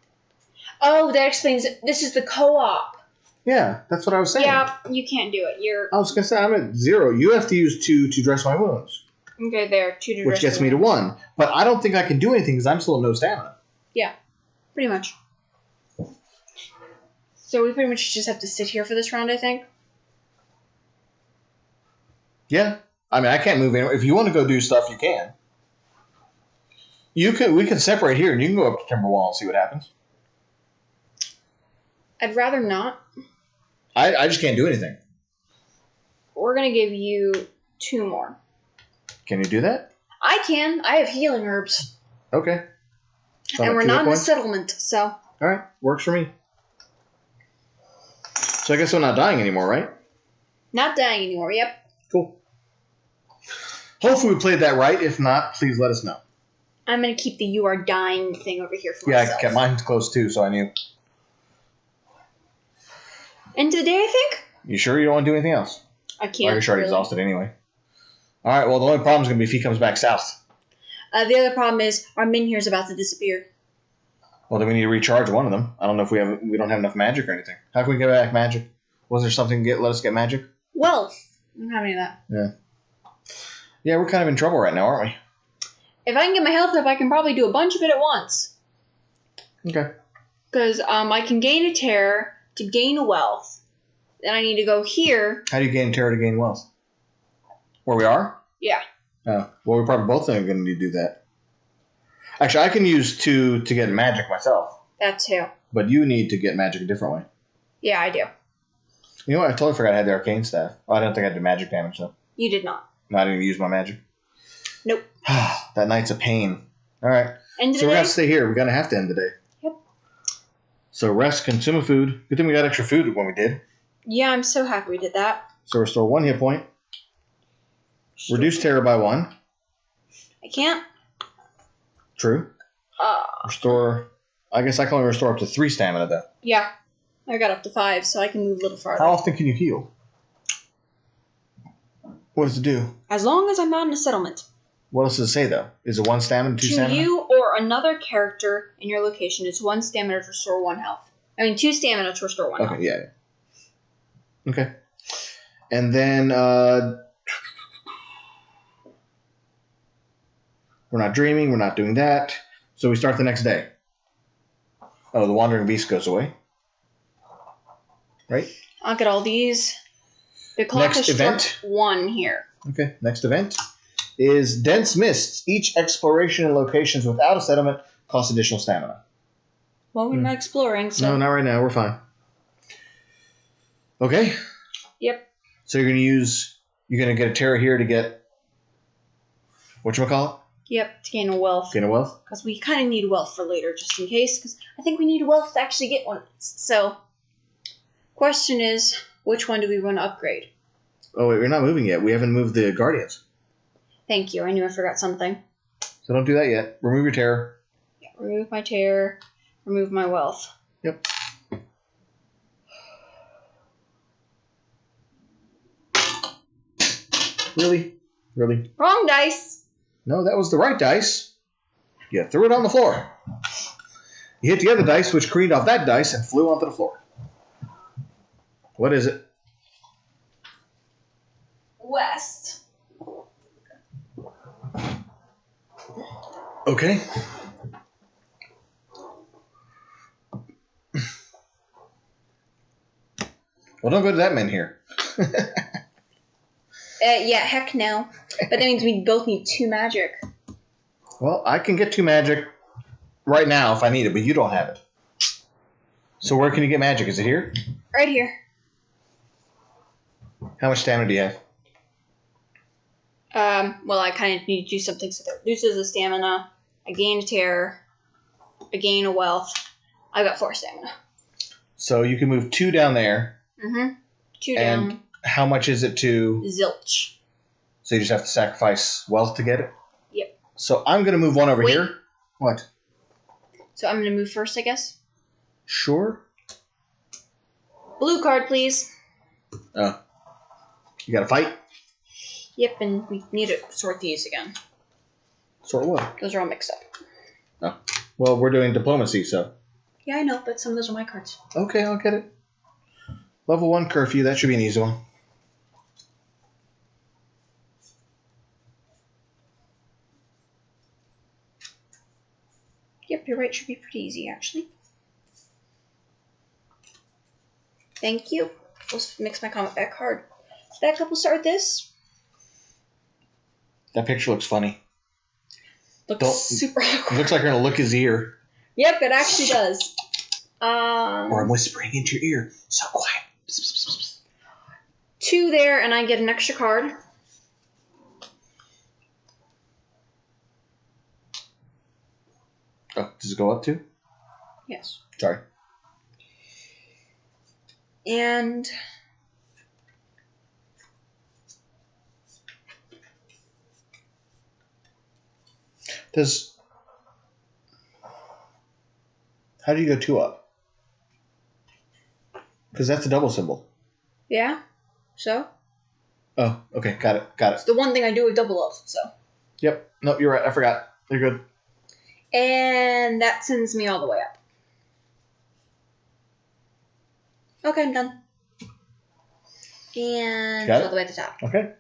Oh, that explains it. This is the co-op. Yeah, that's what I was saying. Yeah, you can't do it. I was going to say, I'm at 0. You have to use 2 to dress my wounds. Okay, there. 2 to dress which gets me to 1. But I don't think I can do anything because I'm still at no stamina. Yeah, pretty much. So we pretty much just have to sit here for this round, I think. Yeah. I mean, I can't move anywhere. If you want to go do stuff, you can. We can separate here, and you can go up to Timberwall and see what happens. I'd rather not. I just can't do anything. We're going to give you 2 more. Can you do that? I can. I have healing herbs. Okay. So and we're not in a settlement, so... All right. Works for me. So I guess I'm not dying anymore, right? Not dying anymore, yep. Cool. Hopefully we played that right. If not, please let us know. I'm going to keep the you are dying thing over here for myself. I kept mine close too, so I knew. End of the day, I think? You sure you don't want to do anything else? I can't. You're already exhausted anyway. All right, well, the only problem is going to be if he comes back south. The other problem is our min here is about to disappear. Well, then we need to recharge one of them. I don't know if we don't have enough magic or anything. How can we get back magic? Was there something to let us get magic? Wealth. I don't have any of that. Yeah. Yeah, we're kind of in trouble right now, aren't we? If I can get my health up, I can probably do a bunch of it at once. Okay. Because I can gain a terror to gain a wealth. Then I need to go here. How do you gain terror to gain wealth? Where we are? Yeah. Oh, well, we're probably both going to need to do that. Actually, I can use 2 to get magic myself. That too. But you need to get magic a different way. Yeah, I do. You know what? I totally forgot I had the arcane staff. Oh, I don't think I did magic damage, though. You did not. No, I didn't use my magic. Nope. That night's a pain. All right. End of So the we're day? going to stay here. We're going to have to end the day. Yep. So rest, consume a food. Good thing we got extra food when we did. Yeah, I'm so happy we did that. So restore 1 hit point. Reduce terror by 1. I can't. True. Restore. I guess I can only restore up to 3 stamina though. Yeah. I got up to 5, so I can move a little farther. How often can you heal? What does it do? As long as I'm not in a settlement. What else does it say though? Is it 1 stamina, 2 To stamina? you or another character in your location, it's 1 stamina to restore 1 health. 2 stamina to restore 1 health. Okay, yeah. Okay. And then we're not dreaming, we're not doing that. So we start the next day. Oh, the wandering beast goes away. Right? I'll get all these. The clock Next has event. struck 1 here. Okay, next event is dense mists. Each exploration in locations without a settlement costs additional stamina. Well, we're not exploring, so... No, not right now. We're fine. Okay. Yep. So you're gonna get a terror here to get whatchamacallit? Yep, to gain a wealth. Gain a wealth? Because we kind of need wealth for later, just in case. Because I think we need wealth to actually get one of these. So, question is, which one do we want to upgrade? Oh wait, we're not moving yet. We haven't moved the guardians. Thank you. I knew I forgot something. So don't do that yet. Remove your terror. Yeah, remove my terror. Remove my wealth. Yep. Really? Really? Wrong dice! No, that was the right dice. You threw it on the floor. You hit the other dice, which careened off that dice and flew onto the floor. What is it? West. Okay. Well, don't go to that man here. Yeah, heck no. But that means we both need 2 magic. Well, I can get 2 magic right now if I need it, but you don't have it. So where can you get magic? Is it here? Right here. How much stamina do you have? Well, I kind of need to do something so that reduces the stamina. I gain a terror. I gain a wealth. I got 4 stamina. So you can move 2 down there. Mm-hmm. 2 And down. how much is it to... Zilch. So you just have to sacrifice wealth to get it? Yep. So I'm going to move 1 over Wait. here. What? So I'm going to move first, I guess. Sure. Blue card, please. Oh. You got to fight? Yep, and we need to sort these again. Sort of what? Those are all mixed up. Oh. Well, we're doing diplomacy, so... Yeah, I know, but some of those are my cards. Okay, I'll get it. Level 1 curfew. That should be an easy one. Yep, you're right. Should be pretty easy, actually. Thank you. Let's mix my comment back card. Back up, we'll start with this. That picture looks funny. Looks super It awkward. looks like you're going to lick his ear. Yep, it actually does. Or I'm whispering into your ear. So quiet. 2 there, and I get an extra card. Oh, does it go up too? Yes. Sorry. And... Does... How do you go 2 up? Because that's a double symbol. yeah. So? Oh, okay. Got it. Got It's it. the one thing I do with double of, so. Yep. No, you're right. I forgot. You're good. And that sends me all the way up. Okay, I'm done. And Got it? all the way at the top. Okay.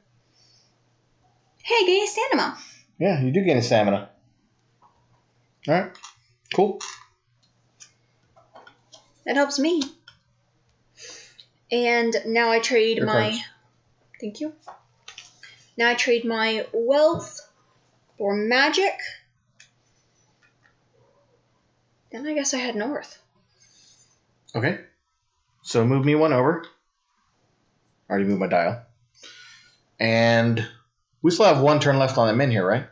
Hey, gain stamina. Yeah, you do gain a stamina. All right. Cool. That helps me. And now I trade Your my... cards. Thank you. Now I trade my wealth for magic. Then I guess I head north. Okay. So move me 1 over. Already moved my dial. And We still have one turn left on them in here, right?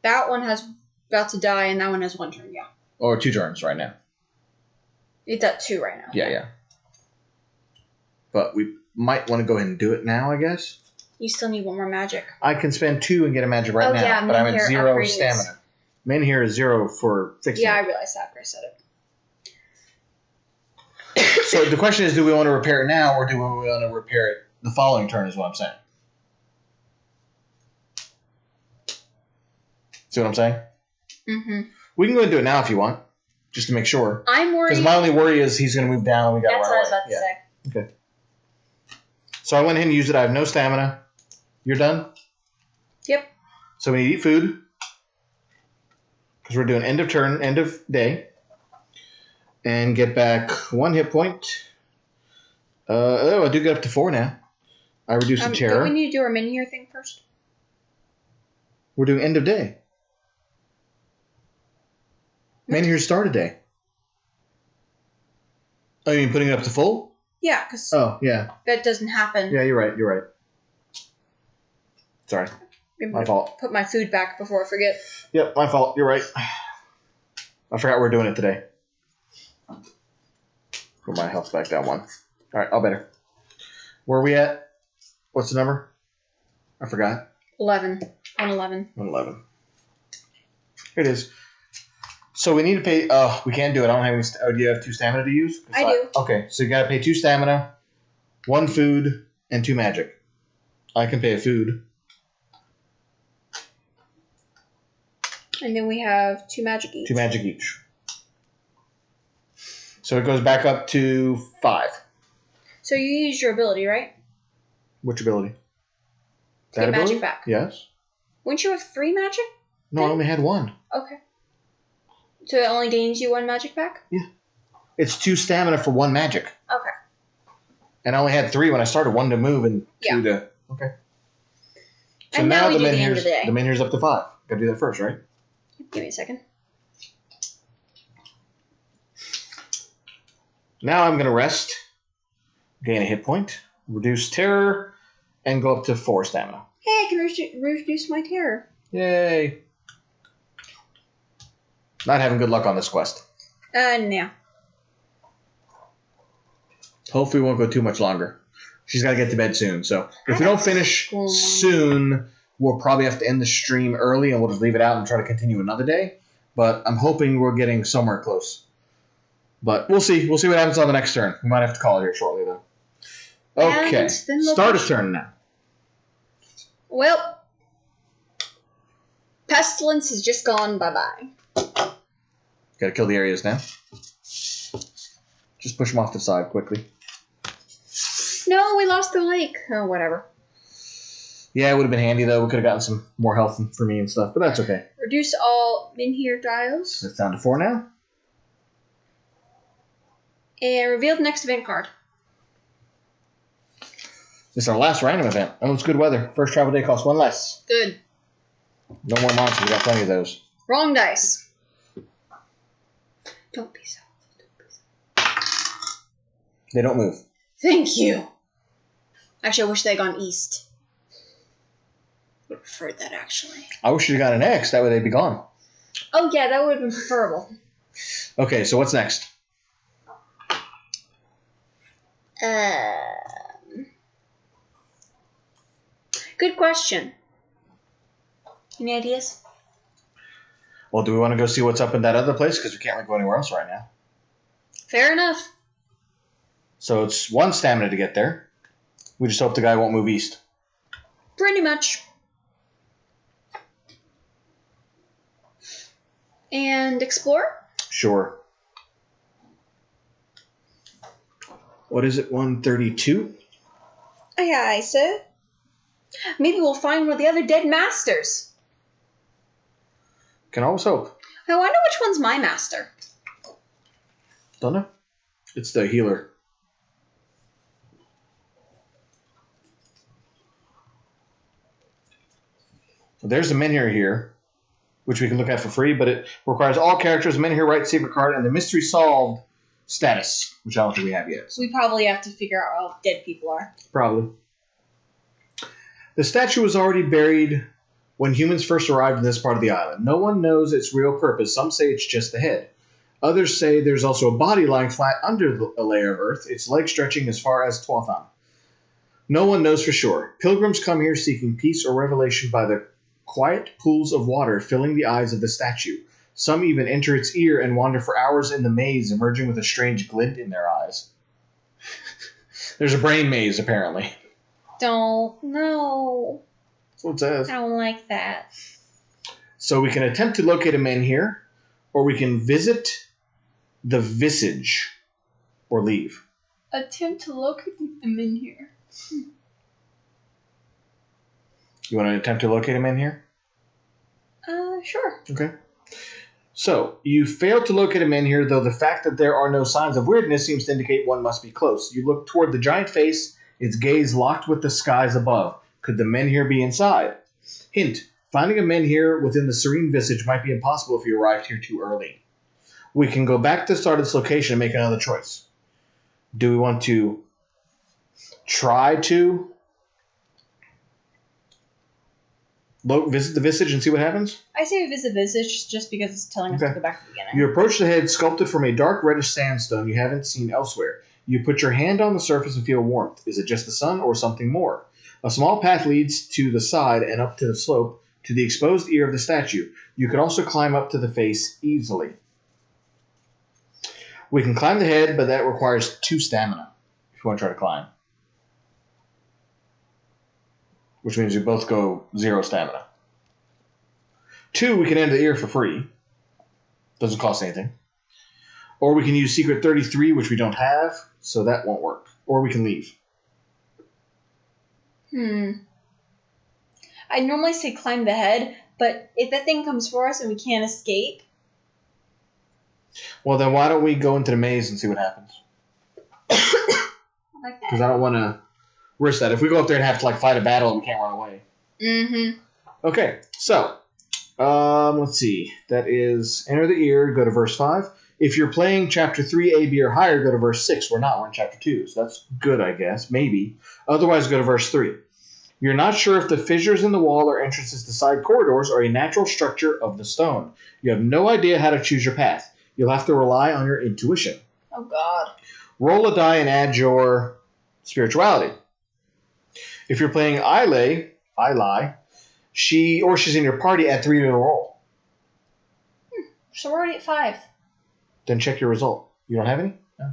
That one has about to die, and that one has one turn, yeah. Or 2 turns right now. It's at 2 right now. Yeah. But we might want to go ahead and do it now, I guess. You still need one more magic. I can spend 2 and get a magic right now, yeah, but I'm at Minhir 0 upgrading stamina. Minhir is 0 for fixing Yeah, I it. realized that after I said it. So the question is, do we want to repair it now, or do we want to repair it the following turn is what I'm saying. See what I'm saying? Mm-hmm. We can go and do it now if you want, just to make sure. I'm worried. Because my only worry is he's going to move down and we got to run away. That's what I was about to say. Okay. So I went ahead and used it. I have no stamina. You're done? Yep. So we need to eat food. Because we're doing end of turn, end of day. And get back 1 hit point. I do get up to 4 now. I reduce the terror. Do we need to do our Minhir thing first? We're doing end of day. Minhir start a day. Oh, you mean putting it up to full? Yeah, because that doesn't happen. Yeah, you're right. Sorry. My fault. Put my food back before I forget. Yep, my fault. You're right. I forgot we're doing it today. Put my health back down 1. All right, all better. Where are we at? What's the number? I forgot. 11. On 11. On 11. Here it is. So we need to pay... we can't do it. I don't have any... do you have 2 stamina to use? I do. Okay, so you got to pay 2 stamina, 1 food, and 2 magic. I can pay a food. And then we have 2 magic each. 2 magic each. So it goes back up to 5. So you used your ability, right? Which ability? Get magic back. Yes. Wouldn't you have 3 magic? No, I only had 1. Okay. So it only gains you 1 magic back? Yeah. It's 2 stamina for 1 magic. Okay. And I only had 3 when I started. 1 to move and 2 to... Okay. So and now we do the end Minhir's, of the day. the Minhir's up to 5. Got to do that first, right? Give me a second. Now I'm going to rest, gain a hit point, reduce terror, and go up to 4 stamina. Hey, I can reduce my terror. Yay. Not having good luck on this quest. No. Hopefully we won't go too much longer. She's got to get to bed soon, so if we don't finish soon, we'll probably have to end the stream early and we'll just leave it out and try to continue another day. But I'm hoping we're getting somewhere close. But we'll see. We'll see what happens on the next turn. We might have to call it here shortly, though. Okay. Start a turn now. Well, Pestilence has just gone bye-bye. Gotta kill the areas now. Just push them off the side quickly. No, we lost the lake. Oh, whatever. Yeah, it would have been handy, though. We could have gotten some more health for me and stuff, but that's okay. Reduce all Minhir dials. That's down to 4 now. And reveal the next event card. This is our last random event. Oh, it's good weather. First travel day costs 1 less. Good. No more monsters. We got plenty of those. Wrong dice. Don't be so. They don't move. Thank you. Actually, I wish they had gone east. Would have preferred that, actually. I wish you'd got an X. That way they'd be gone. Oh, yeah, that would have been preferable. Okay, so what's next? Good question. Any ideas? Well, do we want to go see what's up in that other place? Because we can't really go anywhere else right now. Fair enough. So it's 1 stamina to get there. We just hope the guy won't move east. Pretty much. And explore? Sure. What is it, 132? Aye, sir. Maybe we'll find one of the other dead masters. Can always hope. I wonder which one's my master. Don't know. It's the healer. There's the Minhir here, which we can look at for free, but it requires all characters, Minhir write secret card, and the mystery solved status, which I don't think we have yet. We probably have to figure out how dead people are. Probably. The statue was already buried when humans first arrived in this part of the island. No one knows its real purpose. Some say it's just the head. Others say there's also a body lying flat under a layer of earth, its legs stretching as far as Tuathan. No one knows for sure. Pilgrims come here seeking peace or revelation by the quiet pools of water filling the eyes of the statue. Some even enter its ear and wander for hours in the maze, emerging with a strange glint in their eyes. There's a brain maze, apparently. Don't. No. That's what it says. I don't like that. So we can attempt to locate a menhir, or we can visit the visage, or leave. Attempt to locate them in here. You want to attempt to locate a menhir? Sure. Okay. So, you fail to locate a menhir, though the fact that there are no signs of weirdness seems to indicate one must be close. You look toward the giant face, its gaze locked with the skies above. Could the menhir be inside? Hint, finding a menhir within the serene visage might be impossible if you arrived here too early. We can go back to the start of this location and make another choice. Do we want to try to visit the visage and see what happens? I say visit visage just because it's telling us to go back to the beginning. You approach the head sculpted from a dark reddish sandstone you haven't seen elsewhere. You put your hand on the surface and feel warmth. Is it just the sun or something more? A small path leads to the side and up to the slope to the exposed ear of the statue. You could also climb up to the face easily. We can climb the head, but that requires 2 stamina if you want to try to climb. Which means we both go 0 stamina. 2, we can enter the ear for free. Doesn't cost anything. Or we can use Secret 33, which we don't have, so that won't work. Or we can leave. I normally say climb the head, but if that thing comes for us and we can't escape... Well, then why don't we go into the maze and see what happens? Because I don't want to risk that. If we go up there and have to fight a battle and we can't run away. Mm-hmm. Okay, so let's see. That is enter the ear, go to verse 5. If you're playing chapter 3, A, B, or higher, go to verse 6. We're not. We're in chapter 2, so that's good, I guess. Maybe. Otherwise, go to verse 3. You're not sure if the fissures in the wall or entrances to side corridors are a natural structure of the stone. You have no idea how to choose your path. You'll have to rely on your intuition. Oh, God. Roll a die and add your spirituality. If you're playing Eli, she's in your party, add 3 to the roll. So we're already at 5. Then check your result. You don't have any? No.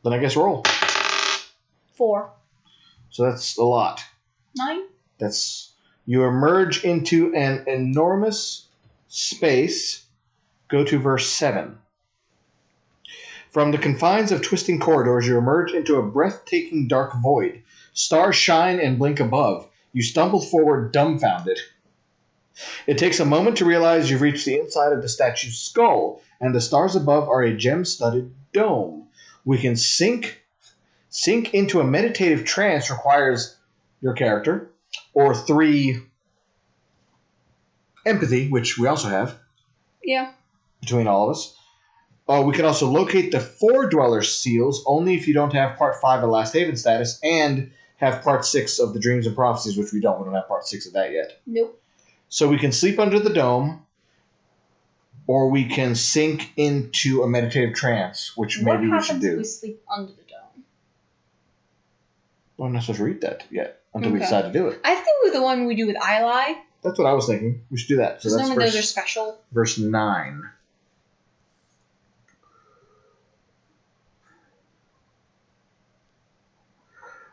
Then I guess roll. 4. So that's a lot. 9? You emerge into an enormous space. Go to verse 7. From the confines of twisting corridors, you emerge into a breathtaking dark void. Stars shine and blink above. You stumble forward dumbfounded. It takes a moment to realize you've reached the inside of the statue's skull, and the stars above are a gem-studded dome. We can sink into a meditative trance requires your character, or 3 empathy, which we also have. Yeah. Between all of us. We can also locate the 4 Dweller seals only if you don't have Part 5 of Last Haven status and have Part 6 of the Dreams and Prophecies, which we don't. We don't have Part 6 of that yet. Nope. So we can sleep under the dome, or we can sink into a meditative trance, which maybe we should do. What happens if we sleep under the dome? Well, I'm not supposed to read that yet until we decide to do it. I think with the one we do with Eli. That's what I was thinking. We should do that. So that's some of those are special. Verse 9.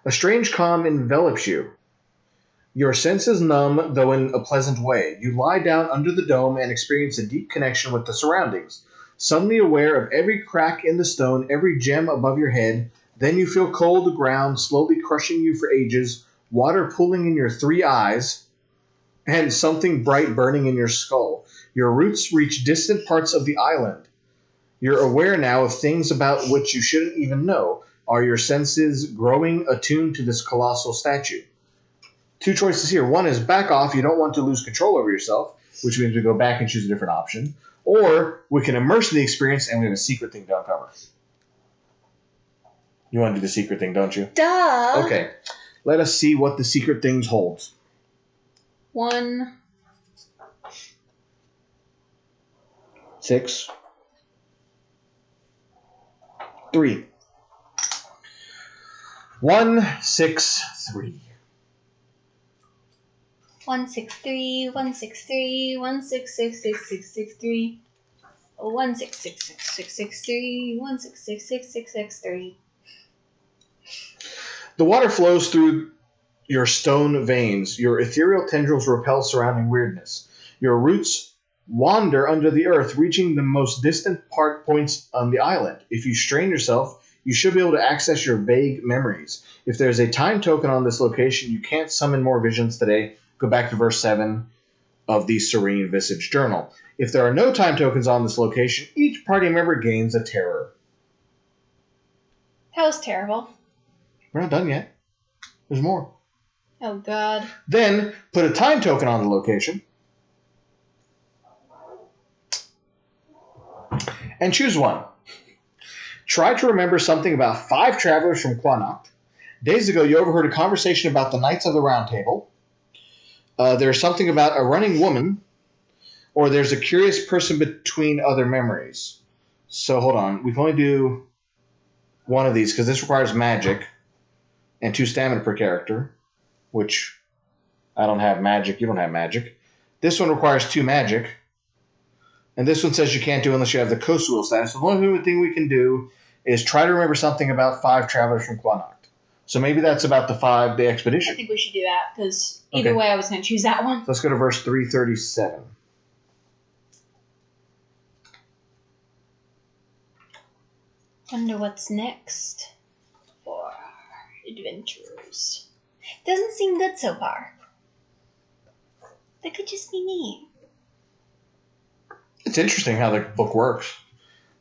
A strange calm envelops you. Your senses numb, though in a pleasant way. You lie down under the dome and experience a deep connection with the surroundings. Suddenly aware of every crack in the stone, every gem above your head, then you feel cold ground slowly crushing you for ages, water pooling in your 3 eyes, and something bright burning in your skull. Your roots reach distant parts of the island. You're aware now of things about which you shouldn't even know. Are your senses growing attuned to this colossal statue? 2 choices here. One is back off. You don't want to lose control over yourself, which means we go back and choose a different option. Or we can immerse in the experience and we have a secret thing to uncover. You want to do the secret thing, don't you? Duh. Okay. Let us see what the secret things holds. 1. 6. 3. 1, 6, 3. 163, 163, 1666663. 1666663, 1666663. The water flows through your stone veins. Your ethereal tendrils repel surrounding weirdness. Your roots wander under the earth, reaching the most distant points on the island. If you strain yourself, you should be able to access your vague memories. If there's a time token on this location, you can't summon more visions today. Go back to verse 7 of the Serene Visage Journal. If there are no time tokens on this location, each party member gains a terror. That was terrible. We're not done yet. There's more. Oh, God. Then, put a time token on the location. And choose one. Try to remember something about 5 travelers from Quanacht. Days ago, you overheard a conversation about the Knights of the Round Table. There's something about a running woman. Or there's a curious person between other memories. So, hold on. We can only do one of these, because this requires magic. And 2 stamina per character. Which, I don't have magic. You don't have magic. This one requires 2 magic. And this one says you can't do unless you have the Kosuil status. So the only thing we can do is try to remember something about 5 travelers from Quanacht. So maybe that's about the 5-day expedition. I think we should do that, because either way I was going to choose that one. So let's go to verse 337. Wonder what's next for our adventurers. Doesn't seem good so far. That could just be me. It's interesting how the book works,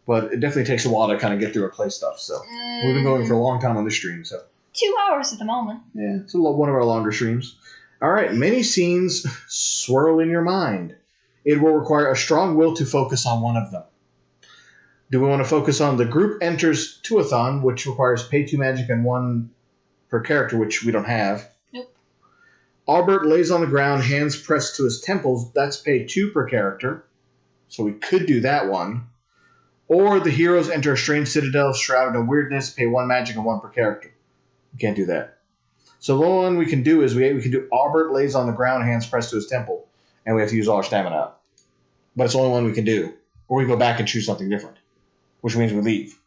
but it definitely takes a while to kind of get through and play stuff. So we've been going for a long time on this stream. So 2 hours at the moment. Yeah, it's one of our longer streams. All right, many scenes swirl in your mind. It will require a strong will to focus on one of them. Do we want to focus on the group enters Tuathon, which requires pay 2 magic and 1 per character, which we don't have. Nope. Albert lays on the ground, hands pressed to his temples. That's pay 2 per character. So we could do that one. Or the heroes enter a strange citadel shrouded in weirdness, pay 1 magic and 1 per character. We can't do that. So the only one we can do is we can do Albert lays on the ground, hands pressed to his temple, and we have to use all our stamina up. But it's the only one we can do. Or we go back and choose something different, which means we leave.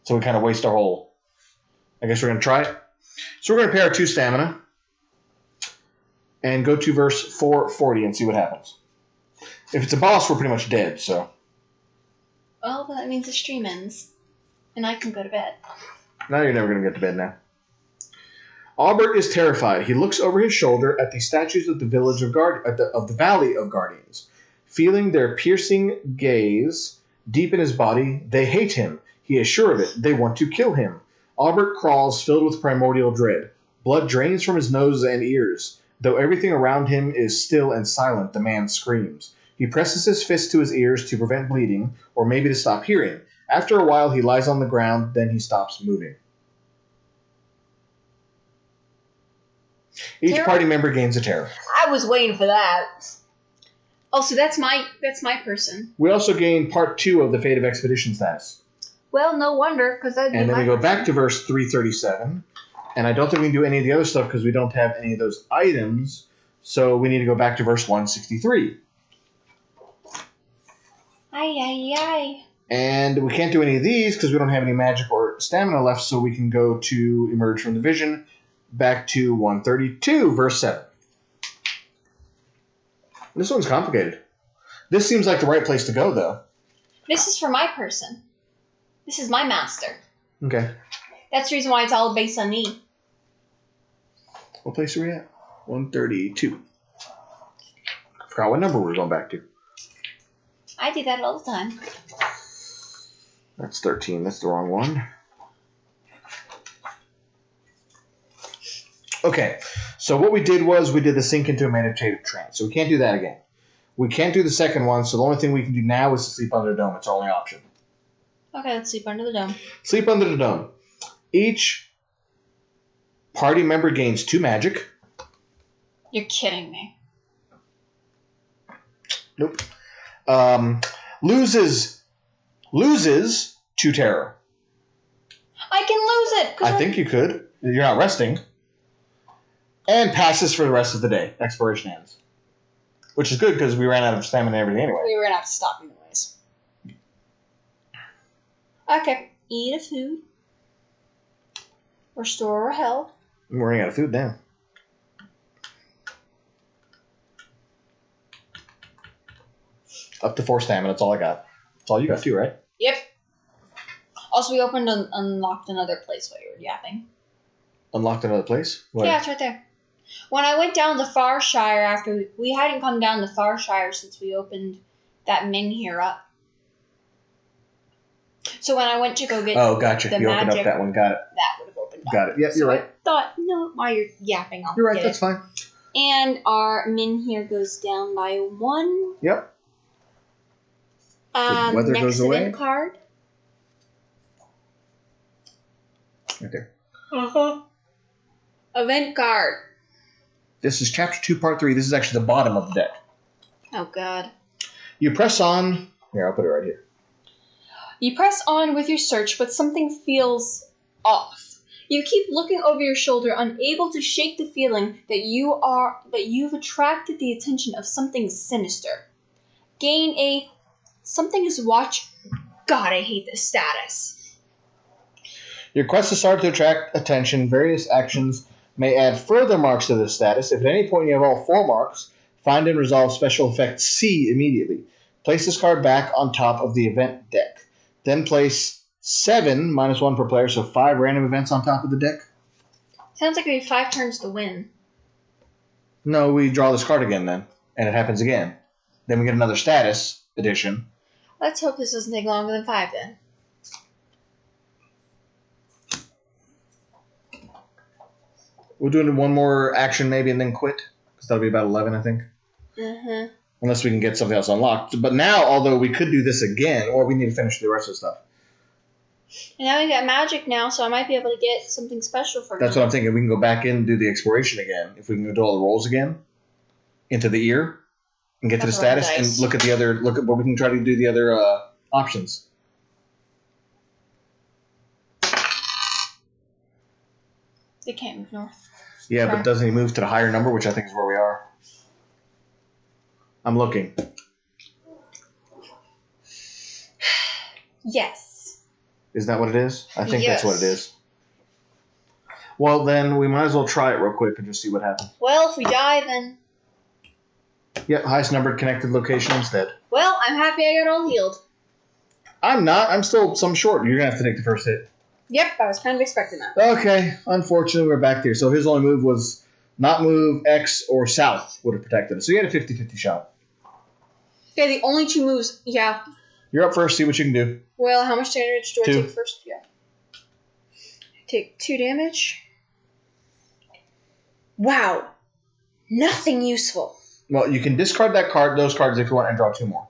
So we kind of waste our whole... I guess we're going to try it. So we're going to pay our 2 stamina and go to verse 440 and see what happens. If it's a boss, we're pretty much dead, so... Well, that means the stream ends, and I can go to bed. Now you're never going to get to bed now. Albert is terrified. He looks over his shoulder at the statues of the village of the Valley of Guardians. Feeling their piercing gaze deep in his body, they hate him. He is sure of it. They want to kill him. Albert crawls, filled with primordial dread. Blood drains from his nose and ears. Though everything around him is still and silent, the man screams. He presses his fist to his ears to prevent bleeding, or maybe to stop hearing. After a while, he lies on the ground, then he stops moving. Each party member gains a terror. I was waiting for that. Oh, so that's my person. We also gain part 2 of the Fate of Expedition status. Well, no wonder, because And then we go back to verse 337. And I don't think we can do any of the other stuff because we don't have any of those items. So we need to go back to verse 163. Aye. And we can't do any of these because we don't have any magic or stamina left, so we can go to Emerge from the Vision, back to 132, verse 7. This one's complicated. This seems like the right place to go, though. This is for my person. This is my master. Okay. That's the reason why it's all based on me. What place are we at? 132. I forgot what number we're going back to. I do that all the time. That's 13. That's the wrong one. Okay. So what we did was we did the sink into a meditative trance. So we can't do that again. We can't do the second one, so the only thing we can do now is to sleep under the dome. It's our only option. Okay, let's sleep under the dome. Sleep under the dome. Each Party member gains 2 magic. You're kidding me. Nope. Loses 2 terror. I can lose it. I think you could. You're not resting. And passes for the rest of the day. Expiration ends. Which is good because we ran out of stamina and everything anyway. We were going to have to stop anyways. Okay. Eat a food. Restore health. I'm running out of food now. Up to 4 stamina. That's all I got. That's all you got too, right? Yep. Also, we opened and unlocked another place while you were yapping. Unlocked another place? What? Yeah, it's right there. When I went down the Far Shire after... We hadn't come down the Far Shire since we opened that Menhir up. So when I went to go get gotcha. the You opened magic, up that one. Got it. that would have opened up. Got it. Yep, So you're right. I thought, no, while you're yapping, I'll You're right. get That's it. fine. And our Menhir goes down by 1. Yep. The weather next goes away. event card. Right there. Uh-huh. Event card. This is Chapter 2, Part 3. This is actually the bottom of the deck. Oh, God. You press on. Here, I'll put it right here. You press on with your search, but something feels off. You keep looking over your shoulder, unable to shake the feeling that you've attracted the attention of something sinister. Gain a something is watch. God, I hate this status. Your quest is started to attract attention. Various actions may add further marks to this status. If at any point you have all 4 marks, find and resolve special effect C immediately. Place this card back on top of the event deck. Then place 7, -1 per player, so 5 random events on top of the deck. Sounds like we have 5 turns to win. No, we draw this card again then, and it happens again. Then we get another status addition. Let's hope this doesn't take longer than 5 then. We'll do one more action maybe and then quit, because that'll be about 11, I think. Mm-hmm. Unless we can get something else unlocked. But now, although we could do this again, or we need to finish the rest of the stuff. And now we got magic now, so I might be able to get something special for That's what I'm thinking. We can go back in and do the exploration again. If we can do all the rolls again into the ear and get to the status and look at what we can try to do the other options. They can't move north. Yeah, but doesn't he move to the higher number, which I think is where we are? I'm looking. Yes. Isn't that what it is? I think Yes. that's what it is. Well, then we might as well try it real quick and just see what happens. Well, if we die, then... Yep, highest numbered connected location instead. Well, I'm happy I got all healed. I'm not. I'm still some short. You're going to have to take the first hit. Yep, I was kind of expecting that. Okay, unfortunately, we're back there. So his only move was not move, X, or south would have protected us. So you had a 50-50 shot. Okay, the only 2 moves... Yeah. You're up first. See what you can do. Well, how much damage do I 2. take first? Yeah. Take 2 damage. Wow. Nothing useful. Well, you can discard those cards if you want, and draw 2 more.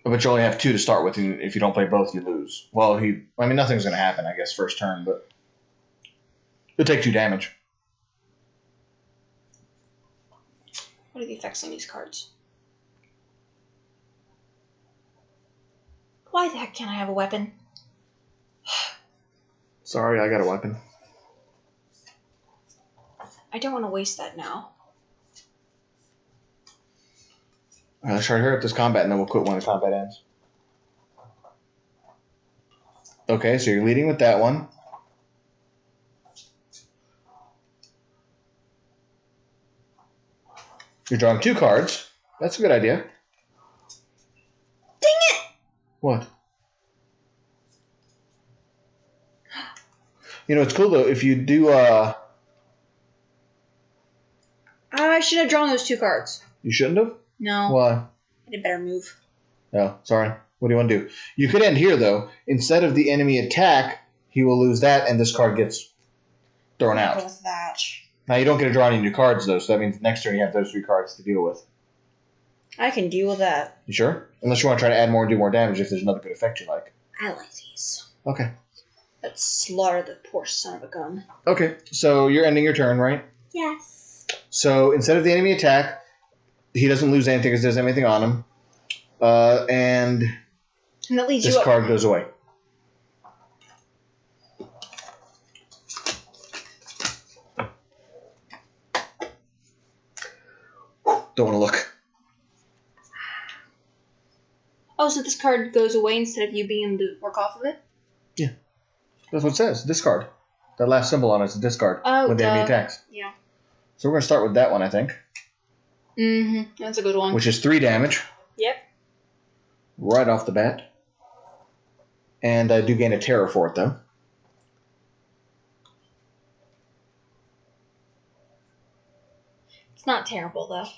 But you only have 2 to start with, and if you don't play both, you lose. Well, nothing's going to happen, I guess, first turn, but you'll take 2 damage. What are the effects on these cards? Why the heck can't I have a weapon? Sorry, I got a weapon. I don't want to waste that now. Let's try to hurry up this combat, and then we'll quit when the combat ends. Okay, so you're leading with that one. You're drawing 2 cards. That's a good idea. Dang it! What? You know, it's cool, though, if you do... I should have drawn those 2 cards. You shouldn't have? No. Why? I did better move. Oh, sorry. What do you want to do? You could end here, though. Instead of the enemy attack, he will lose that, and this card gets thrown Go out. with that. Now, you don't get to draw any new cards, though, so that means next turn you have those 3 cards to deal with. I can deal with that. You sure? Unless you want to try to add more and do more damage if there's another good effect you like. I like these. Okay. Let's slaughter the poor son of a gun. Okay, so you're ending your turn, right? Yes. So instead of the enemy attack, he doesn't lose anything because there's anything on him. And that leaves this you up. card goes away. Don't want to look. Oh, so this card goes away instead of you being able to work off of it? Yeah. That's what it says. Discard. That last symbol on it is a discard when the enemy attacks. Yeah. So we're going to start with that one, I think. Mm-hmm. That's a good one. Which is 3 damage. Yep. Right off the bat. And I do gain a terror for it, though. It's not terrible, though.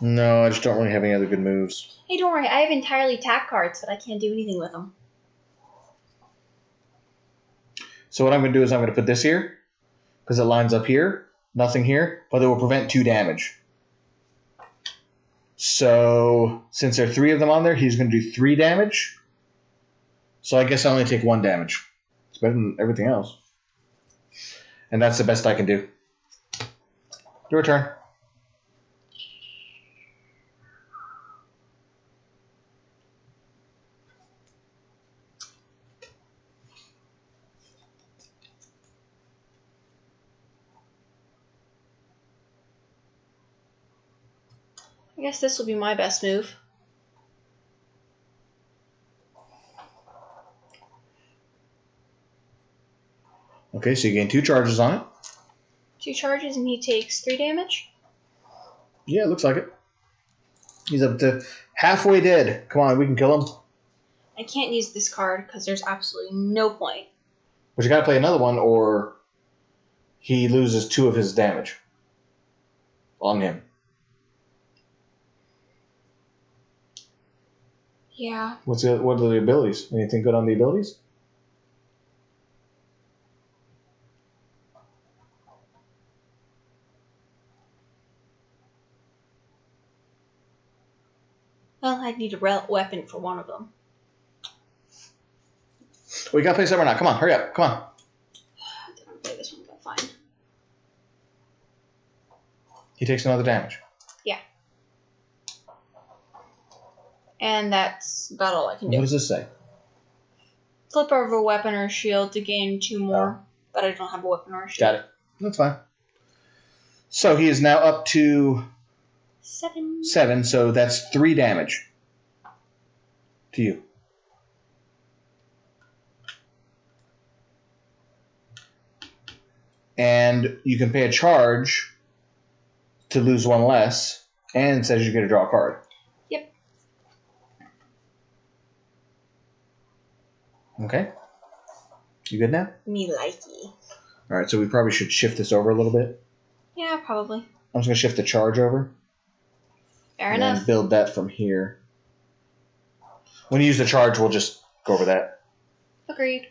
No, I just don't really have any other good moves. Hey, don't worry. I have entirely tap cards, but I can't do anything with them. So what I'm going to do is I'm going to put this here. Because it lines up here. Nothing here. But it will prevent 2 damage. So since there are 3 of them on there, he's going to do 3 damage. So I guess I only take 1 damage. It's better than everything else. And that's the best I can do. Your turn. I guess this will be my best move. Okay, so you gain 2 charges on it. 2 charges and he takes 3 damage? Yeah, it looks like it. He's up to halfway dead. Come on, we can kill him. I can't use this card because there's absolutely no point. But you gotta play another one or he loses 2 of his damage on him. Yeah. What are the abilities? Anything good on the abilities? Well, I'd need a weapon for one of them. We gotta play somewhere now. Come on, hurry up. Come on. I didn't play this one, but fine. He takes another damage. Yeah. And that's about all I can do. What does this say? Flip over a weapon or shield to gain 2 more, but I don't have a weapon or a shield. Got it. That's fine. So he is now up to 7, so that's 3 damage to you. And you can pay a charge to lose 1 less, and it says you're going to draw a card. Yep. Okay. You good now? Me likey. Alright, so we probably should shift this over a little bit. Yeah, probably. I'm just going to shift the charge over. Fair and enough. then build that from here. When you use the charge, we'll just go over that. Agreed.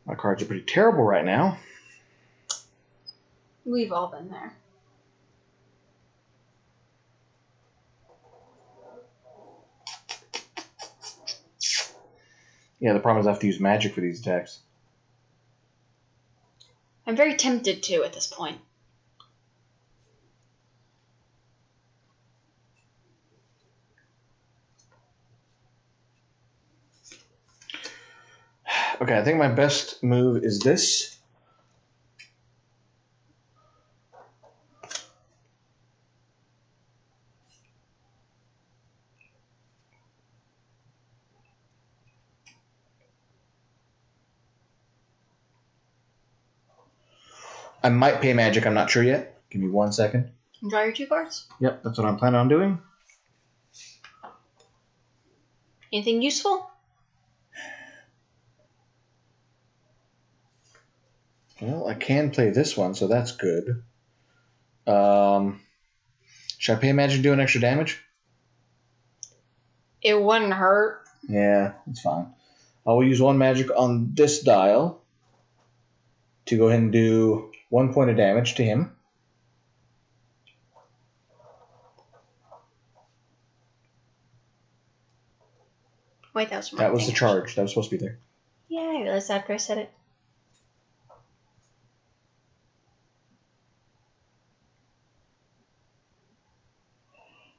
My cards are pretty terrible right now. We've all been there. Yeah, the problem is I have to use magic for these attacks. I'm very tempted to at this point. Okay, I think my best move is this. I might pay magic, I'm not sure yet. Give me 1 second. Draw your 2 cards. Yep, that's what I'm planning on doing. Anything useful? Well, I can play this one, so that's good. I Should I pay magic to do an extra damage? It wouldn't hurt. Yeah, that's fine. I will use 1 magic on this dial to go ahead and do 1 point of damage to him. Wait, that was my That was the damage. charge. That was supposed to be there. Yeah, I realized after I said it.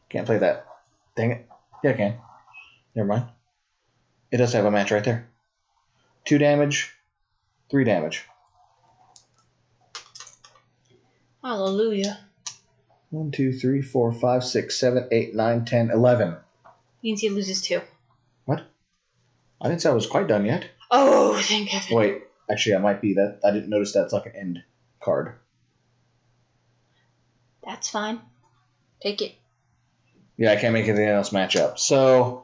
Can't play that. Dang it. Yeah, I can. Never mind. It does have a match right there. 2 damage, 3 damage. Hallelujah. 1, 2, 3, 4, 5, 6, 7, 8, 9, 10, 11. Means he loses 2. What? I didn't say I was quite done yet. Oh, thank heaven. Wait, actually, I might be. That I didn't notice that's like an end card. That's fine. Take it. Yeah, I can't make anything else match up. So,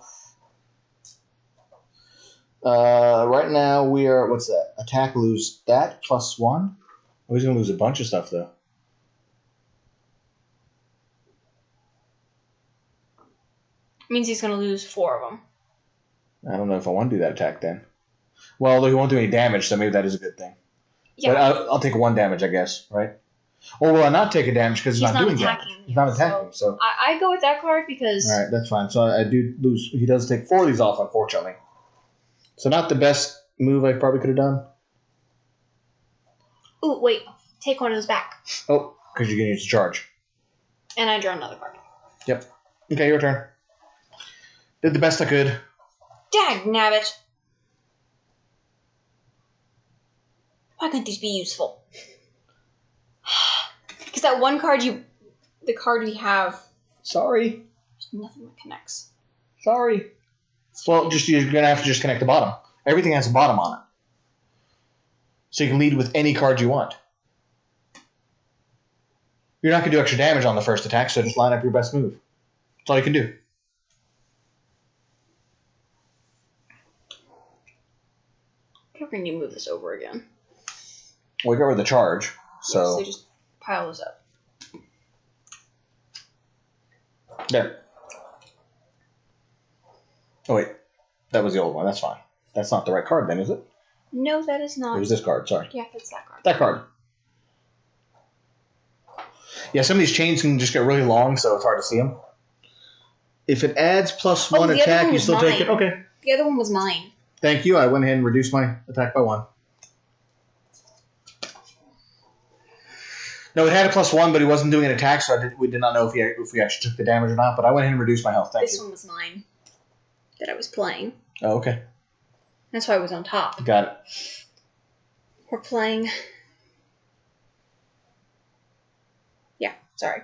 right now we are, what's that? Attack, lose that, +1. Oh, he's going to lose a bunch of stuff, though. Means he's going to lose 4 of them. I don't know if I want to do that attack then. Well, although he won't do any damage, so maybe that is a good thing. Yeah. But I'll take 1 damage, I guess, right? Or will I not take a damage because he's not doing attacking damage? He's not attacking, so... I go with that card because... Alright, that's fine. So I do lose. He does take 4 of these off, unfortunately. So not the best move I probably could have done. Ooh, wait. Take 1 of those back. Oh, because you're going to use the charge. And I draw another card. Yep. Okay, your turn. Did the best I could. Dag nabbit. Why couldn't these be useful? Because that one card the card we have, Sorry. there's nothing that connects. Sorry. Well, you're going to have to just connect the bottom. Everything has a bottom on it. So you can lead with any card you want. You're not going to do extra damage on the first attack, so just line up your best move. That's all you can do. We're going to move this over again. Well, we got rid of the charge, so... So just pile those up. There. Oh, wait. That was the old one. That's fine. That's not the right card then, is it? No, that is not. It was this card, sorry. Yeah, that's that card. That card. Yeah, some of these chains can just get really long, so it's hard to see them. If it adds +1 the other attack, one you was still take it? mine. Okay. The other one was mine. Thank you. I went ahead and reduced my attack by 1. No, it had a +1, but he wasn't doing an attack, so we did not know if we actually took the damage or not. But I went ahead and reduced my health. Thank This you. one was mine that I was playing. Oh, okay. That's why I was on top. Got it. We're playing... Yeah, sorry.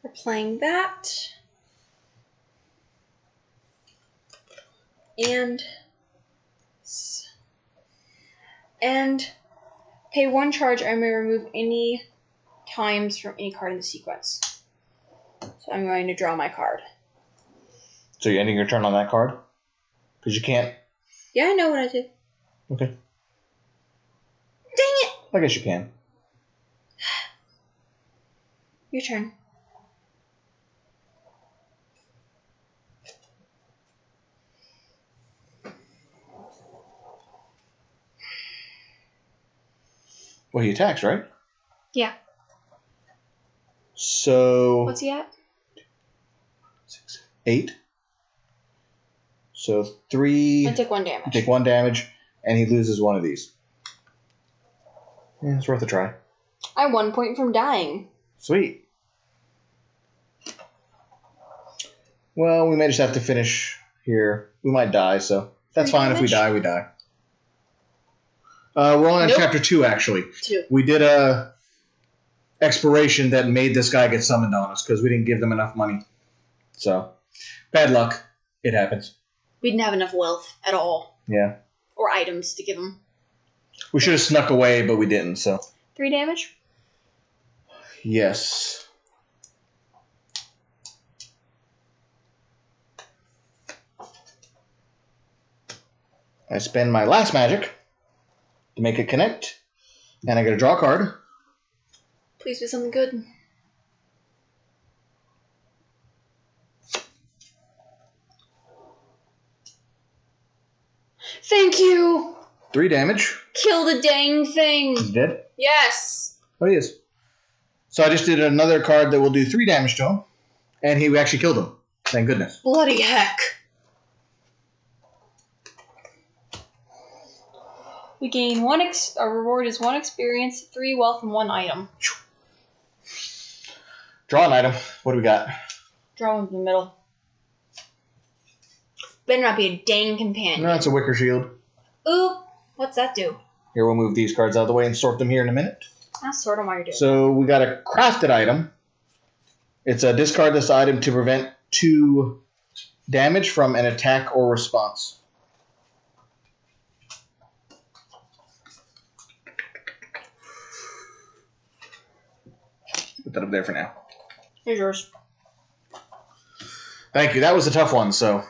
We're playing that. And pay 1 charge. I may remove any times from any card in the sequence. So I'm going to draw my card. So you're ending your turn on that card? Because you can't... Yeah, I know what I did. Okay. Dang it! I guess you can. Your turn. Well, he attacks, right? Yeah. So... What's he at? 6, 8. So 3... I take 1 damage. Take 1 damage, and he loses 1 of these. Yeah, it's worth a try. I'm 1 point from dying. Sweet. Well, we may just have to finish here. We might die, so that's fine. If we die, we die. We're only on chapter 2, actually. 2. We did a expiration that made this guy get summoned on us because we didn't give them enough money. So, bad luck. It happens. We didn't have enough wealth at all. Yeah. Or items to give him. We should have snuck away, but we didn't, so. 3 damage? Yes. I spend my last magic to make it connect, and I get to draw a card. Please do something good. Thank you. 3 damage. Kill the dang thing. He's dead? Yes. Oh, he is. So I just did another card that will do 3 damage to him. And he actually killed him. Thank goodness. Bloody heck. We gain our reward is 1 experience, 3 wealth, and 1 item. Draw an item. What do we got? Draw one in the middle. Better not be a dang companion. No, it's a wicker shield. Oop. What's that do? Here, we'll move these cards out of the way and sort them here in a minute. I'll sort them while you're doing So we got a crafted item. It's a discard this item to prevent 2 damage from an attack or response. Put that up there for now. Here's yours. Thank you. That was a tough one. So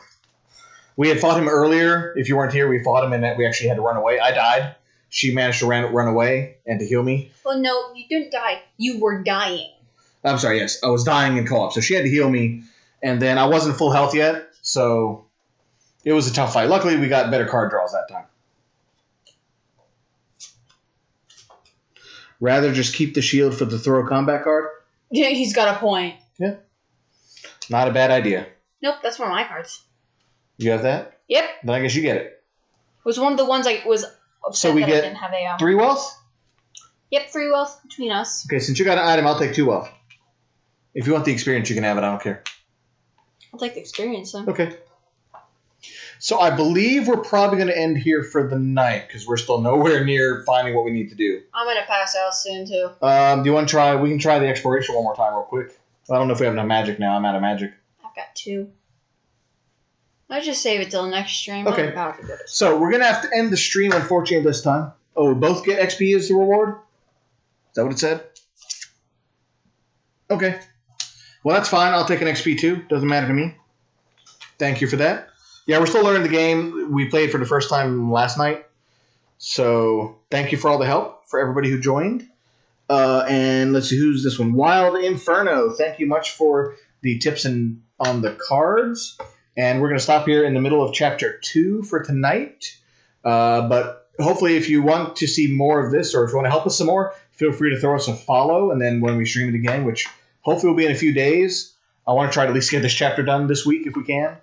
we had fought him earlier. If you weren't here, we fought him and we actually had to run away. I died. She managed to run away and to heal me. Well, no, you didn't die. You were dying. I'm sorry, yes. I was dying in co-op. So she had to heal me. And then I wasn't full health yet. So it was a tough fight. Luckily, we got better card draws that time. Rather just keep the shield for the throw combat card? Yeah, he's got a point. Yeah. Not a bad idea. Nope, that's one of my cards. You have that? Yep. Then I guess you get it. It was one of the ones I was upset So we that get I didn't have a... 3 wealth? Yep, 3 wealth between us. Okay, since you got an item, I'll take 2 wealth. If you want the experience, you can have it. I don't care. I'll take the experience then. Okay. So I believe we're probably going to end here for the night because we're still nowhere near finding what we need to do. I'm going to pass out soon too. Do you want to try? We can try the exploration one more time real quick. I don't know if we have enough magic now. I'm out of magic. I've got 2. I'll just save it till next stream. Okay. So we're going to have to end the stream, unfortunately, this time. Oh, we both get XP as the reward? Is that what it said? Okay. Well, that's fine. I'll take an XP too. Doesn't matter to me. Thank you for that. Yeah, we're still learning the game. We played for the first time last night. So thank you for all the help, for everybody who joined. And let's see, who's this one? Wild Inferno. Thank you much for the tips on the cards. And we're going to stop here in the middle of Chapter 2 for tonight. But hopefully if you want to see more of this or if you want to help us some more, feel free to throw us a follow. And then when we stream it again, which hopefully will be in a few days, I want to try to at least get this chapter done this week if we can.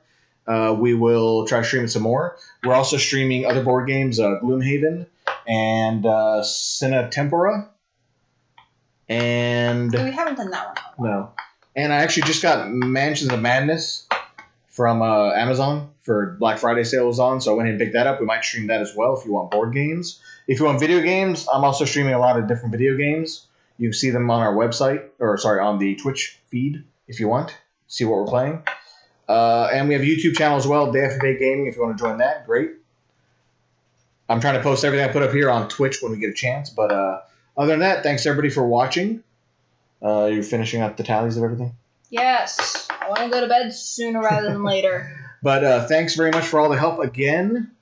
We will try streaming some more. We're also streaming other board games, Gloomhaven and Sina Tempora. And We haven't done that one. no. And I actually just got Mansions of Madness from Amazon for Black Friday sale was on, so I went ahead and picked that up. We might stream that as well if you want board games. If you want video games, I'm also streaming a lot of different video games. You can see them on our website, on the Twitch feed if you want. See what we're playing. And we have a YouTube channel as well, Day After Day Gaming, if you want to join that. Great. I'm trying to post everything I put up here on Twitch when we get a chance. But other than that, thanks everybody for watching. You're finishing up the tallies of everything? Yes. I want to go to bed sooner rather than later. But thanks very much for all the help again.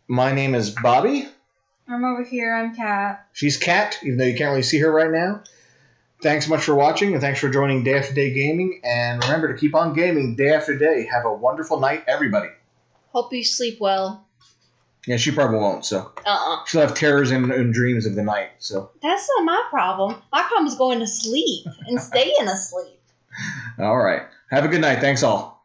My name is Bobby. I'm over here. I'm Kat. She's Kat, even though you can't really see her right now. Thanks much for watching, and thanks for joining Day After Day Gaming. And remember to keep on gaming day after day. Have a wonderful night, everybody. Hope you sleep well. Yeah, she probably won't, so. She'll have terrors and dreams of the night, so. That's not my problem. My problem is going to sleep and staying asleep. All right. Have a good night. Thanks all.